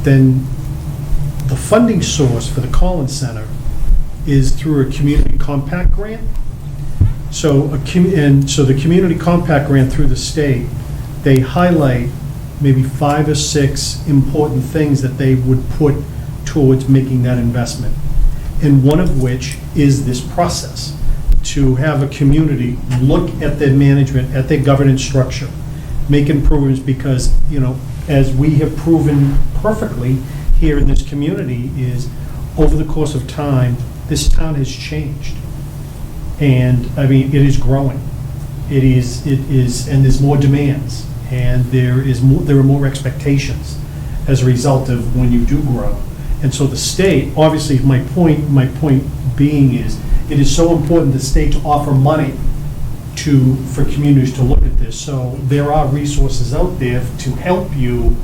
Then the funding source for the Collins Center is through a community compact grant. So the community compact grant through the state, they highlight maybe 5 or 6 important things that they would put towards making that investment. And one of which is this process, to have a community look at their management, at their governance structure, make improvements, because, as we have proven perfectly here in this community, is over the course of time, this town has changed. And, I mean, it is growing. It is, and there's more demands, and there are more expectations as a result of when you do grow. And so the state, obviously, my point being is, it is so important the state to offer money for communities to look at this. So there are resources out there to help you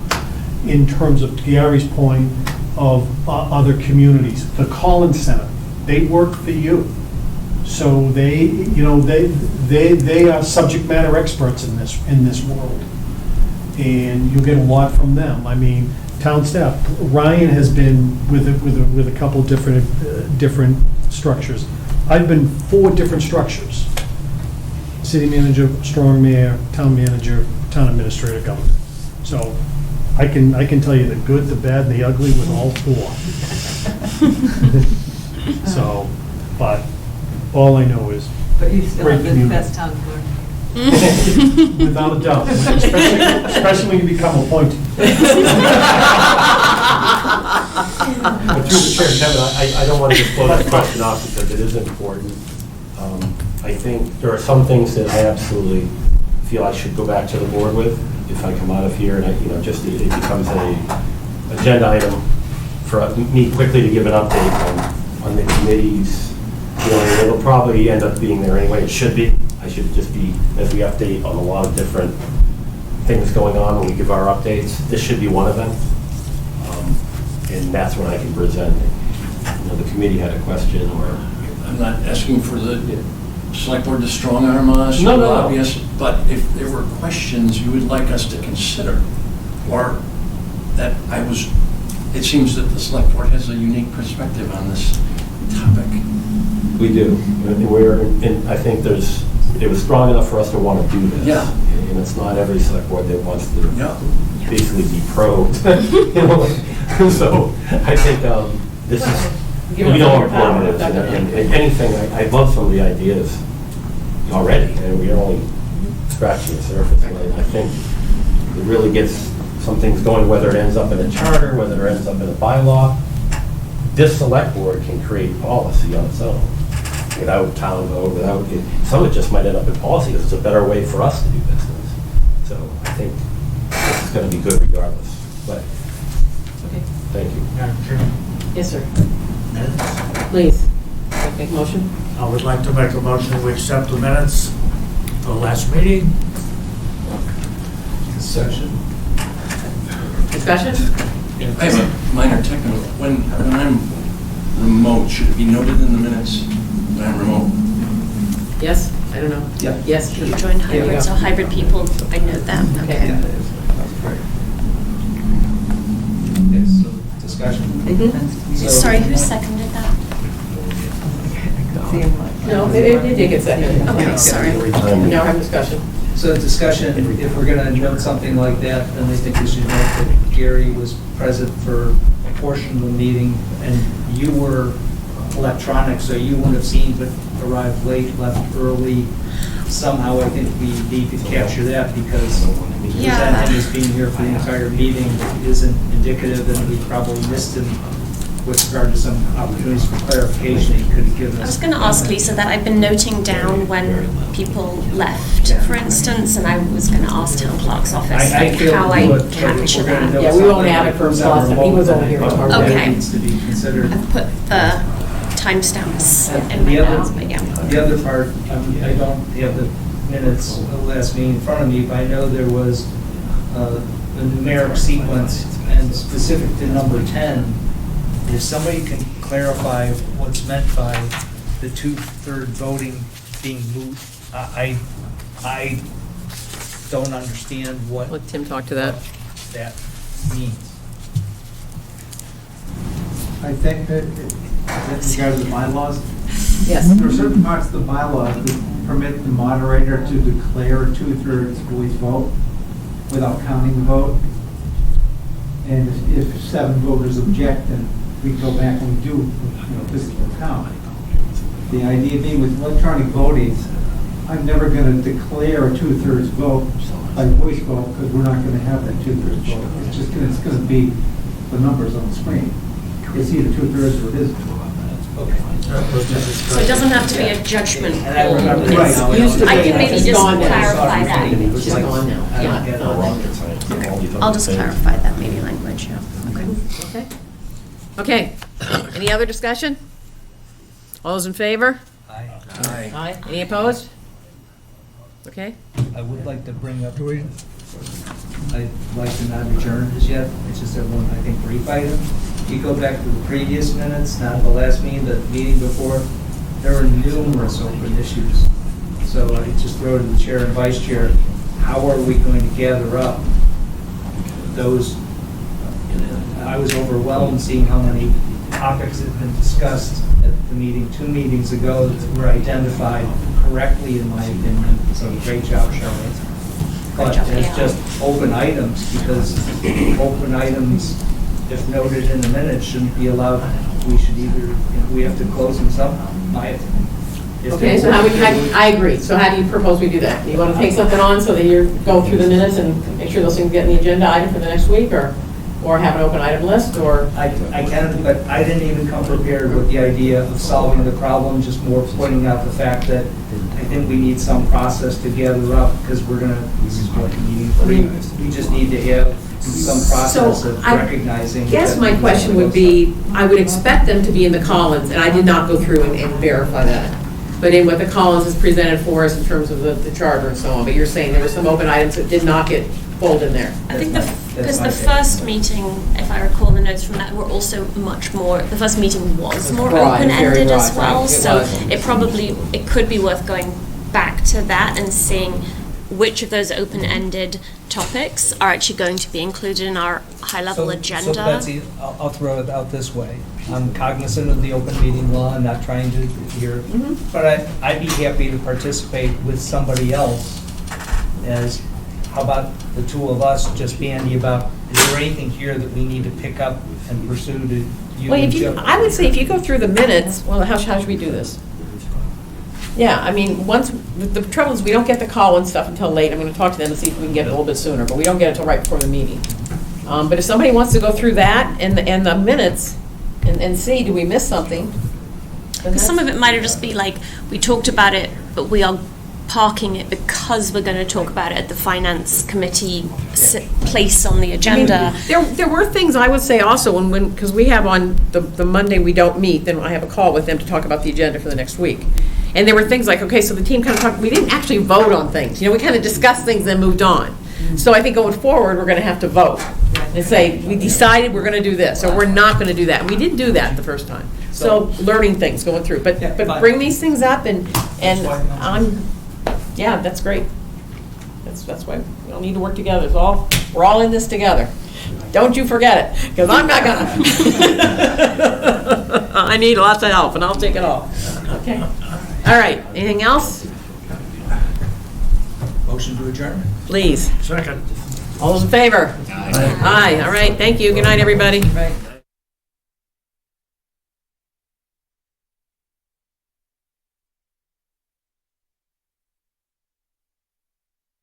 in terms of, to Gary's point, of other communities. The Collins Center, they work for you. So they are subject matter experts in this world. And you get a lot from them. I mean, town staff, Ryan has been with a couple different structures. I've been 4 different structures: city manager, strong mayor, town manager, town administrator, government. So I can tell you the good, the bad, and the ugly with all four. So, but all I know is, But you still Great have the community. best town clerk. without a doubt, especially when you become appointed. But through the chair, Kevin, I don't want to just blow that question off because it is important. I think there are some things that I absolutely feel I should go back to the board with if I come out of here and just it becomes a agenda item for me quickly to give an update on the committees. And it'll probably end up being there anyway. It should be. I should just be, as we update on a lot of different things going on when we give our updates. This should be one of them. And that's when I can present. The committee had a question or... I'm not asking for the select board to strong arm us No, or no, no. lobby us, but if there were questions you would like us to consider, or that it seems that the select board has a unique perspective on this topic. We do. And I think it was strong enough for us to want to do this. Yeah. And it's not every select board that wants to Yeah. basically be probed. So I think this is, we know how important it is. And anything, I love some of the ideas already, and we're only scratching the surface. And I think it really gets some things going, whether it ends up in a charter, whether it ends up in a bylaw. This select board can create policy on its own without town vote, some of it just might end up in policy because it's a better way for us to do business. So I think this is going to be good regardless. But thank you. Madam Chairman, Yes, sir. Please, make a motion. I would like to make a motion to accept the minutes of the last meeting. Discussion. Discussion? I have a minor technical, when I'm remote, should it be noted in the minutes that I'm remote? Yes? I don't know. Yeah. Yes? You join There we hybrid, go. so hybrid people, I know them. Okay. Okay, so discussion. Sorry, who seconded that? No, it did get seconded. Okay, sorry. Now have discussion. So discussion, if we're gonna note something like that, then I think we should note that Gary was present for a portion of the meeting, and you were electronic, so you wouldn't have seen, but arrived late, left early. Somehow, I think we need to capture that, because presenting as being here for the entire meeting isn't indicative, and we probably missed him with regard to some opportunities for clarification he could have given us. I was going to ask Lisa that. I've been noting down when people left, for instance, and I was going to ask town clerk's office I feel how we I would, but if capture we're gonna that. note Yeah, we won't something have it for like last time. He was over here that tomorrow. Okay. needs to be considered. I've put the timestamps in my The other- notes, but yeah. The other part, I don't have the minutes of the last meeting in front of me, but I know there was a numeric sequence, and specific to number 10, if somebody can clarify what's meant by the 2/3 voting being moot, I don't understand what Let Tim talk to that. that means. I think that in regards to bylaws, Yes. there are certain parts of the bylaws that permit the moderator to declare a 2/3 voice vote without counting the vote. And if 7 voters object, then we go back and we do, physical count. The idea being with electronic voting, I'm never going to declare a 2/3 vote by voice vote because we're not going to have that 2/3 vote. It's just going to be the numbers on the screen. It's either 2/3 or it isn't. So it doesn't have to be a judgment And I remember call. right now, Used to I be. can maybe It's just gone now. clarify that. It's just gone now. Yeah. I'll just clarify that maybe language, yeah. Okay. Okay. Any other discussion? All those in favor? Aye. Aye. Any opposed? Okay. I would like to bring up, I'd like to not adjourn this yet, it's just a one, I think, brief item. If you go back to the previous minutes, not the last meeting, the meeting before, there were numerous open issues. So I just throw to the chair and vice chair, how are we going to gather up those? I was overwhelmed seeing how many topics had been discussed at the meeting 2 meetings ago that were identified correctly, in my opinion. So great job, Charlotte. but job, as yeah. just open items, because open items, if noted in the minutes, shouldn't be allowed. We should either, we have to close them somehow, my opinion. If Okay, they- so I agree. So how do you propose we do that? You want to take something on so that you go through the minutes and make sure those things get in the agenda item for the next week, or have an open item list, or? I can, but I didn't even come prepared with the idea of solving the problem, just more pointing out the fact that I think we need some process to gather up, because we're gonna, this is what meeting three, we just need to have some process of recognizing. I guess that- my question would be, I would expect them to be in the Collins, and I did not go through and verify that, but in what the Collins has presented for us in terms of the charter and so on, but you're saying there were some open items that did not get pulled in there. I think That's because my the take. first meeting, if I recall the notes from that, were also much more, the first meeting was more Right, open-ended very as broad, well. right, it So was. it could be worth going back to that and seeing which of those open-ended topics are actually going to be included in our high-level agenda. So Betsy, I'll throw it out this way. I'm cognizant of the open meeting law and not trying to hear, but I'd be happy to participate with somebody else as, how about the two of us just bandy about, is there anything here that we need to pick up and pursue to you Well, and if you, Joe? I would say if you go through the minutes, well, how should we do this? Yeah, I mean, the trouble is, we don't get the Collins stuff until late. I'm going to talk to them and see if we can get it a little bit sooner, but we don't get it until right before the meeting. But if somebody wants to go through that and the minutes and see, do we miss something? Because some of it might have just be like, we talked about it, but we are parking it because we're going to talk about it at the finance committee place on the agenda. I mean, there were things I would say also, because we have on the Monday we don't meet, then I have a call with them to talk about the agenda for the next week. And there were things like, okay, so the team kind of talked, we didn't actually vote on things. You know, we kind of discussed things and moved on. So I think going forward, we're going to have to vote and say, we decided we're going to do this, or we're not going to do that. We didn't do that the first time. So learning things, going through. But bring these things up and yeah, that's great. That's why we all need to work together. We're all in this together. Don't you forget it, because I'm not gonna. I need lots of help, and I'll take it all. Okay. All right. Anything else? Motion to adjourn? Please. Second. All those in favor? Aye. All right. Thank you. Good night, everybody.